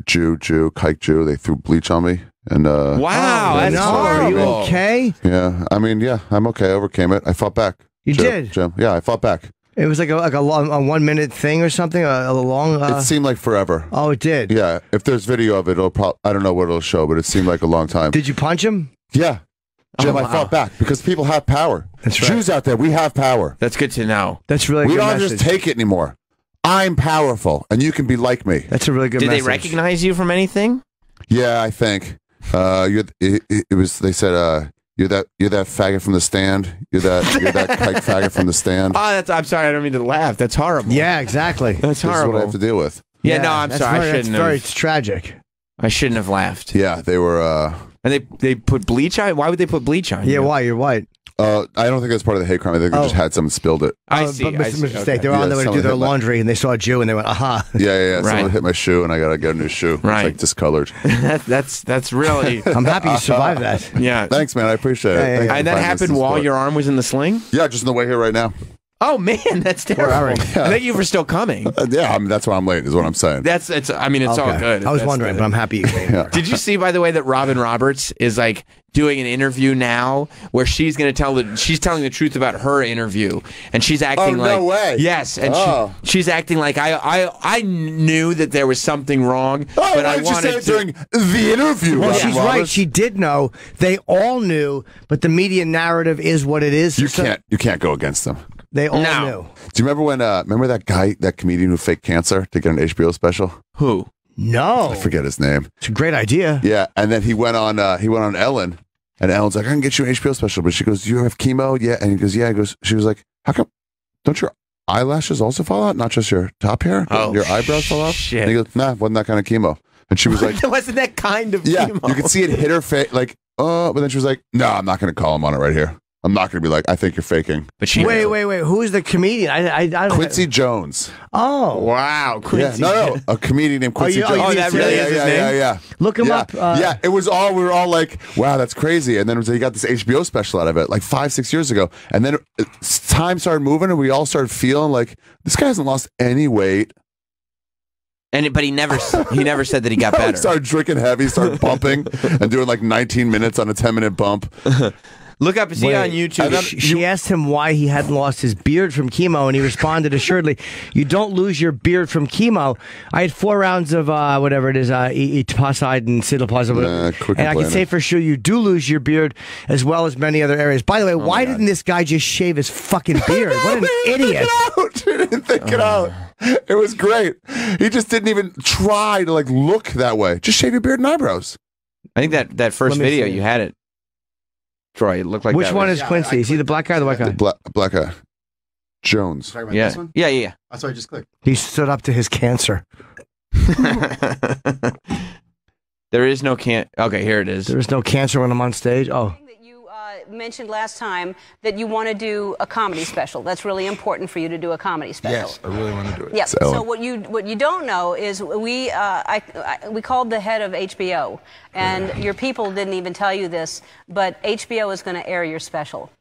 Jew, kike Jew. They threw bleach on me. And wow, that's horrible. Are you okay? Yeah, I mean, I'm okay. I overcame it. I fought back. You did? Jim. Yeah, I fought back. It was like a 1 minute thing or something. A long. It seemed like forever. Oh, it did. Yeah, if there's video of it, I don't know what it'll show, but it seemed like a long time. Did you punch him? Yeah, Jim. Oh, I fought back because people have power. That's right. Jews out there, we have power. That's good to know. That's really. We good don't message. just take it anymore. I'm powerful, and you can be like me. That's a really good. Did message. they recognize you from anything? Yeah, I think. It was. They said, "You're that faggot from the stand. You're that kike faggot from the stand." Oh, I'm sorry. I don't mean to laugh. That's horrible. Yeah, exactly. That's This is horrible. what I have to deal with. Yeah, no, I'm sorry. I shouldn't have. It's tragic. I shouldn't have laughed. Yeah, they were. And they put bleach on. Why would they put bleach on? Yeah, you? why? You're white. I don't think that's part of the hate crime. I think they just had someone spilled it. I see. But I see. mistake. Okay. They were on their way to do someone their hit my- laundry and they saw a Jew and they went, aha. Yeah. Someone Right. hit my shoe, and I gotta get a new shoe. Right. It's like discolored. That's really. I'm happy you survived that. Yeah. Thanks, man. I appreciate it. Yeah, Thank you And for that finding happened this while support. your arm was in the sling? Yeah, just on the way here right now. Oh man, that's terrible. Ari? Thank you for still coming. Yeah, I mean, that's why I'm late, is what I'm saying. It's I mean, it's all Okay. good. I was That's wondering, the- but I'm happy you came. Yeah. Did you see, by the way, that Robin Roberts is like doing an interview now where she's going to she's telling the truth about her interview, and she's acting like no way. Yes, and she's acting like I knew that there was something wrong, Oh, but why I did you wanted say it to. during the interview? Well, Robin she's right. Roberts? She did know. They all knew, but the media narrative is what it is. You So can't go against them. They all No. knew. Do you remember when? Remember that comedian who faked cancer to get an HBO special? Who? No. I forget his name. It's a great idea. Yeah, and then he went on Ellen, and Ellen's like, I can get you an HBO special, but she goes, do you have chemo? Yeah, and he goes, yeah. She was like, how come? Don't your eyelashes also fall out? Not just your top hair? Your eyebrows fall off? Shit. And he goes, nah, wasn't that kind of chemo. And she was like, wasn't that kind of yeah, chemo? you could see it hit her face, like, oh, but then she was like, no, I'm not going to call him on it right here. I'm not going to be like, I think you're faking. But she wait. Who's the comedian? I Quincy Jones. Oh, wow, Quincy. Yeah, no, a comedian named Quincy Jones. Oh, that really is his name? Yeah. Look him up. Yeah, it was all, we were all like, wow, that's crazy. And then he got this HBO special out of it like 5-6 years ago. And then time started moving and we all started feeling like this guy hasn't lost any weight. But he never said that he got better. He started drinking heavy, started bumping and doing like 19 minutes on a 10-minute bump. Look up, see on YouTube. She asked him why he hadn't lost his beard from chemo, and he responded assuredly, "You don't lose your beard from chemo. I had 4 rounds of whatever it is, etoposide and citaloplasm, and I can say for sure you do lose your beard as well as many other areas. By the way, why didn't this guy just shave his fucking beard? What an idiot! He didn't think it out. It was great. He just didn't even try to like look that way. Just shave your beard and eyebrows. I think that first video you had it. Troy, it looked like which one is Quincy? Is he the black guy or the white guy? Black guy. Jones. Yeah. Yeah. That's why I just clicked. He stood up to his cancer. There is no Okay, here it is. There is no cancer when I'm on stage. Oh. Mentioned last time that you want to do a comedy special. That's really important for you to do a comedy special. Yes, I really want to do it. Yeah. So what you don't know is we called the head of HBO, and your people didn't even tell you this, but HBO is going to air your special.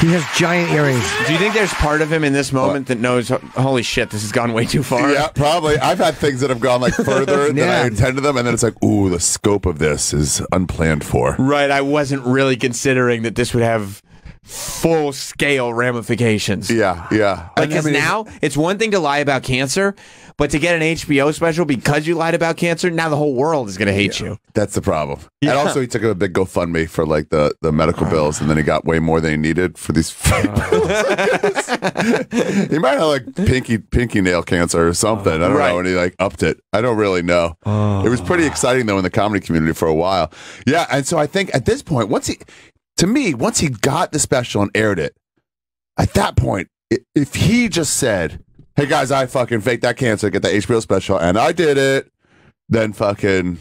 He has giant earrings. Do you think there's part of him in this moment that knows, holy shit, this has gone way too far? Yeah, probably. I've had things that have gone like further than I intended them, and then it's like, ooh, the scope of this is unplanned for. Right, I wasn't really considering that this would have full-scale ramifications. Yeah. Because now, it's one thing to lie about cancer, but to get an HBO special because you lied about cancer, now the whole world is going to hate you. That's the problem. Yeah. And also, he took a big GoFundMe for like the medical bills, and then he got way more than he needed for these fake bills. He might have like pinky nail cancer or something. I don't know. And he like upped it. I don't really know. It was pretty exciting though in the comedy community for a while. Yeah, and so I think at this point, once he got the special and aired it, at that point, if he just said, hey guys, I fucking faked that cancer, get that HBO special, and I did it, then fucking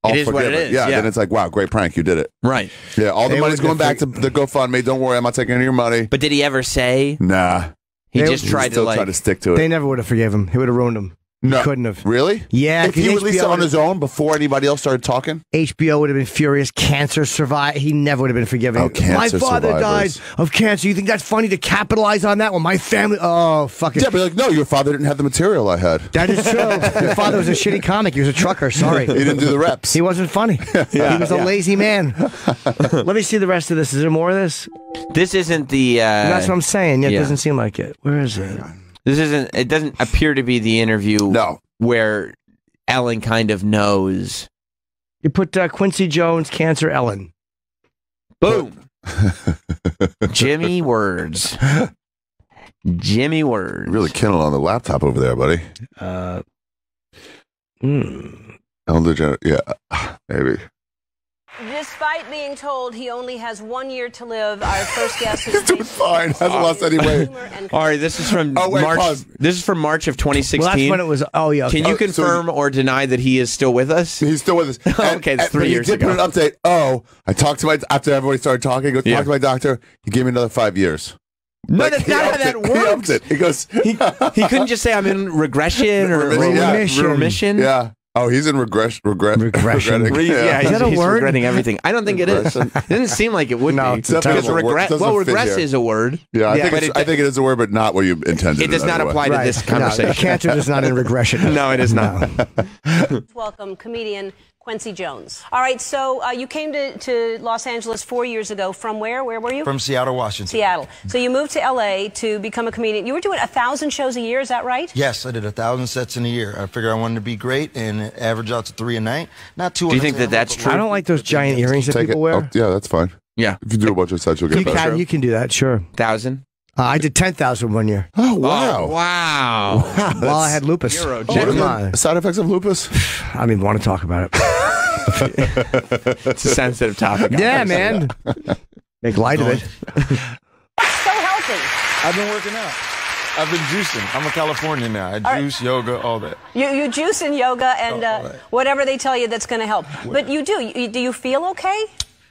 I'll it is what it is. Yeah, then it's like, wow, great prank, you did it. Right. Yeah, all the money's going back to the GoFundMe. Don't worry, I'm not taking any of your money. But did he ever say? Nah. He just tried to stick to it. They never would have forgiven him. He would have ruined him. No. He couldn't have. Really? Yeah. If he released it on his own before anybody else started talking? HBO would have been furious. Cancer survived. He never would have been forgiven. Oh, cancer my father survivors. died of cancer. You think that's funny to capitalize on that? Well, my family... Oh, fuck it. Yeah, but like, no, your father didn't have the material I had. That is true. Your father was a shitty comic. He was a trucker. Sorry. He didn't do the reps. He wasn't funny. He was a lazy man. Let me see the rest of this. Is there more of this? This isn't the... That's what I'm saying. Yeah, it doesn't seem like it. Where is it? This isn't... It doesn't appear to be the interview... No. Where Ellen kind of knows. You put Quincy Jones, cancer, Ellen. Boom. Jimmy Words. Jimmy Words. You're really killing on the laptop over there, buddy. Ellen DeGeneres, yeah, maybe. Despite being told he only has 1 year to live, our first guest is He's doing fine. Hasn't lost any weight. All right, this is from March. Pause. This is from March of 2016. Well, that's when it was. Oh yeah. Can you confirm or deny that he is still with us? He's still with us. Okay, it's 3 years ago. He did put an update. I talked to after everybody started talking. He goes, talk to my doctor. He gave me another 5 years. No, that's not how that works. He upped it. He goes. He couldn't just say I'm in regression or remission. Yeah. Oh, he's in regression. Yeah, is that a he's word? Regretting everything. I don't think it is. It doesn't seem like it would be. Because regress is a word. Yeah, I think it is a word, but not what you intended. It does not apply to this conversation. No, cancer is not in regression. No, it is not. Welcome, comedian Quincy Jones. All right, so you came to Los Angeles 4 years ago. From where? Where were you? From Seattle, Washington. Seattle. So you moved to L.A. to become a comedian. You were doing 1,000 shows a year, is that right? Yes, I did 1,000 sets in a year. I figured I wanted to be great and average out to 3 a night. Not 2. Do you think that that's true? I don't like those giant earrings that people wear. Yeah, that's fine. Yeah. If you do a bunch of sets, you'll get better. You can do that, sure. 1,000? I did 10,000 one year. Oh, wow. Oh, wow. While I had lupus. Hero What are the side effects of lupus? I don't even want to talk about it. It's a sensitive topic. Yeah, man. Make light of it. So healthy. I've been working out. I've been juicing. I'm a Californian now. I juice, yoga, all that. You juice and yoga and whatever they tell you that's going to help. But you do. Do you feel okay?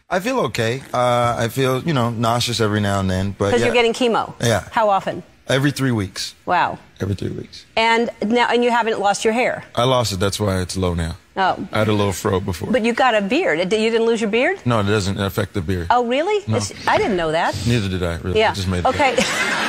I feel okay. I feel, nauseous every now and then. But Because you're getting chemo. Yeah. How often? Every 3 weeks. Wow. Every 3 weeks. And you haven't lost your hair. I lost it. That's why it's low now. Oh. I had a little fro before. But you got a beard. You didn't lose your beard? No, it doesn't affect the beard. Oh, really? No. I didn't know that. Neither did I, really. Yeah. I just made it okay.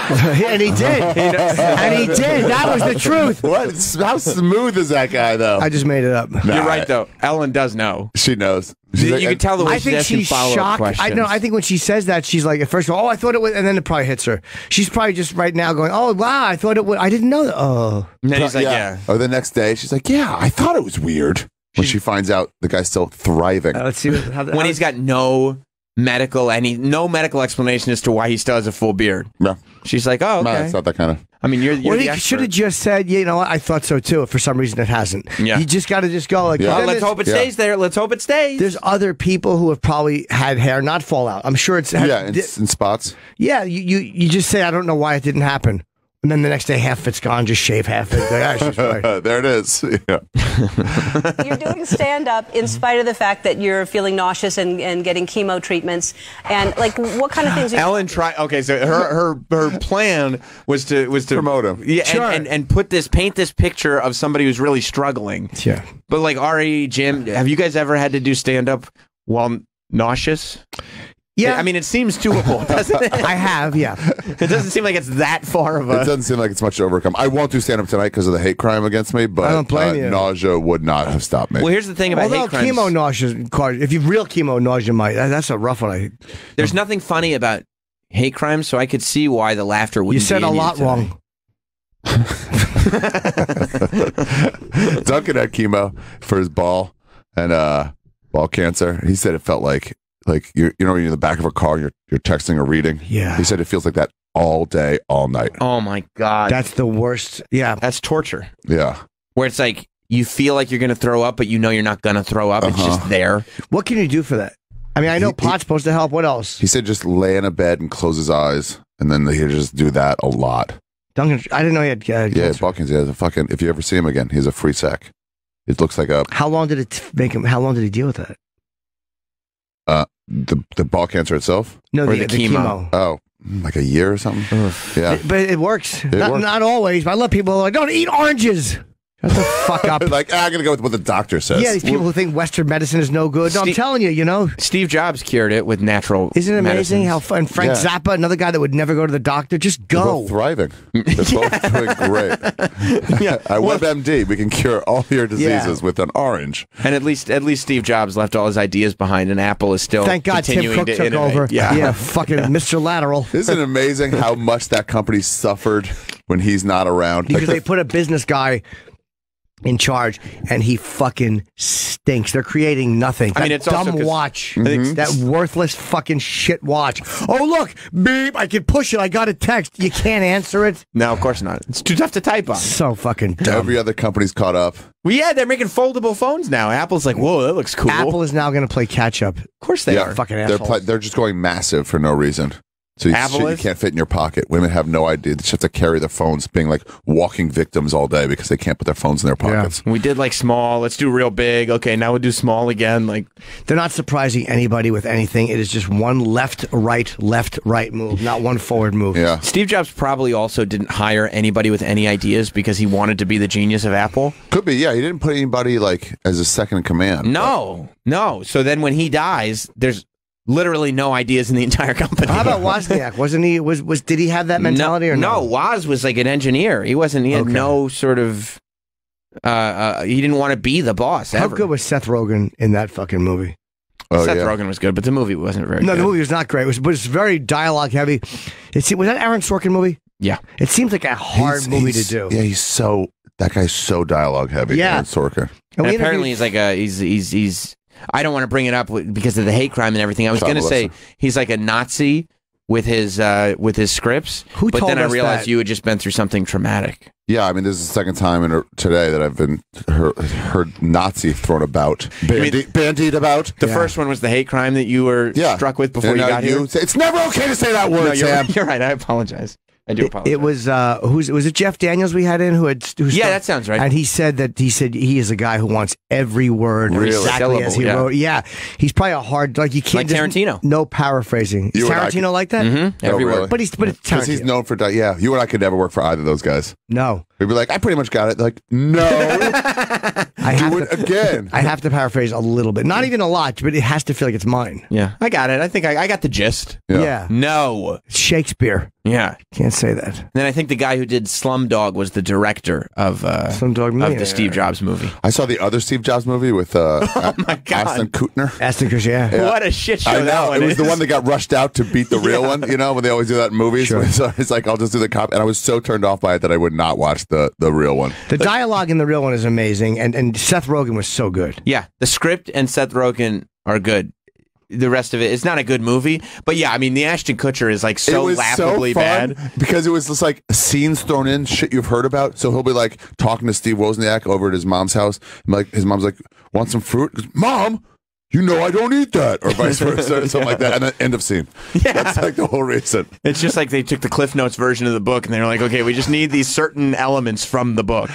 And he did. And he did. That was the truth. What? How smooth is that guy, though? I just made it up. You're right, though. Ellen does know. She knows. You can tell the way I think she's she's follow-up shocked. questions. I think when she says that, she's like, at first, I thought it was, and then it probably hits her. She's probably just right now going, oh, wow, I thought it would. I didn't know that. Oh. And then he's like, yeah. Or the next day, she's like, yeah, I thought it was weird. When she finds out the guy's still thriving. Let's see. When he's got no medical explanation as to why he still has a full beard. No. She's like, oh, okay. No, it's not that kind of. I mean, you're Well, the he expert. should have just said, you know what, I thought so too. For some reason, it hasn't. Yeah. You just got to just go like, Well, let's hope it stays there. Let's hope it stays. There's other people who have probably had hair not fall out. I'm sure it's in spots. Yeah, you just say, I don't know why it didn't happen. And then the next day, half of it's gone. Just shave half of it. Like, "Ah, she's fine." There it is. Yeah. You're doing stand-up in spite of the fact that you're feeling nauseous and getting chemo treatments. And, like, what kind of things are you... Ellen tried. Okay, so her plan was to promote him. Yeah, Sure. and paint this picture of somebody who's really struggling. Yeah. But like Ari, Jim, have you guys ever had to do stand-up while nauseous? Yeah. I mean, it seems doable, doesn't it? I have, yeah. It doesn't seem like it's that far of It doesn't seem like it's much to overcome. I won't do stand up tonight because of the hate crime against me, but I don't blame you. nausea would not have stopped me. Well, here's the thing about Although hate crimes. chemo nausea, if you real chemo nausea, might that's a rough one. There's nothing funny about hate crimes, so I could see why the laughter wouldn't. You said be a in lot today. wrong. Duncan had chemo for his ball and ball cancer. He said it felt like you're when you're in the back of a car, you're texting or reading. Yeah. He said it feels like that all day, all night. Oh my god, That's the worst. Yeah. that's torture. Yeah. Where it's like you feel like you're going to throw up, but you know you're not going to throw up. It's just there. What can you do for that? I mean, I know pot's supposed to help. What else? He said just lay in a bed and close his eyes, and then he'll just do that a lot. Duncan, I didn't know he had Yeah, cancer. Balkans. He has a fucking. If you ever see him again, he's a free sack. It looks like a How long did it make him? How long did he deal with that? the ball cancer itself. No, Or the the chemo. Oh, like a year or something. Yeah, But it works. It Not, works. not always. But I love people who are like, don't eat oranges. Shut the fuck up. like I'm gonna go with what the doctor says. Yeah, these people who think Western medicine is no good. No, I'm Steve- telling you, you know. Steve Jobs cured it with natural. Isn't it amazing medicines. how fun? Frank Yeah. Zappa, another guy that would never go to the doctor, just They're go. both thriving. They're both doing great. Yeah. At WebMD, we can cure all your diseases with an orange. And at least Steve Jobs left all his ideas behind, and Apple is still Thank God Tim continuing Cook to took innovate. over. Yeah. Fucking Mr. Lateral. Isn't it amazing how much that company suffered when he's not around? Because they put a business guy in charge, and he fucking stinks. They're creating nothing. I mean, That it's also dumb 'cause- watch. Mhm. That worthless fucking shit watch. Oh, look, beep, I can push it. I got a text. You can't answer it. No, of course not. It's too tough to type on. So fucking dumb. Every other company's caught up. Well, yeah, they're making foldable phones now. Apple's like, whoa, that looks cool. Apple is now going to play catch up. Of course they are. Fucking They're assholes. they're just going massive for no reason. So Apple shit you is? can't fit in your pocket. Women have no idea. They just have to carry their phones, being like walking victims all day because they can't put their phones in their pockets. We did like small. Let's do real big. Okay, now we'll do small again. Like They're not surprising anybody with anything. It is just one left, right move, not one forward move. Yeah. Steve Jobs probably also didn't hire anybody with any ideas because he wanted to be the genius of Apple. Could be, yeah. He didn't put anybody like as a second in command. No. So then when he dies, there's literally no ideas in the entire company. How about Wozniak? Wasn't he? Was did he have that mentality or no? No, Woz was like an engineer. He wasn't. He had no sort of. He didn't want to be the boss. How Ever. good was Seth Rogen in that fucking movie? Oh, Seth yeah. Rogen was good, but the movie wasn't very No, good. the movie was not great. It was very dialogue heavy. Was that Aaron Sorkin movie? Yeah. It seems like a hard movie to do. Yeah, that guy's so dialogue heavy. Yeah. Aaron Sorkin. And apparently he's like he's I don't want to bring it up because of the hate crime and everything. I was going to say he's like a Nazi with his scripts. Who but told then I us realized that? you had just been through something traumatic. Yeah, I mean, this is the second time today that I've been heard Nazi thrown about, bandied about. The first one was the hate crime that you were struck with before you got here. It's never okay to say that word, Sam. You're right. I apologize. I do apologize. It was was it Jeff Daniels we had in that sounds right. And he said he is a guy who wants every word exactly as he wrote. Yeah, he's probably a hard you can't like Tarantino. No paraphrasing. Is Tarantino like that? Mm-hmm. Every word. But it's Tarantino. He's known for you and I could never work for either of those guys. No, we'd be like, I pretty much got it. Like, no, do it again. I have to paraphrase a little bit, not even a lot, but it has to feel like it's mine. Yeah, I got it. I think I got the gist. Yeah. No, Shakespeare. Yeah, can't say that. And then I think the guy who did Slumdog was the director of the Steve Jobs movie. I saw the other Steve Jobs movie with Ashton Kutcher. Ashton Kutcher, yeah. What a shit show I know. that one It was is. the one that got rushed out to beat the real one. You know, when they always do that in movies. Sure. So it's like, I'll just do the cop. And I was so turned off by it that I would not watch the real one. The dialogue in the real one is amazing, and Seth Rogen was so good. Yeah, the script and Seth Rogen are good. The rest of it's not a good movie, but yeah, I mean, the Ashton Kutcher is like so laughably bad because it was just like scenes thrown in, shit you've heard about. So he'll be like talking to Steve Wozniak over at his mom's house, and like his mom's like, "Want some fruit?" He goes, "Mom, you know I don't eat that," or vice versa, or something like that. And then end of scene. Yeah, that's like the whole reason. It's just like they took the Cliff Notes version of the book, and they were like, "Okay, we just need these certain elements from the book."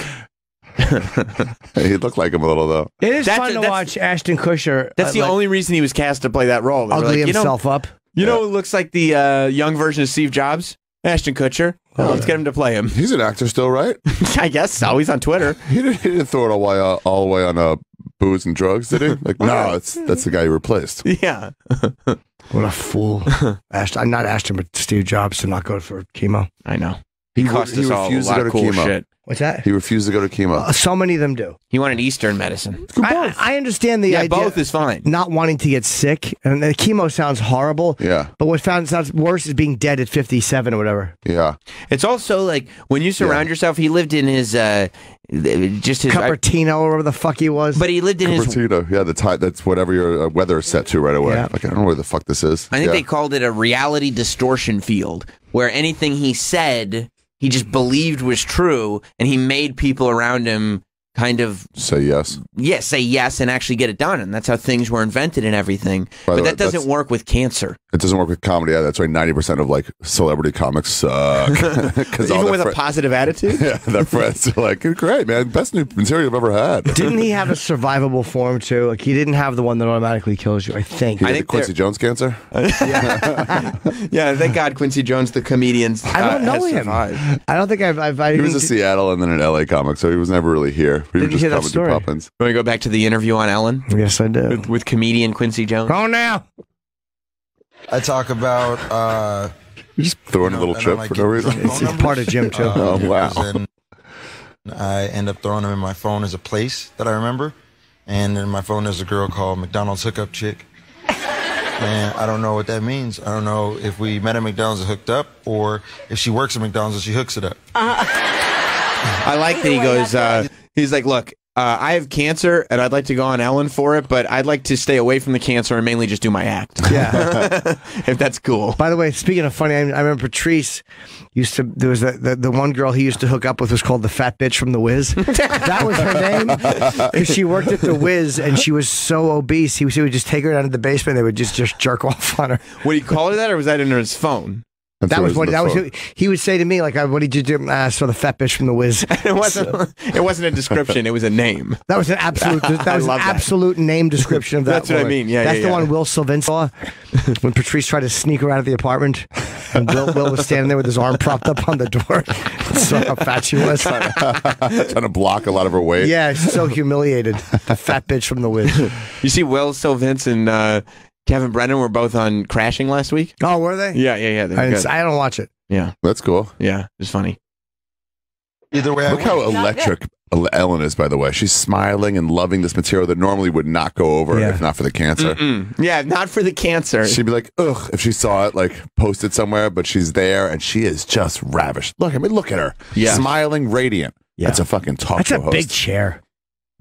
He looked like him a little though. It is fun to watch Ashton Kutcher. That's the only reason he was cast to play that role. They were Ugly like, himself up. You know who looks like the young version of Steve Jobs? Ashton Kutcher. Let's get him to play him. He's an actor still, right? I guess so. He's on Twitter. He didn't throw it all the way on booze and drugs, did he? Like, no, that's the guy you replaced. Yeah. What a fool. Not Ashton, but Steve Jobs to not go for chemo. I know. He cost us all a lot of cool shit. What's that? He refused to go to chemo. So many of them do. He wanted Eastern medicine. I understand the idea. Both is fine. Not wanting to get sick. And the chemo sounds horrible. Yeah. But what sounds worse is being dead at 57 or whatever. Yeah. It's also like when you surround yourself, he lived in his Cupertino or whatever the fuck he was. But he lived in Cupertino. Yeah, the time that's whatever your weather is set to right away. Yeah. Like, I don't know where the fuck this is. I think they called it a reality distortion field, where anything he said, he just believed was true, and he made people around him kind of say yes. Yes, say yes and actually get it done. And that's how things were invented and everything. But that doesn't work with cancer. It doesn't work with comedy. Yeah, that's why 90% of like celebrity comics suck. Even with a positive attitude? Yeah, their friends are like, great, man. Best new material I've ever had. Didn't he have a survivable form too? Like he didn't have the one that automatically kills you, I think. I think Quincy Jones cancer? Yeah, thank God Quincy Jones, the comedian. I don't know him. Survived. I don't think I've he was a Seattle and then an LA comic, so he was never really here. We Didn't just hear that come and do story. pop-ins. Want to go back to the interview on Ellen? Yes, I did. With comedian Quincy Jones? Oh, now. I talk about You just throw in a little chip for no reason. It's part of Jim too. Oh, wow. And I end up throwing them in my phone as a place that I remember. And in my phone there's a girl called McDonald's Hookup Chick. And I don't know what that means. I don't know if we met at McDonald's and hooked up, or if she works at McDonald's and she hooks it up. I like that he goes, he's like, look, I have cancer and I'd like to go on Ellen for it, but I'd like to stay away from the cancer and mainly just do my act. Yeah. If that's cool. By the way, speaking of funny, I remember Patrice used to, there was the one girl he used to hook up with was called the fat bitch from The Wiz. That was her name. Because she worked at The Wiz and she was so obese. He would just take her down to the basement and they would just jerk off on her. Would he call her that or was that in his phone? That was what he would say to me, like, "What did you do?" So the fat bitch from The Wiz. It wasn't a description; it was a name. That was an absolute. That was an absolute name description of that. That's what I mean. Yeah, that's the one Will Sylvan saw when Patrice tried to sneak her out of the apartment, and Will was standing there with his arm propped up on the door. So how fat she was, trying to block a lot of her weight. Yeah, so humiliated. The fat bitch from The Wiz. You see, Will Sylvan and Kevin Brennan were both on Crashing last week. Oh, were they? Yeah. I don't watch it. Yeah, that's cool. Yeah, it's funny. Either way, look how electric Ellen is. By the way, she's smiling and loving this material that normally would not go over if not for the cancer. Yeah, not for the cancer. She'd be like, ugh, if she saw it like posted somewhere, but she's there and she is just ravished. Look at her, smiling, radiant. Yeah, that's a fucking talk show host. That's a big chair.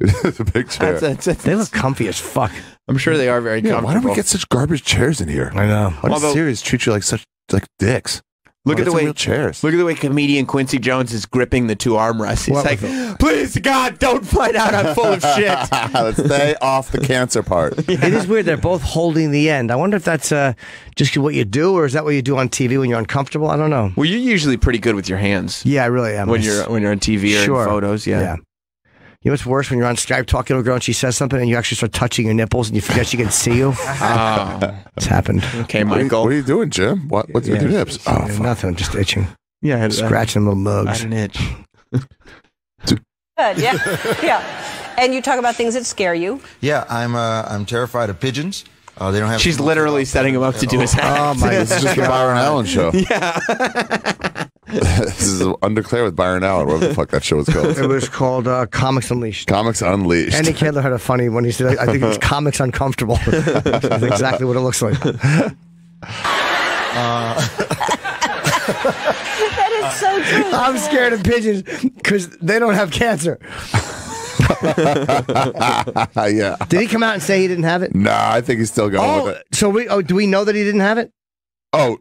It's a big chair. They look comfy as fuck. I'm sure they are very comfortable. Why do we get such garbage chairs in here? I know. Why does Sirius treat you like such like dicks. Look at the way chairs. Look at the way comedian Quincy Jones is gripping the two armrests. He's like, please God, don't find out I'm full of shit. Let's stay off the cancer part. It is weird. They're both holding the end. I wonder if that's just what you do, or is that what you do on TV when you're uncomfortable? I don't know. Well, you're usually pretty good with your hands. Yeah, I really am. When you're on TV or in photos. Yeah. You know what's worse, when you're on Skype talking to a girl and she says something and you actually start touching your nipples and you forget she can see you? It's happened. Okay, Michael. What are you doing, Jim? What's with your nips? Oh, nothing, just itching. Yeah, scratching little mugs. I had an itch. Good, yeah. And you talk about things that scare you. Yeah, I'm terrified of pigeons. They don't have. She's literally setting him up to do his act. Oh my! This is just the Byron Allen show. Yeah. This is Undeclared with Byron Allen. Whatever the fuck that show was called. It was called Comics Unleashed. Comics Unleashed. Andy Candler had a funny one. He said, "I think it's Comics Uncomfortable." That's exactly what it looks like. That is so true. I'm scared of pigeons because they don't have cancer. Yeah. Did he come out and say he didn't have it? Nah, I think he's still going with it. So do we know that he didn't have it? Oh.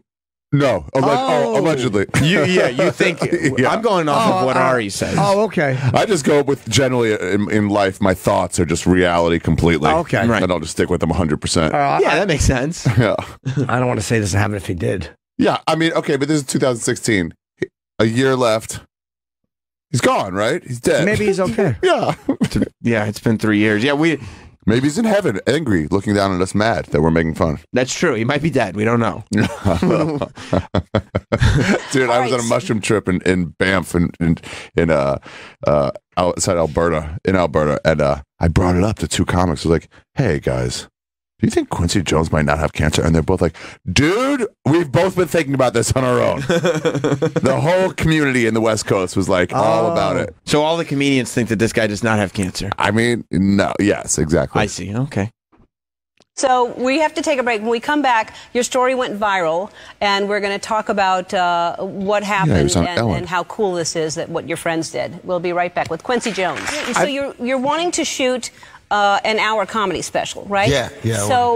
No, allegedly. You think? I'm going off of what Ari says. Oh, okay. I just go with generally in life, my thoughts are just reality completely. Okay. Right. And I'll just stick with them 100%. Yeah, that makes sense. Yeah. I don't want to say it doesn't happen if he did. Yeah, I mean, okay, but this is 2016. A year left. He's gone, right? He's dead. Maybe he's okay. Yeah. Yeah, it's been 3 years. Yeah, maybe he's in heaven, angry, looking down at us, mad that we're making fun. That's true. He might be dead. We don't know. Dude, I was on a mushroom trip in Banff in outside Alberta, and I brought it up to two comics. I was like, hey, guys, do you think Quincy Jones might not have cancer? And they're both like, dude, we've both been thinking about this on our own. The whole community in the West Coast was like all about it. So all the comedians think that this guy does not have cancer. I mean, no, yes, exactly. I see. Okay. So we have to take a break. When we come back, your story went viral, and we're going to talk about what happened and how cool this is, that what your friends did. We'll be right back with Quincy Jones. So you're wanting to shoot an hour comedy special, right? Yeah.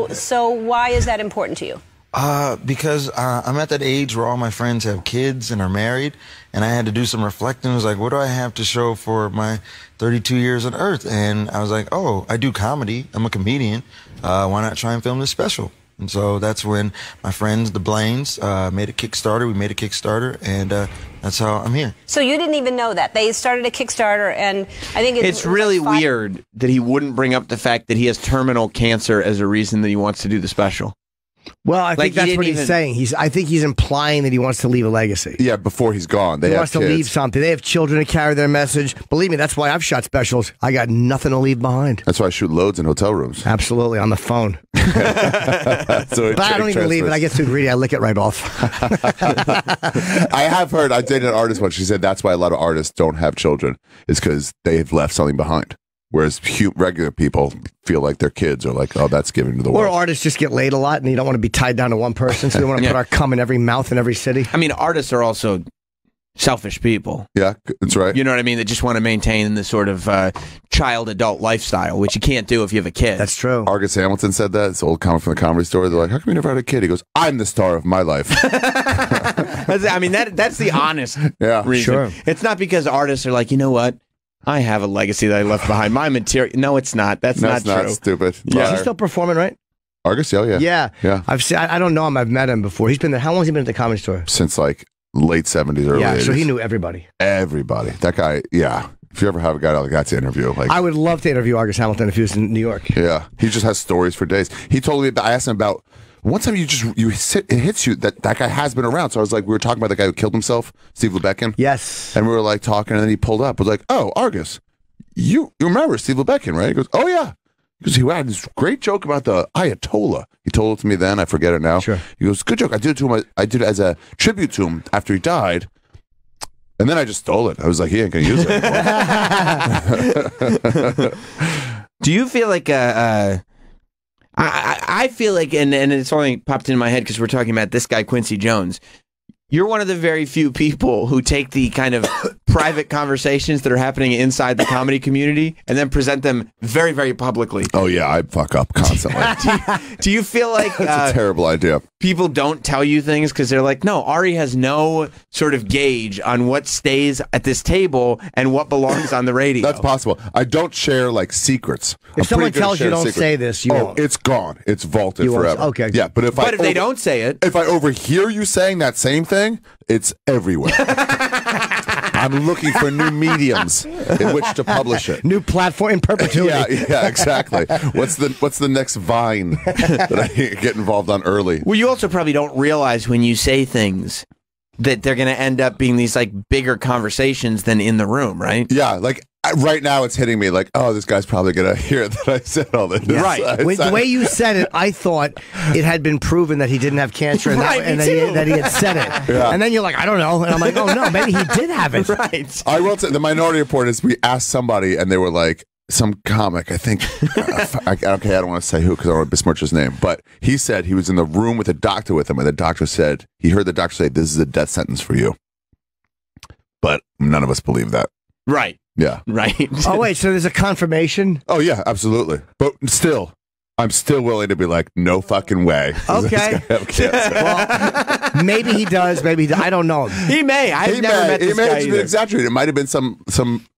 So why is that important to you? Because I'm at that age where all my friends have kids and are married, and I had to do some reflecting. I was like, what do I have to show for my 32 years on Earth? And I was like, oh, I do comedy. I'm a comedian. Why not try and film this special? And so that's when my friends, the Blaines, made a Kickstarter. We made a Kickstarter, and that's how I'm here. So you didn't even know that. They started a Kickstarter, and I think it's really weird that he wouldn't bring up the fact that he has terminal cancer as a reason that he wants to do the special. Well, I think that's what he's saying. I think he's implying that he wants to leave a legacy. Yeah, before he's gone. He wants to leave something. They have children to carry their message. Believe me, that's why I've shot specials. I got nothing to leave behind. That's why I shoot loads in hotel rooms. Absolutely, on the phone. But I don't even leave it. I get too greedy. I lick it right off. I have heard, I dated an artist once. She said that's why a lot of artists don't have children, is because they've left something behind. Whereas regular people feel like their kids are like, oh, that's given to the world. Or artists just get laid a lot and you don't want to be tied down to one person, so we want to put our cum in every mouth in every city. I mean, artists are also selfish people. Yeah, that's right. You know what I mean? They just want to maintain this sort of child-adult lifestyle, which you can't do if you have a kid. That's true. Argus Hamilton said that. It's an old comic from the Comedy Store. They're like, how come you never had a kid? He goes, I'm the star of my life. I mean, that's the honest reason. Sure. It's not because artists are like, you know what? I have a legacy that I left behind. My material. No, it's not. That's not true. Not stupid. Yeah. He's still performing, right? Argus, yeah. I've seen. I don't know him. I've met him before. He's been there. How long has he been at the Comedy Store? Since like late 70s, early 80s. So he knew everybody. Everybody. That guy. Yeah. If you ever have a guy like that to interview, like I would love to interview Argus Hamilton if he was in New York. Yeah, he just has stories for days. He told me. I asked him about. One time you sit, it hits you that guy has been around. So I was like, we were talking about the guy who killed himself, Steve Lebekin. Yes. And we were like talking, and then he pulled up. I was like, oh, Argus, you remember Steve Lebekin, right? He goes, oh yeah. Because he had this great joke about the Ayatollah. He told it to me then. I forget it now. Sure. He goes, good joke. I did it to him. I did it as a tribute to him after he died. And then I just stole it. I was like, he ain't going to use it. Do you feel like I feel like, and it's only popped in my head because we're talking about this guy, Quincy Jones. You're one of the very few people who take the kind of private conversations that are happening inside the comedy community and then present them very, very publicly. Oh, yeah, I fuck up constantly. Do you feel like That's a terrible idea. People don't tell you things because they're like, no, Ari has no sort of gauge on what stays at this table and what belongs on the radio. That's possible. I don't share like secrets. If someone tells you don't say this, you won't. It's gone. It's vaulted You won't. forever. Okay. Yeah, but if they don't say it, if I overhear you saying that same thing, it's everywhere. I'm looking for new mediums in which to publish it. New platform in perpetuity. Yeah, exactly. What's the next Vine that I get involved on early? Well, you also probably don't realize when you say things that they're going to end up being these like bigger conversations than in the room, right? Yeah, like right now it's hitting me like, oh, this guy's probably going to hear that I said all this. Right. The way you said it, I thought it had been proven that he didn't have cancer and, that he had said it. Yeah. And then you're like, I don't know. And I'm like, oh, no, maybe he did have it. Right. I will say the Minority Report is we asked somebody and they were like, some comic, I think, I don't want to say who because I don't want to besmirch his name, but he said he was in the room with a doctor with him and the doctor said, he heard the doctor say, this is a death sentence for you. But none of us believe that. Right. Yeah. Right. Oh, wait, so there's a confirmation? Oh, yeah, absolutely. But still, I'm still willing to be like, no fucking way. Okay. Well, maybe he does, maybe he does. I don't know. He may. I've never met this guy He may have either. been exaggerated. It might have been some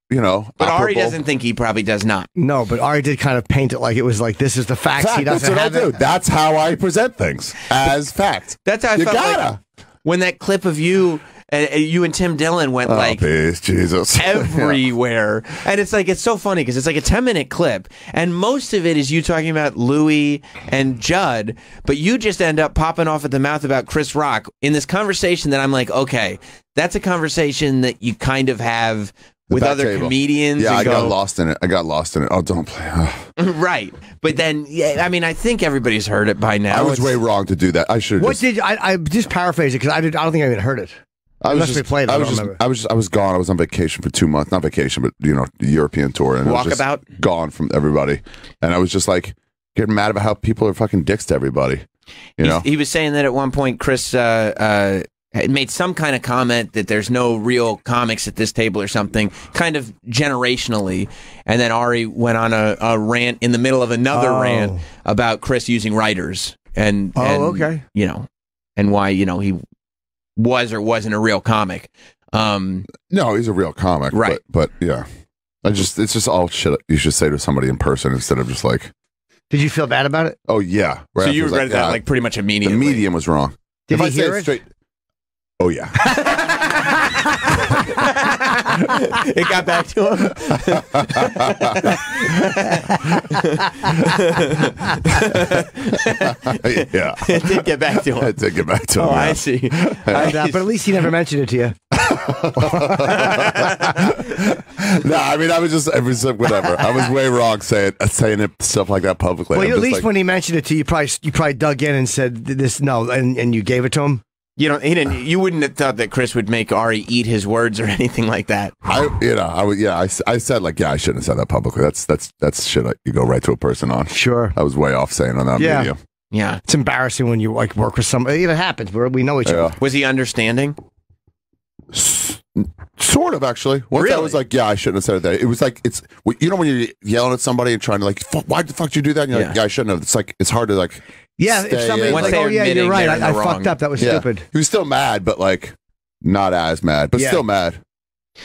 but Ari doesn't think he probably does not. No, but Ari did kind of paint it like it was like, this is the facts. He doesn't That's what have I do. it. That's how I present things, as fact. That's how I felt like when that clip of you and Tim Dillon went like peace, Jesus. everywhere. And it's like, it's so funny because it's like a 10-minute clip and most of it is you talking about Louis and Judd, but you just end up popping off at the mouth about Chris Rock in this conversation that I'm like, okay, that's a conversation that you kind of have with other comedians. Yeah, and I got lost in it. Oh, don't play. Right. But then, yeah, I mean, I think everybody's heard it by now. I was way wrong to do that. I should have I just paraphrase it because I don't think I even heard it. I was gone. I was on vacation for 2 months. Not vacation, but the European tour. And I was just gone from everybody. And I was just like getting mad about how people are fucking dicks to everybody. You know? He was saying that at one point Chris made some kind of comment that there's no real comics at this table or something, kind of generationally. And then Ari went on a rant in the middle of another rant about Chris using writers and okay. And why, he was or wasn't a real comic. No, he's a real comic. Right. But yeah. It's just all shit you should say to somebody in person instead of just like. Did you feel bad about it? Oh, yeah. So you regretted that like pretty much immediately. The medium was wrong. Did he hear it? Straight, oh, yeah. It got back to him. Yeah. It did get back to him. It did get back to him. Oh, yeah. I see. But at least he never mentioned it to you. No, I mean, I was whatever. I was way wrong saying it stuff like that publicly. Well, at least when he mentioned it to you, you probably dug in and said this and you gave it to him. You wouldn't have thought that Chris would make Ari eat his words or anything like that. I said like, yeah, I shouldn't have said that publicly. That's shit you go right to a person on. Sure. I was way off saying on that video. Yeah. It's embarrassing when you like work with somebody. It happens. We know each other. Was he understanding? Sort of, actually. Once I was like, yeah, I shouldn't have said that. It was like, it's, when you're yelling at somebody and trying to like, why the fuck did you do that? And you're like, yeah, I shouldn't have. It's like, it's hard to like, yeah, if somebody's like, oh yeah, you're right. I fucked up. That was stupid. He was still mad, but like, not as mad, but still mad.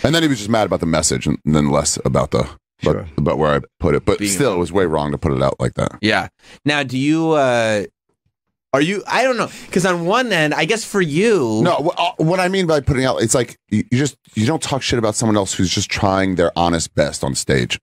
And then he was just mad about the message and then less about about where I put it. But still, it was way wrong to put it out like that. Yeah. Now, do you, are you, I don't know, because on one end, I guess for you. No, what I mean by putting out, it's like, you don't talk shit about someone else who's just trying their honest best on stage.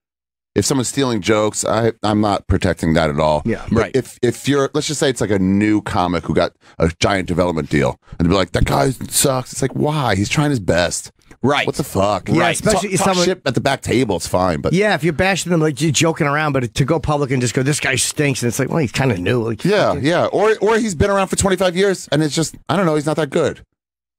If someone's stealing jokes, I'm not protecting that at all. Yeah, but if you're, let's just say it's like a new comic who got a giant development deal, and they'd be like, that guy sucks. It's like, why? He's trying his best. Right. What the fuck? Yeah, right. especially talk shit at the back table, it's fine. But yeah, if you're bashing them like you're joking around, but to go public and just go, this guy stinks, and it's like, well, he's kind of new. Like, yeah. Or he's been around for 25 years, and it's just, I don't know, he's not that good.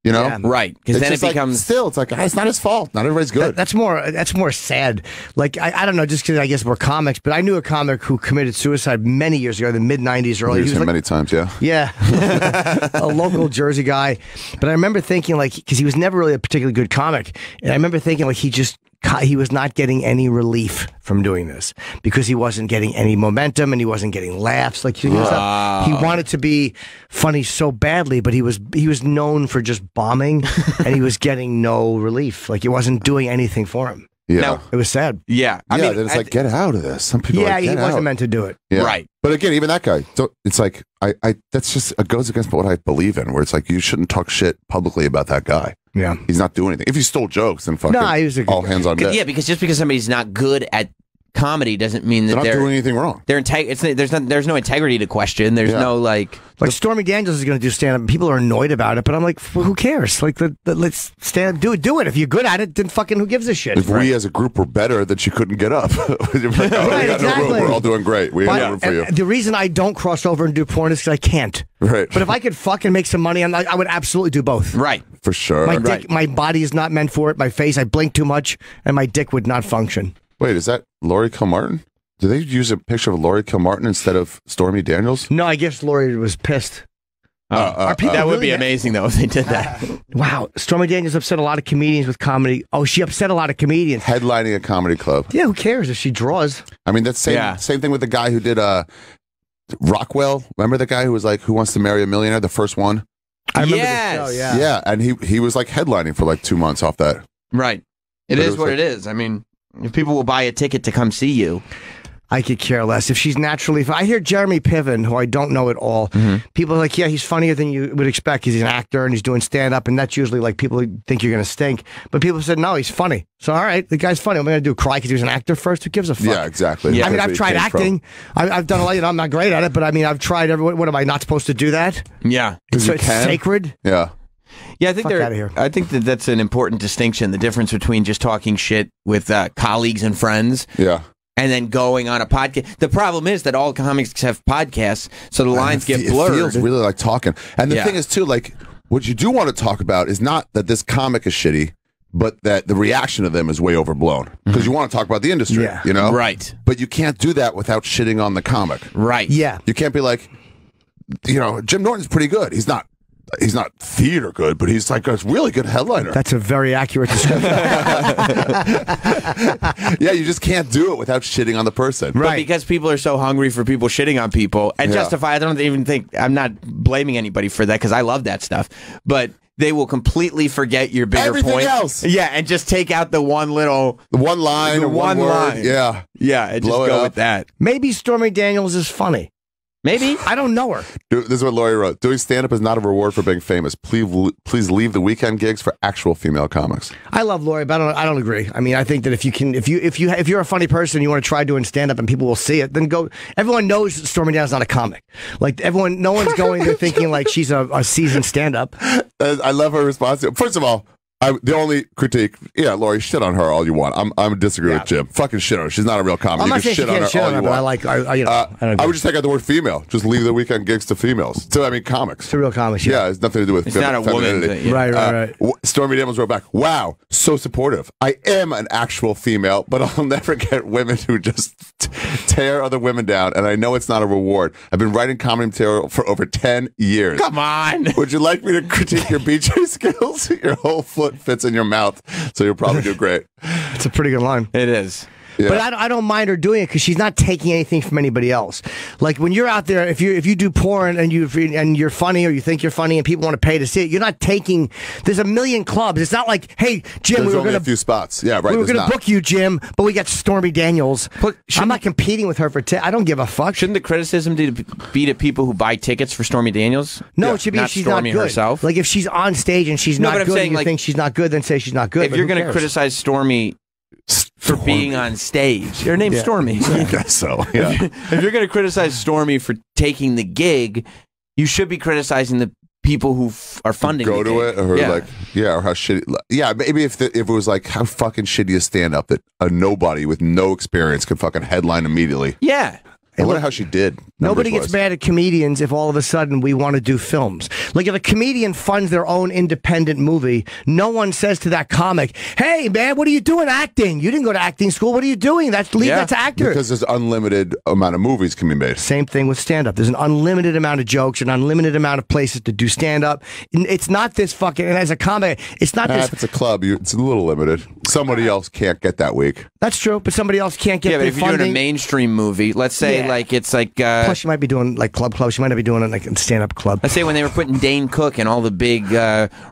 You know, Yeah. Right? Because It's then it just like, becomes still. It's like it's not his fault. Not everybody's good. That's more sad. Like I don't know, just because I guess we're comics, but I knew a comic who committed suicide many years ago, the mid '90s, early. He was many times, yeah. Yeah, a local Jersey guy. But I remember thinking, like, because he was never really a particularly good comic, and I remember thinking, like, he was not getting any relief from doing this because he wasn't getting any momentum and he wasn't getting laughs. Like he wanted to be funny so badly, but he was known for just bombing, and he was getting no relief. Like it wasn't doing anything for him. Yeah, no, it was sad. Yeah, I mean, it's like get out of this. Some people, he wasn't meant to do it. Yeah. Right. But again, even that guy, it's like that's just it goes against what I believe in. Where it's like you shouldn't talk shit publicly about that guy. Yeah, he's not doing anything. If he stole jokes, then fucking he was all hands on deck. Yeah, because just because somebody's not good at comedy doesn't mean that they're not doing anything wrong. There's no integrity to question. There's no like Stormy Daniels is going to do stand up. People are annoyed about it, but I'm like, who cares? Like, let's stand up, do it. If you're good at it, then fucking who gives a shit? If we as a group were better, then she couldn't get up. Like, we got no room. We're all doing great. We have no room for you. The reason I don't cross over and do porn is because I can't. Right. But if I could fucking make some money, I would absolutely do both. Right. For sure. My dick, my body is not meant for it. My face, I blink too much, and my dick would not function. Wait, is that Laurie Kilmartin? Do they use a picture of Laurie Kilmartin instead of Stormy Daniels? No, I guess Laurie was pissed. That would be amazing, though, if they did that. Wow. Stormy Daniels upset a lot of comedians with comedy. Oh, she upset a lot of comedians. Headlining a comedy club. Yeah, who cares if she draws? I mean, that's same thing with the guy who did Rockwell. Remember the guy who was like, Who Wants to Marry a Millionaire? The first one? I remember the show, yeah. Yeah, and he was like headlining for like 2 months off that. Right. It is what it is. I mean, if people will buy a ticket to come see you. I could care less. If she's naturally I hear Jeremy Piven, who I don't know at all. People are like, yeah, he's funnier than you would expect. He's an actor and he's doing stand-up, and that's usually like people think you're going to stink. But people said, no, he's funny. So, all right, the guy's funny. What am I going to do, cry because he was an actor first? Who gives a fuck? Yeah, exactly. Yeah. I mean, I've tried acting. I've done a lot. I'm not great at it, but I mean, I've tried what am I not supposed to do that? Yeah. It's sacred? Yeah. Yeah, I think that's an important distinction, the difference between just talking shit with colleagues and friends. Yeah. And then going on a podcast. The problem is that all comics have podcasts, so the lines get blurred. It feels really like talking. And the thing is, too, like, what you do want to talk about is not that this comic is shitty, but that the reaction to them is way overblown. Because you want to talk about the industry, you know? Right. But you can't do that without shitting on the comic. Right. Yeah. You can't be like, Jim Norton's pretty good. He's not theater good, but he's like a really good headliner. That's a very accurate description. Yeah, you just can't do it without shitting on the person. Right. But because people are so hungry for people shitting on people, and justify, I don't even think, I'm not blaming anybody for that because I love that stuff, but they will completely forget your bigger Everything point. else. Yeah, and just take out the one line. One word. Yeah. Yeah, and just go with that. Maybe Stormy Daniels is funny. Maybe. I don't know her. This is what Laurie wrote. Doing stand-up is not a reward for being famous. Please leave the weekend gigs for actual female comics. I love Laurie, but I don't agree. I mean, I think that if you're a funny person and you want to try doing stand-up and people will see it, then go. Everyone knows Stormy Daniels is not a comic. Like no one's going there thinking like she's a seasoned stand-up. I love her response. First of all, the only critique, Laurie, shit on her all you want. I'm disagree with Jim. Fucking shit on her. She's not a real comic. I'm you not can saying shit on her all you want. But I would just take out the word female. Just leave the weekend gigs to females. So I mean, comics. To real comics. Yeah, it's nothing to do with. It's not a woman thing. Right. Stormy Daniels wrote back, "Wow, so supportive. I am an actual female, but I'll never get women who just tear other women down, and I know it's not a reward. I've been writing comedy material for over 10 years. Come on. Would you like me to critique your BJ skills? Your whole foot fits in your mouth. So you'll probably do great." It's a pretty good line. It is. Yeah. But I don't mind her doing it because she's not taking anything from anybody else. Like when you're out there, if you do porn and you're funny or you think you're funny and people want to pay to see it, you're not taking. There's a million clubs. It's not like, hey Jim, there's only a few spots. Yeah, right. We were going to book you, Jim, but we got Stormy Daniels. I'm not competing with her for. I don't give a fuck. Shouldn't the criticism be to people who buy tickets for Stormy Daniels? No, it should be not she's Stormy not good. herself. Like if she's on stage and she's not good, and you think she's not good, then say she's not good. If you're going to criticize Stormy for being on stage. Her name's Stormy. I guess so. Yeah. If you're going to criticize Stormy for taking the gig, you should be criticizing the people who are funding go the to gig. it, or or how shitty. Yeah, maybe if it was like how fucking shitty is stand up that a nobody with no experience could fucking headline immediately. Yeah. I wonder how she did. Nobody gets mad at comedians if all of a sudden we want to do films. Like if a comedian funds their own independent movie, no one says to that comic, "Hey man, what are you doing acting? You didn't go to acting school. What are you doing? That's actor." Because there's unlimited amount of movies can be made. Same thing with stand-up. There's an unlimited amount of jokes, an unlimited amount of places to do stand-up. It's not this fucking. And as a comic, it's not this. If it's a club, it's a little limited. Somebody else can't get that week. That's true, but somebody else can't get. Yeah, but if you're doing a mainstream movie, let's say like it's like. Plus, you might be doing like clubs. You might not be doing it like a stand-up club. Let's say when they were putting Dane Cook in all the big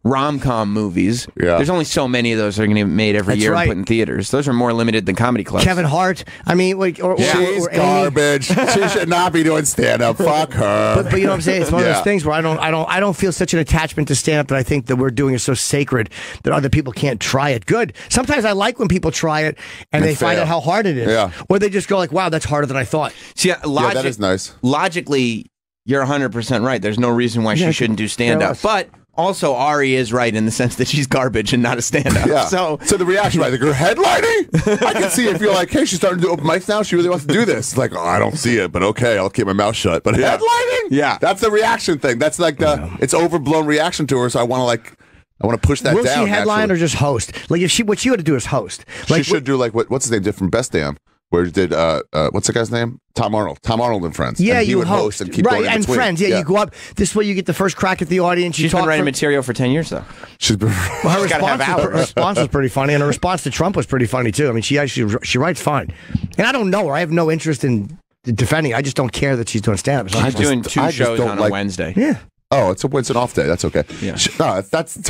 rom-com movies. Yeah. There's only so many of those that are going to be made every year and put in theaters. Those are more limited than comedy clubs. Kevin Hart. I mean, like, she's garbage. She should not be doing stand-up. Fuck her. But you know what I'm saying? It's one of those things where I don't feel such an attachment to stand-up that I think that we're doing is so sacred that other people can't try it. Good. Sometimes I like when people try it and they find out how hard it is. Yeah. Or they just go like, "Wow, that's harder than I thought." See, that is nice. Logically, you're 100% right. There's no reason why she shouldn't do stand-up. But also, Ari is right in the sense that she's garbage and not a stand-up. Yeah. So the reaction, right? Like, her headlining? I can see if you're like, hey, she's starting to do open mics now. She really wants to do this. Like, oh, I don't see it, but okay, I'll keep my mouth shut. But headlining? Yeah. That's the reaction thing. That's like it's overblown reaction to her, so I want to push that down. Will she headline or just host? Like, what she ought to do is host. Like, she should do like what's his name did from Best Damn, where he did what's the guy's name? Tom Arnold and Friends. Yeah, and he you would host and keep going in and between. Friends. Yeah, you go up. This way, you get the first crack at the audience. She's been writing material for 10 years, though. She's been. Her response was pretty funny, and her response to Trump was pretty funny too. I mean, she writes fine, and I don't know her. I have no interest in defending. I just don't care that she's doing stand-up. She's doing two shows on a Wednesday. Yeah. Oh, it's an off day. That's okay. Yeah.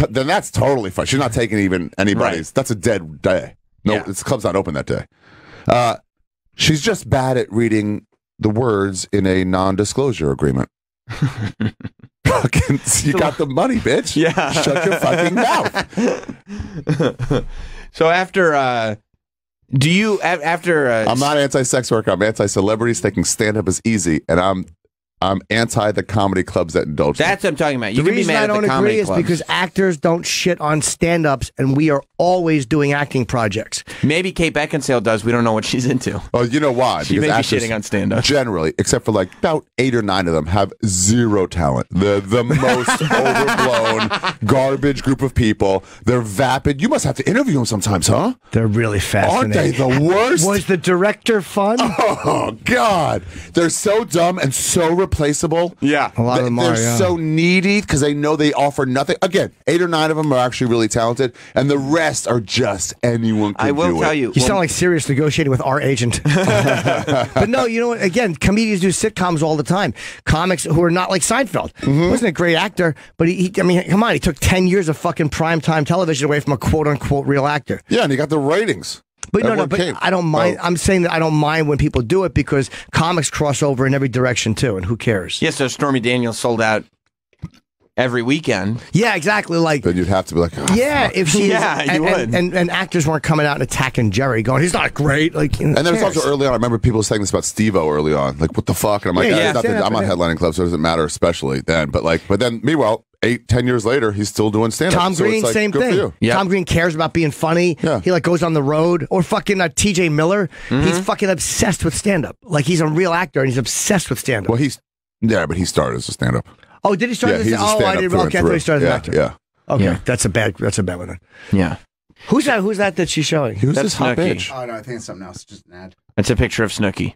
Then that's totally fine. She's not taking even anybody's. Right. That's a dead day. No, the club's not open that day. She's just bad at reading the words in a non-disclosure agreement. You got the money, bitch. Yeah. Shut your fucking mouth. So after I'm not anti-sex worker. I'm anti-celebrities thinking stand-up is easy, and I'm anti the comedy clubs that indulge. That's what I'm talking about. You the can be reason mad I at don't the comedy agree is clubs. because actors don't shit on stand-ups, and we are always doing acting projects. Maybe Kate Beckinsale does. We don't know what she's into. Oh, you know why? She may be shitting on stand-up. Generally, except for like about 8 or 9 of them, have zero talent. The most overblown, garbage group of people. They're vapid. You must have to interview them sometimes, huh? They're really fascinating. Aren't they the worst? Was the director fun? Oh, God. They're so dumb and so replaceable. Yeah. A lot of them are, They're so needy because they know they offer nothing. Again, 8 or 9 of them are actually really talented, and the rest are just anyone can do it. I will tell you. You sound like Sirius negotiating with our agent. But no, you know what? Again, comedians do sitcoms all the time. Comics who are not like Seinfeld. He wasn't a great actor, but I mean, come on, he took 10 years of fucking primetime television away from a quote-unquote real actor. Yeah, and he got the ratings. But I don't mind. I'm saying that I don't mind when people do it because comics cross over in every direction too, and who cares? Yeah, so Stormy Daniels sold out every weekend. Yeah, exactly. Like then you'd have to be like, if she, you would. And actors weren't coming out and attacking Jerry, going, he's not great. Like, and there was also early on. I remember people saying this about Steve-O early on, like, what the fuck? And I'm like, I'm not headlining clubs, so it doesn't matter, especially then. But then, meanwhile, 8-10 years later, he's still doing stand-up. Tom Green, so same good thing. For you. Yep. Tom Green cares about being funny. Yeah. He like goes on the road. Or fucking TJ Miller. He's fucking obsessed with stand-up. Like he's a real actor and he's obsessed with stand-up. Well, but he started as a stand-up. Oh, did he start as a stand-up? Oh, I didn't. Okay, I thought he started as an actor. Yeah. Okay, that's a bad one then. Yeah. Who's that she's showing? Who's this hot bitch? Oh no, I think it's something else. It's just an ad. It's a picture of Snooki.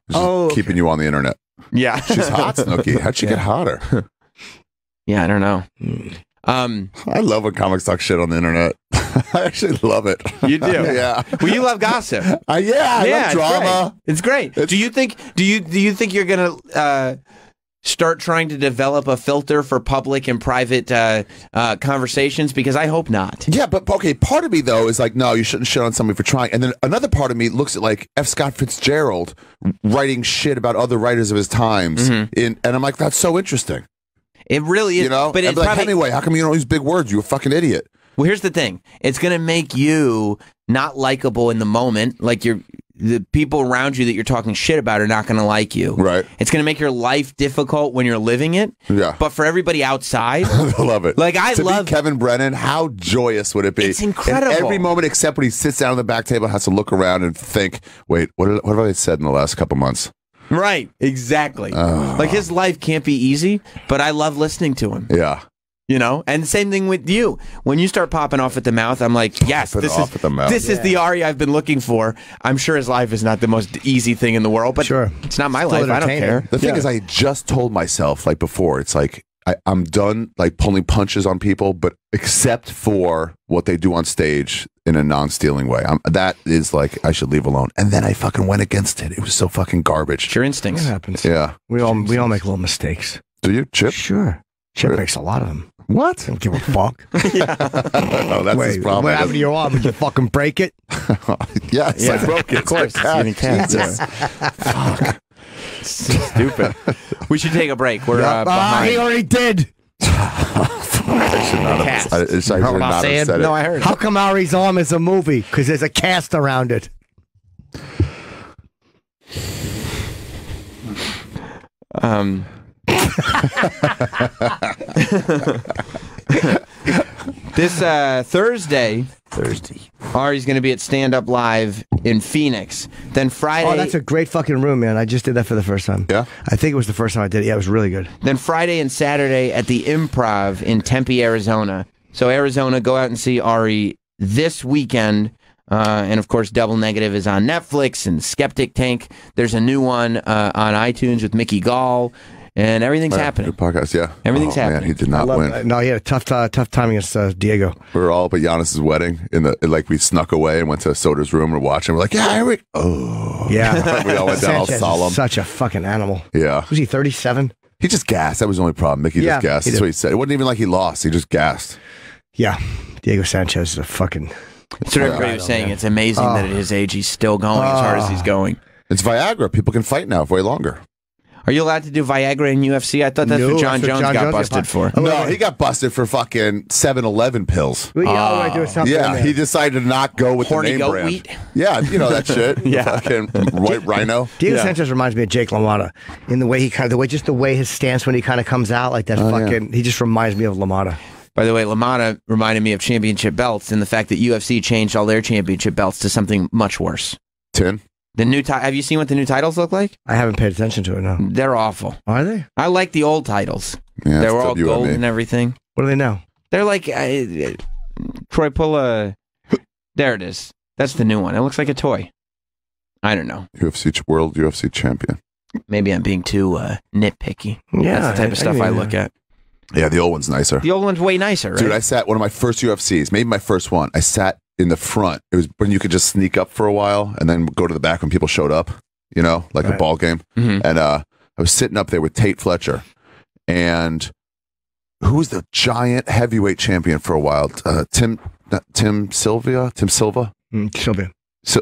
Keeping you on the internet. Yeah. She's hot, Snooki. How'd she get hotter? Yeah, I don't know. I love when comics talk shit on the internet. I actually love it. You do? Yeah. Well, you love gossip. I love drama. It's great. Do you think you're gonna start trying to develop a filter for public and private conversations? Because I hope not. Yeah, but okay, part of me though is like, no, you shouldn't shit on somebody for trying. And then another part of me looks at like F. Scott Fitzgerald writing shit about other writers of his times, and I'm like, that's so interesting. It really is. You know, but it's like, probably, Hemingway, how come you don't use big words? You a fucking idiot. Well, here's the thing. It's going to make you not likable in the moment. Like the people around you that you're talking shit about are not going to like you. Right. It's going to make your life difficult when you're living it. Yeah. But for everybody outside, I love it. Like to love be Kevin Brennan. How joyous would it be? It's incredible. In every moment except when he sits down at the back table, has to look around and think, wait, what have I said in the last couple months? Right, exactly. Like his life can't be easy, but I love listening to him. Yeah. You know, and same thing with you. When you start popping off at the mouth, I'm like, yes, this is the Ari I've been looking for. I'm sure his life is not the most easy thing in the world, but it's not my life. I don't care. The thing is, I just told myself, like before, it's like I'm done like pulling punches on people, but except for what they do on stage in a non-stealing way. That is like I should leave alone. And then I fucking went against it. It was so fucking garbage. It's your instincts. It happens. Yeah. We all make little mistakes. Do you, Chip? Sure. Chip makes a lot of them. What? Don't give a fuck. Oh, that's his problem. What happened to your arm? Did you fucking break it? Yes, I broke it. Of course. Jesus. Fuck. So stupid. We should take a break. We're behind. He already did. I should not have. I should not have said it. No, I heard. How come Ari's arm is a movie? Because there's a cast around it. This Thursday, Ari's going to be at Stand Up Live in Phoenix. Then Friday... Oh, that's a great fucking room, man. I just did that for the first time. Yeah? I think it was the first time I did it. Yeah, it was really good. Then Friday and Saturday at the Improv in Tempe, Arizona. So Arizona, go out and see Ari this weekend. And of course, Double Negative is on Netflix, and Skeptic Tank. There's a new one on iTunes with Mickey Gall. And everything's happening. Good podcast, yeah. Everything's happening. Man, he did not win. No, he had a tough time against Diego. We were all but Giannis' wedding. Like we snuck away and went to Soder's room and watched him. We're like, yeah, here we. Oh, yeah. We all went down all Sanchez solemn. Is such a fucking animal. Yeah. Was he 37? He just gassed. That was the only problem. Mickey just gassed. That's what he said. It wasn't even like he lost. He just gassed. Yeah. Diego Sanchez is a fucking. That's what everybody was saying. Man. It's amazing that at his age he's still going as hard as he's going. It's Viagra. People can fight now way longer. Are you allowed to do Viagra in UFC? I thought that's what John Jones got busted for. No, he got busted for fucking 7-Eleven pills. Yeah, he decided to not go with the name brand. Wheat? Yeah, you know that shit. Yeah, fucking white rhino. Diego Sanchez reminds me of Jake LaMotta in the way he the way his stance when he kind of comes out like that. He just reminds me of LaMotta. By the way, LaMotta reminded me of championship belts and the fact that UFC changed all their championship belts to something much worse. The new have you seen what the new titles look like? I haven't paid attention to it, no. They're awful. Are they? I like the old titles. Yeah, they were all gold and everything. What are they now? They're like Troy Pulla. There it is. That's the new one. It looks like a toy. I don't know. World UFC champion. Maybe I'm being too nitpicky. Yeah, that's the type of stuff I look at. Yeah, the old one's nicer. The old one's way nicer, right? Dude, I sat one of my first UFCs, maybe my first one. I sat in the front. It was when you could just sneak up for a while and then go to the back when people showed up, you know, like a ball game. Mm-hmm. And I was sitting up there with Tate Fletcher, and who was the giant heavyweight champion for a while? Tim Sylvia. Sylvia. So,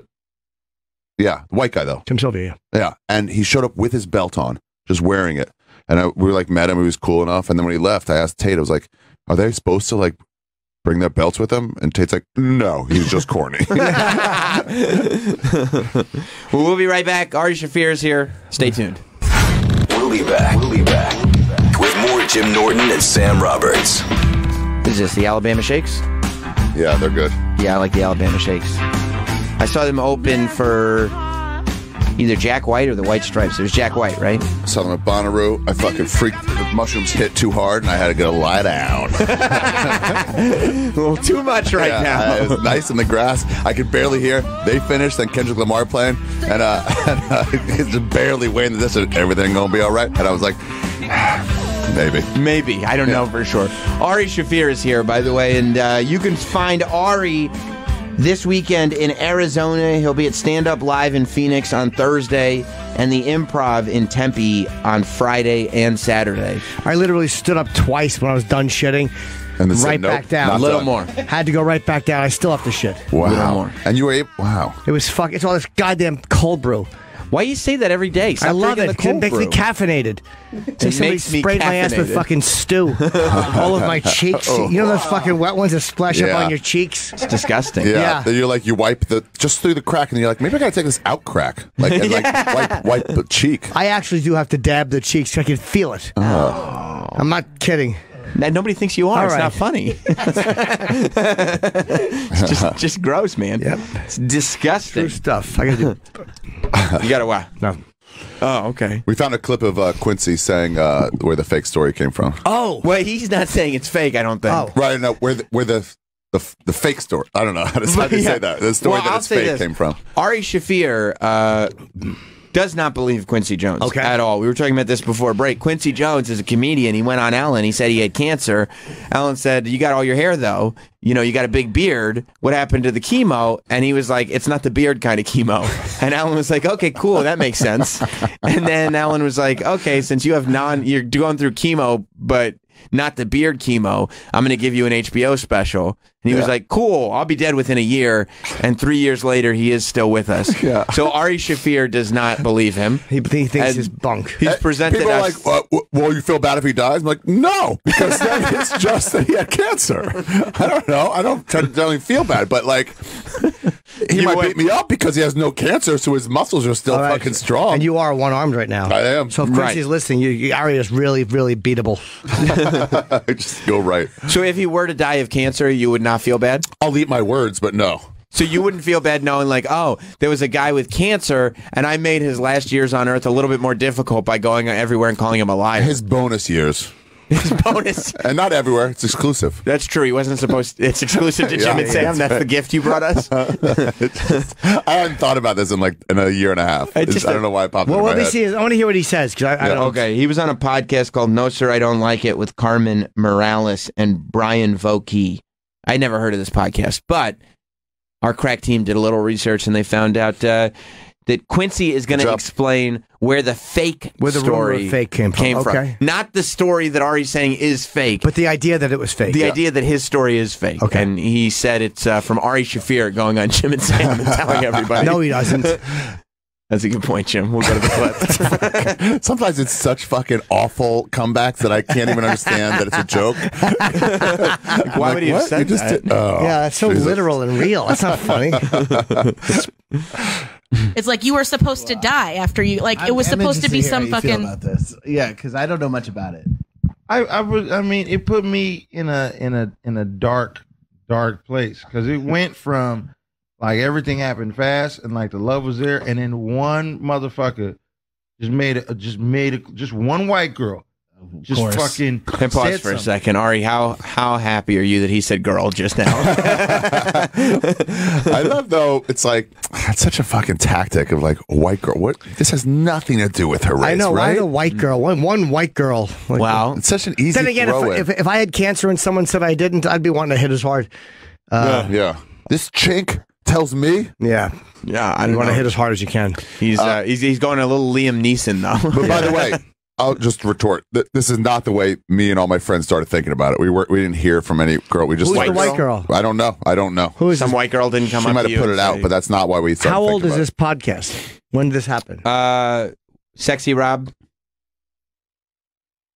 yeah, white guy though. Tim Sylvia. Yeah, and he showed up with his belt on, just wearing it. And we were like met him. He was cool enough. And then when he left, I asked Tate. I was like, "Are they supposed to like bring their belts with them?" And Tate's like, "No, he's just corny." Well, we'll be right back. Ari Shaffir is here. Stay tuned. We'll be back with more Jim Norton and Sam Roberts. Is this the Alabama Shakes? Yeah, they're good. Yeah, I like the Alabama Shakes. I saw them open for either Jack White or the White Stripes. It was Jack White, right? Saw them at Bonnaroo. I fucking freaked. The mushrooms hit too hard, and I had to go lie down. A little too much now. It was nice in the grass. I could barely hear. They finished, then Kendrick Lamar playing, and it's just barely waiting this. Everything gonna be all right? And I was like, maybe. I don't know for sure. Ari Shaffir is here, by the way, and you can find Ari this weekend in Arizona. He'll be at Stand Up Live in Phoenix on Thursday and the Improv in Tempe on Friday and Saturday. I literally stood up twice when I was done shitting. And right back down. A little more. Had to go right back down. I still have to shit. Wow. A little more. And you were able... Wow. It was it's all this goddamn cold brew. Why you say that every day? Stop I love it. It makes me caffeinated. Somebody sprayed my ass with fucking stew all of my cheeks. You know those fucking wet ones that splash up on your cheeks? It's disgusting. Yeah. Then you're like, you wipe just through the crack, and you're like, maybe I gotta take this out crack. Wipe the cheek. I actually do have to dab the cheeks so I can feel it. Oh. I'm not kidding. Nobody thinks you are. All it's right. not funny. It's just gross, man. Yep. It's disgusting. True stuff. I gotta do. You gotta what? No. Oh, okay. We found a clip of Quincy saying where the fake story came from. Oh, well, he's not saying it's fake. I don't think. Oh. Right. No, where the fake story. I don't know how to say that. The story that it's fake came from. Ari Shaffir does not believe Quincy Jones at all. We were talking about this before break. Quincy Jones is a comedian. He went on Ellen. He said he had cancer. Ellen said, "You got all your hair though. You know, you got a big beard. What happened to the chemo?" And he was like, "It's not the beard kind of chemo." And Ellen was like, "Okay, cool. That makes sense." And then Ellen was like, "Okay, since you're going through chemo, but not the beard chemo, I'm going to give you an HBO special." And he was like, "Cool, I'll be dead within a year." And 3 years later, he is still with us. So Ari Shaffir does not believe him. He thinks he's bunk. He's presented People are us. like, well, you feel bad if he dies? I'm like, no, because then it's just that he had cancer. I don't know. I don't generally feel bad, but like, he might beat me up because he has no cancer, so his muscles are still fucking strong. And you are one-armed right now. I am. So if Quincy's listening, Ari is really, really beatable. Just go right. So if he were to die of cancer, you would not feel bad? I'll eat my words, but no. So you wouldn't feel bad knowing, like, oh, there was a guy with cancer, and I made his last years on Earth a little bit more difficult by going everywhere and calling him a liar. His bonus years. His bonus. And not everywhere. It's exclusive. That's true. He wasn't supposed to. It's exclusive to Jim and Sam. That's the gift you brought us. I hadn't thought about this in a year and a half. I don't know why it popped into my head. I want to hear what he says. I don't. Okay. He was on a podcast called No Sir, I Don't Like It with Carmen Morales and Brian Vokey. I never heard of this podcast, but our crack team did a little research and they found out that Quincy is going to explain where the fake story came from. Not the story that Ari's saying is fake. But the idea that it was fake. The idea that his story is fake. Okay. And he said it's from Ari Shaffir going on Jim and Sam and telling everybody. No, he doesn't. That's a good point, Jim. We'll go to the clip. Sometimes it's such fucking awful comebacks that I can't even understand that it's a joke. Why would he have said that? Yeah, that's so literal and real. That's not funny. It's like you were supposed to die after you. Like it was supposed to be some fucking. About this. Yeah, because I don't know much about it. I mean, it put me in a dark place because it went from. Like everything happened fast, and like the love was there, and then one motherfucker just one white girl, just fucking. And pause for a second, Ari. How happy are you that he said "girl" just now? I love though. It's like it's such a fucking tactic of like a white girl. What this has nothing to do with her race. I know. Right? Why the white girl? One white girl. Like, wow, it's such an easy. Then again, if I had cancer and someone said I didn't, I'd be wanting to hit as hard. Yeah. This chink tells me. Yeah. I want to hit as hard as you can. He's going a little Liam Neeson though. But by the way, I'll just retort. This is not the way me and all my friends started thinking about it. We didn't hear from any girl. We just who's the white girl? I don't know. Who is some white girl didn't come up. She might have put it out, but that's not why we started. How old is this podcast? When did this happen? Sexy Rob.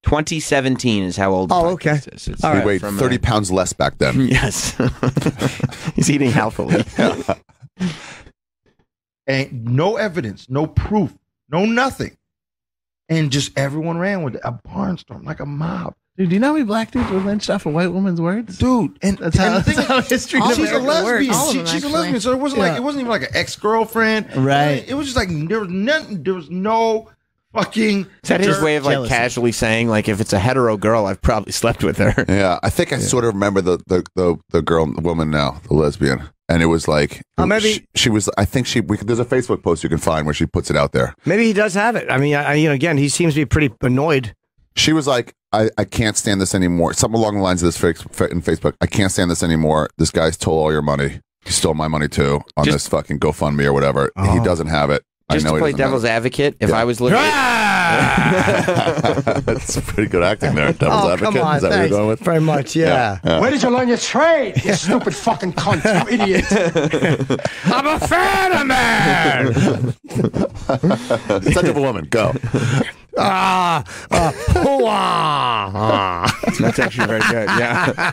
2017 is how old. Oh, okay. He weighed 30 pounds less back then. Yes. He's eating healthily. And no evidence, no proof, no nothing. And just everyone ran with it. A barnstorm, like a mob. Dude, do you know how many black dudes were lynched off a white woman's words? Dude, and that's how history of she's a America lesbian. works. She's a lesbian, so it wasn't even like an ex-girlfriend. Right. It was just like there was nothing. There was no fucking. Is that his way of like casually saying like if it's a hetero girl, I've probably slept with her? Yeah, I think I sort of remember the woman now, the lesbian, and it was like maybe she was. I think there's a Facebook post you can find where she puts it out there. Maybe he does have it. I mean, again, he seems to be pretty annoyed. She was like, I can't stand this anymore. Something along the lines of this in Facebook. I can't stand this anymore. This guy stole all your money. He stole my money too on this fucking GoFundMe or whatever. He doesn't have it. Just to play devil's advocate, if I was living... That's pretty good acting there. Devil's advocate? Come on, is that what you're going with? Very much, yeah. Where did you learn your trade, you stupid fucking cunt, you idiot? I'm a fan of man! Such a woman. Go. That's actually very good, yeah.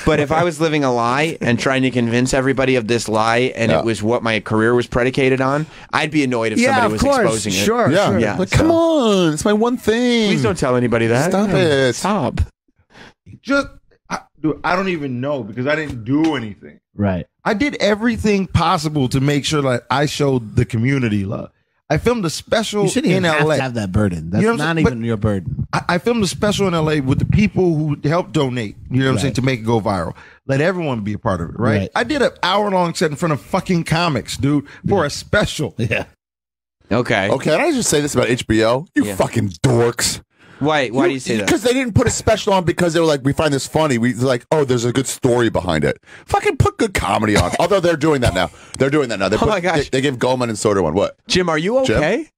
But if I was living a lie and trying to convince everybody of this lie and it was what my career was predicated on, I'd be annoyed if somebody was exposing it. Sure. Yeah. Like, come on. It's my one thing. Please don't tell anybody that. Stop it. Stop. Just dude, I don't even know because I didn't do anything. Right. I did everything possible to make sure that I showed the community love. I filmed a special You shouldn't in even have LA. to have that burden. That's You know what I'm not saying? even your burden. I filmed a special in LA with the people who helped donate, you know what I'm Right. saying, to make it go viral. Let everyone be a part of it, right? Right. I did an hour-long set in front of fucking comics, dude, for a special. Yeah. Okay. Okay, can I just say this about HBO? You fucking dorks. Why do you say that? Because they didn't put a special on because they were like, we find this funny. We like, oh, there's a good story behind it. Fucking put good comedy on. Although they're doing that now. They're doing that now. They Oh my gosh. They give Goldman and Soder one. What? Jim, are you okay?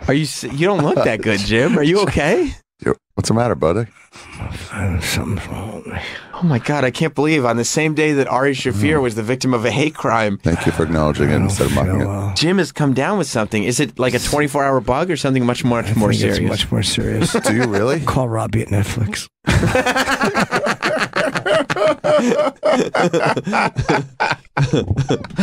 Are you? You don't look that good, Jim. Are you okay? What's the matter, buddy? Something's wrong with me. Oh my God, I can't believe on the same day that Ari Shaffir was the victim of a hate crime. Thank you for acknowledging it instead of mocking it. Jim has come down with something. Is it like a 24-hour bug or something much more serious? It's much more serious. Do you really? Call Robbie at Netflix.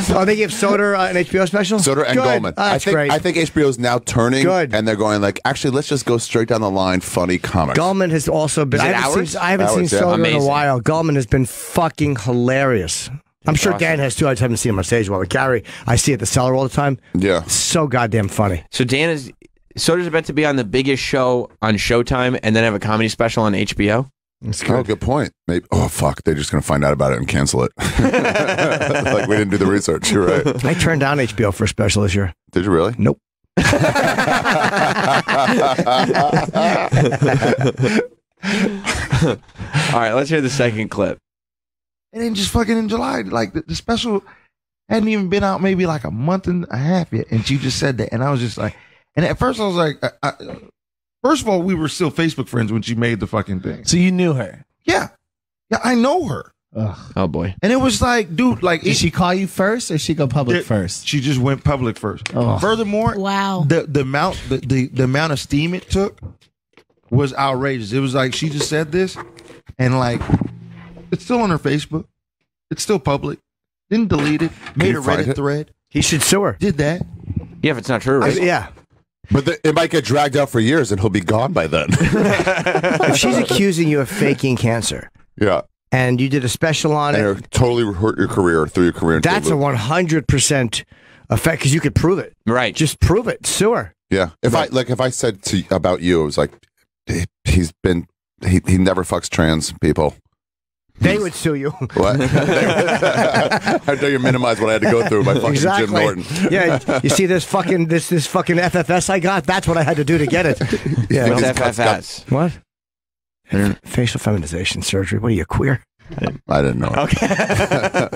Oh, they give Soder an HBO special? Soder and Good. Goldman. That's great. I think HBO is now turning, Good. and they're going like, actually, let's just go straight down the line, funny comics. Goldman has also been. Is it I haven't Hours, seen yeah. Soder in a Amazing. while. Goldman has been fucking hilarious. I'm sure awesome. Dan has too. I just haven't seen him on stage while with Gary. I see it at the Cellar all the time. Yeah. So goddamn funny. So Soder's about to be on the biggest show on Showtime and then have a comedy special on HBO? Oh, good point. Maybe. Oh, fuck. They're just going to find out about it and cancel it. Like we didn't do the research. You're right. I turned down HBO for a special this year. Did you really? Nope. All right, let's hear the second clip. And then just fucking in July, like the special hadn't even been out maybe like a month and a half yet. And she just said that. And I was just like, and at first I was like, first of all, we were still Facebook friends when she made the fucking thing. So you knew her? Yeah. Yeah, I know her. Ugh. Oh, boy. And it was like, dude, like. Did she call you first or she go public first? She just went public first. Oh. Furthermore, Wow. the amount of steam it took was outrageous. It was like she just said this, and like it's still on her Facebook. It's still public. Didn't delete it. Made a Reddit thread. He should sue her. Did that. Yeah, if it's not true, right? Yeah. But it might get dragged out for years and he'll be gone by then. If she's accusing you of faking cancer Yeah. and you did a special on And it, it totally hurt your career, threw your career into that's a 100% effect because you could prove it. Right. Just prove it. Sue her. Yeah. If I said about you, it was like he never fucks trans people. They would sue you. What? How dare you minimize what I had to go through by fucking Exactly. Jim Norton? Yeah, you see this fucking FFS I got? That's what I had to do to get it. Yeah. What's FFS? What? Facial feminization surgery. What are you, queer? I didn't know. Okay.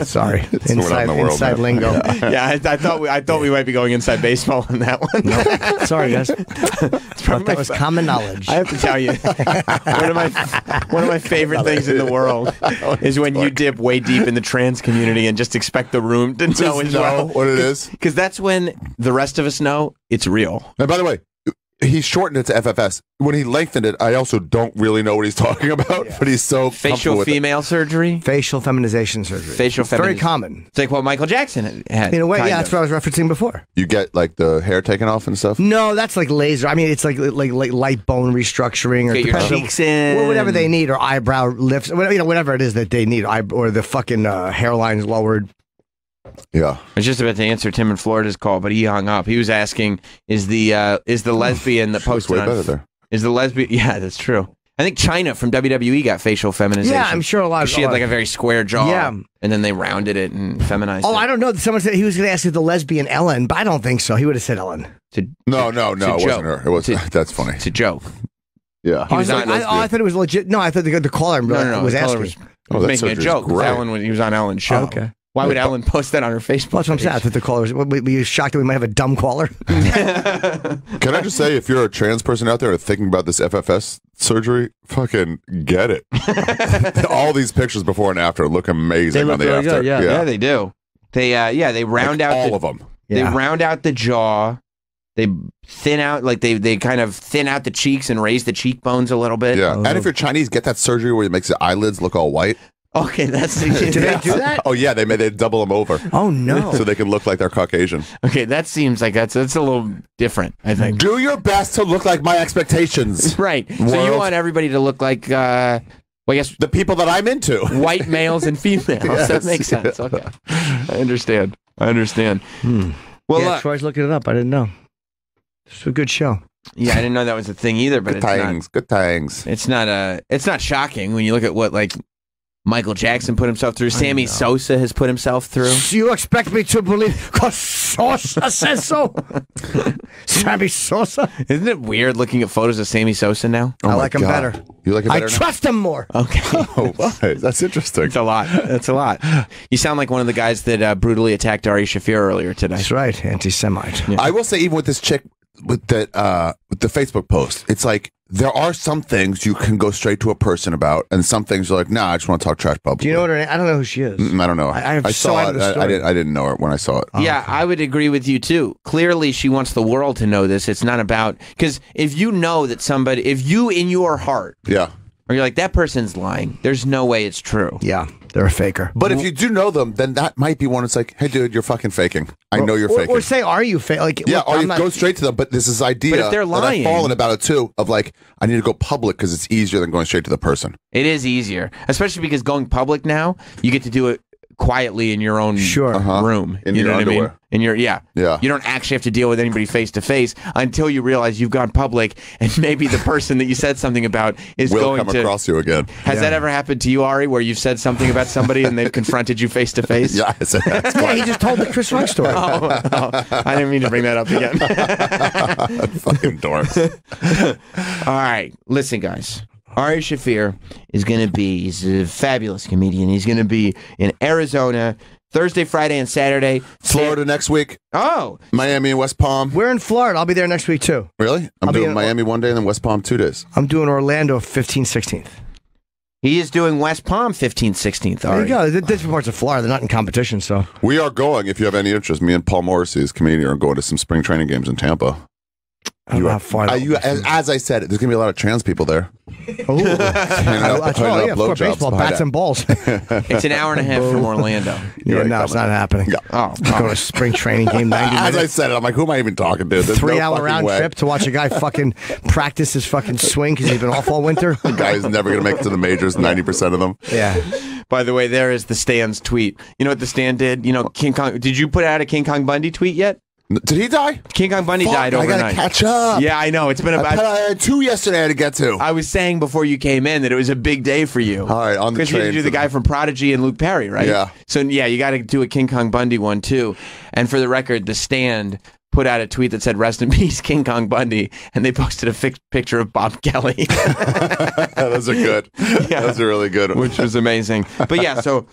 Sorry. It's what I'm in the world, inside man. lingo. Yeah, I thought we might be going inside baseball on that one. Nope. Sorry, guys. Thought that was common knowledge. I have to tell you, one of my favorite things in the world is when you dip way deep in the trans community and just expect the room to know as well what it is. Because that's when the rest of us know it's real. And by the way, he shortened it to FFS. When he lengthened it, I also don't really know what he's talking about, but he's so comfortable Facial with female surgery? Facial feminization surgery. Facial It's very feminiz- common. It's like what Michael Jackson had. In a way, kind yeah, that's of. what I was referencing before. it. You get like the hair taken off and stuff? No, that's like laser. I mean, it's like light bone restructuring or Get your depends on- cheeks in. well, whatever they need, or eyebrow lifts, whatever it is that they need, or the fucking hairline's lowered. Yeah. I was just about to answer Tim in Florida's call, but he hung up. He was asking, is the lesbian that posted way on better there. Is the lesbian? Yeah, that's true. I think China from WWE got facial feminization. Yeah, I'm sure a lot of She had like a very square jaw. Yeah. And then they rounded it and feminized Oh, it. I don't know. Someone said he was going to ask you the lesbian Ellen, but I don't think so. He would have said Ellen. No, it wasn't joke. her. It was that's funny. It's a joke. Yeah. He was I thought it was legit. No, I thought the caller No. was the caller asking. was making a joke. great. He was on Ellen's show. Oh, okay. Why would Ellen post that on her Facebook? Well, that's what I'm saying. I thought the caller was. Were you shocked that we might have a dumb caller? Can I just say, if you're a trans person out there thinking about this FFS surgery, fucking get it. All these pictures before and after look amazing. They look on the really after. good, yeah. Yeah, they do. They round Like out all of them. They Yeah. round out the jaw. They thin out, like they kind of thin out the cheeks and raise the cheekbones a little bit. Yeah. And if you're Chinese, get that surgery where it makes the eyelids look all white. Okay, that's Did they do that? Oh yeah, they double them over. Oh no! So they can look like they're Caucasian. Okay, that seems like that's a little different. I think. Do your best to look like my expectations. Right. So you want everybody to look like, well, I guess the people that I'm into, white males and females. Yes. That makes sense. Okay, I understand. Well, yeah, Troy's looking it up. I didn't know. It's a good show. Yeah, I didn't know that was a thing either. But good things. It's not shocking when you look at what like Michael Jackson put himself through. Sammy Sosa has put himself through. You expect me to believe because Sosa says so? Sammy Sosa? Isn't it weird looking at photos of Sammy Sosa now? I like him better. You like him better? I trust him more. Okay. Oh, why? That's interesting. It's a lot. That's a lot. You sound like one of the guys that brutally attacked Ari Shaffir earlier today. That's right. Anti-Semite. Yeah. I will say, even with this chick with the Facebook post, it's like there are some things you can go straight to a person about, and some things you're like, nah, I just want to talk trash publicly. Do you know what her name? I don't know who she is. I don't know. I saw it. I didn't know her when I saw it. Yeah, I would agree with you too. Clearly, she wants the world to know this. It's not about because if you know that somebody, if you in your heart, or you're like that person's lying, there's no way it's true. Yeah, they're a faker. But if you do know them, then that might be one. It's like, hey, dude, you're fucking faking. I know you're faking. Or say, are you faking? Like, yeah, look, or you go straight to them. But this is idea. But if they're lying, that I've fallen about it too. Of like, I need to go public because it's easier than going straight to the person. It is easier, especially because going public now, you get to do it quietly in your own room. In you your know what underwear. I mean? In your You don't actually have to deal with anybody face to face until you realize you've gone public, and maybe the person that you said something about is will going come to across you again. Has that ever happened to you, Ari, where you've said something about somebody and they've confronted you face to face? Yeah, yeah, he just told the Chris Rock story. I didn't mean to bring that up again. Fucking dorks. All right, listen, guys. Ari Shaffir is going to be, he's a fabulous comedian. He's going to be in Arizona Thursday, Friday, and Saturday. Florida next week. Oh. Miami and West Palm. We're in Florida. I'll be there next week, too. Really? I'm doing Miami one day and then West Palm 2 days. I'm doing Orlando 15th, 16th. He is doing West Palm 15th, 16th. There you go. The different parts of Florida, they're not in competition, so. We are going, if you have any interest. Me and Paul Morrissey, his comedian, are going to some spring training games in Tampa. As I said, there's going to be a lot of trans people there. Oh, yeah, baseball bats and balls. It's an hour and a half from Orlando. Yeah, no, it's not happening. Yeah. Oh, going to a spring training game, 90 minutes. As I said it, I'm like, who am I even talking to? There's 3-hour round trip to watch a guy fucking practice his fucking swing because he's been off all winter. The guy is never going to make it to the majors, 90% of them. Yeah. By the way, there is the Stan's tweet. You know what the Stan did? You know, King Kong. Did you put out a King Kong Bundy tweet yet? Did he die? King Kong Bundy died overnight. I gotta catch up. Yeah, I know. It's been about. I had 2 yesterday I had to get to. I was saying before you came in that it was a big day for you. All right, on the train. Because you do the guy from Prodigy and Luke Perry, right? Yeah. So, yeah, you got to do a King Kong Bundy one, too. And for the record, The Stand put out a tweet that said, "Rest in peace, King Kong Bundy," and they posted a picture of Bob Kelly. Those are good. Yeah. Those are really good. Which was amazing. But yeah, so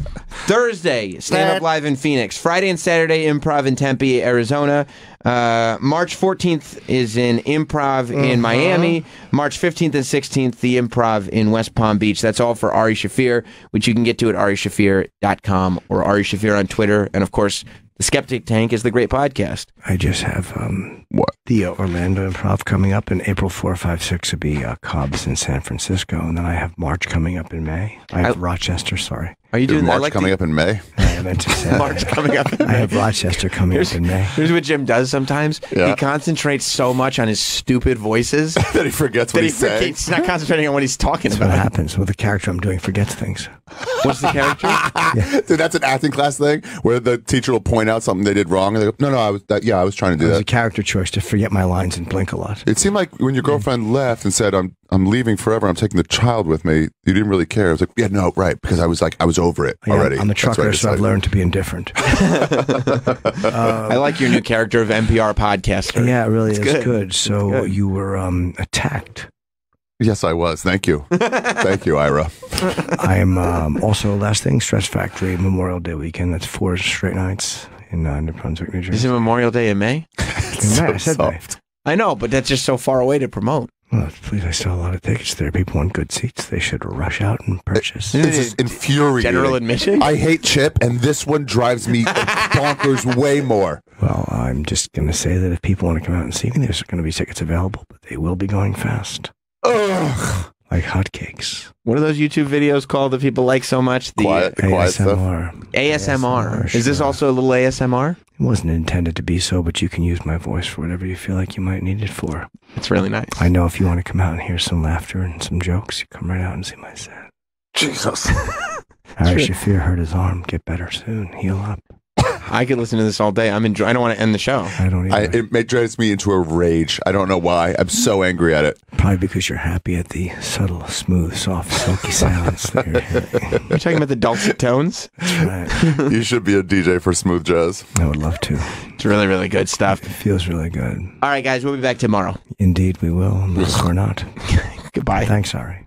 Thursday, Stand Up Live in Phoenix. Friday and Saturday, Improv in Tempe, Arizona. March 14th is in Improv in Miami. March 15th and 16th, the Improv in West Palm Beach. That's all for Ari Shaffir, which you can get to at arishafir.com or Ari Shaffir on Twitter. And of course, The Skeptic Tank is the great podcast. I just have the Orlando Improv coming up in April 4, 5, 6. It'll be Cobb's in San Francisco. And then I have March coming up in May. I have Rochester, sorry. Are you doing March coming up in May? I meant to say March coming up in May. I have Rochester coming up in May. Here's what Jim does sometimes. Yeah. He concentrates so much on his stupid voices that he forgets what he's saying. He's not concentrating on what he's talking about. What happens with the character I'm doing forgets things. What's the character? Dude, that's an acting class thing where the teacher will point out something they did wrong and they go, no, I was trying to do that. It was a character choice to forget my lines and blink a lot. It seemed like when your girlfriend left and said, I'm leaving forever, I'm taking the child with me, you didn't really care. I was like, yeah, no, right, because I was over it already. I'm a trucker, so I've learned to be indifferent. I like your new character of NPR podcaster. Yeah, it really is good. good. So you were attacked. Yes, I was. Thank you. Thank you, Ira. I am also, last thing, Stress Factory, Memorial Day weekend. That's 4 straight nights in New Brunswick, New Jersey. Is it Memorial Day in May? I said May. I know, but that's just so far away to promote. Well, please, I sell a lot of tickets there. People want good seats. They should rush out and purchase. This is infuriating. General admission? I hate Chip, and this one drives me bonkers way more. Well, I'm just going to say that if people want to come out and see me, there's going to be tickets available, but they will be going fast. Ugh. like hotcakes. What are those YouTube videos called that people like so much? The quiet stuff. ASMR. Is this also a little ASMR? It wasn't intended to be so, but you can use my voice for whatever you feel like you might need it for. It's really nice. I know if you want to come out and hear some laughter and some jokes, you come right out and see my set. Jesus. Ari Shaffir hurt his arm. Get better soon. Heal up. I could listen to this all day. I don't want to end the show. I don't either. It drives me into a rage. I don't know why. I'm so angry at it. Probably because you're happy at the subtle, smooth, soft, silky sounds that you're hearing. You're talking about the dulcet tones? That's right. You should be a DJ for smooth jazz. I would love to. It's really, really good stuff. It feels really good. All right, guys, we'll be back tomorrow. Indeed, we will, unless we're not. Goodbye. Thanks, Ari.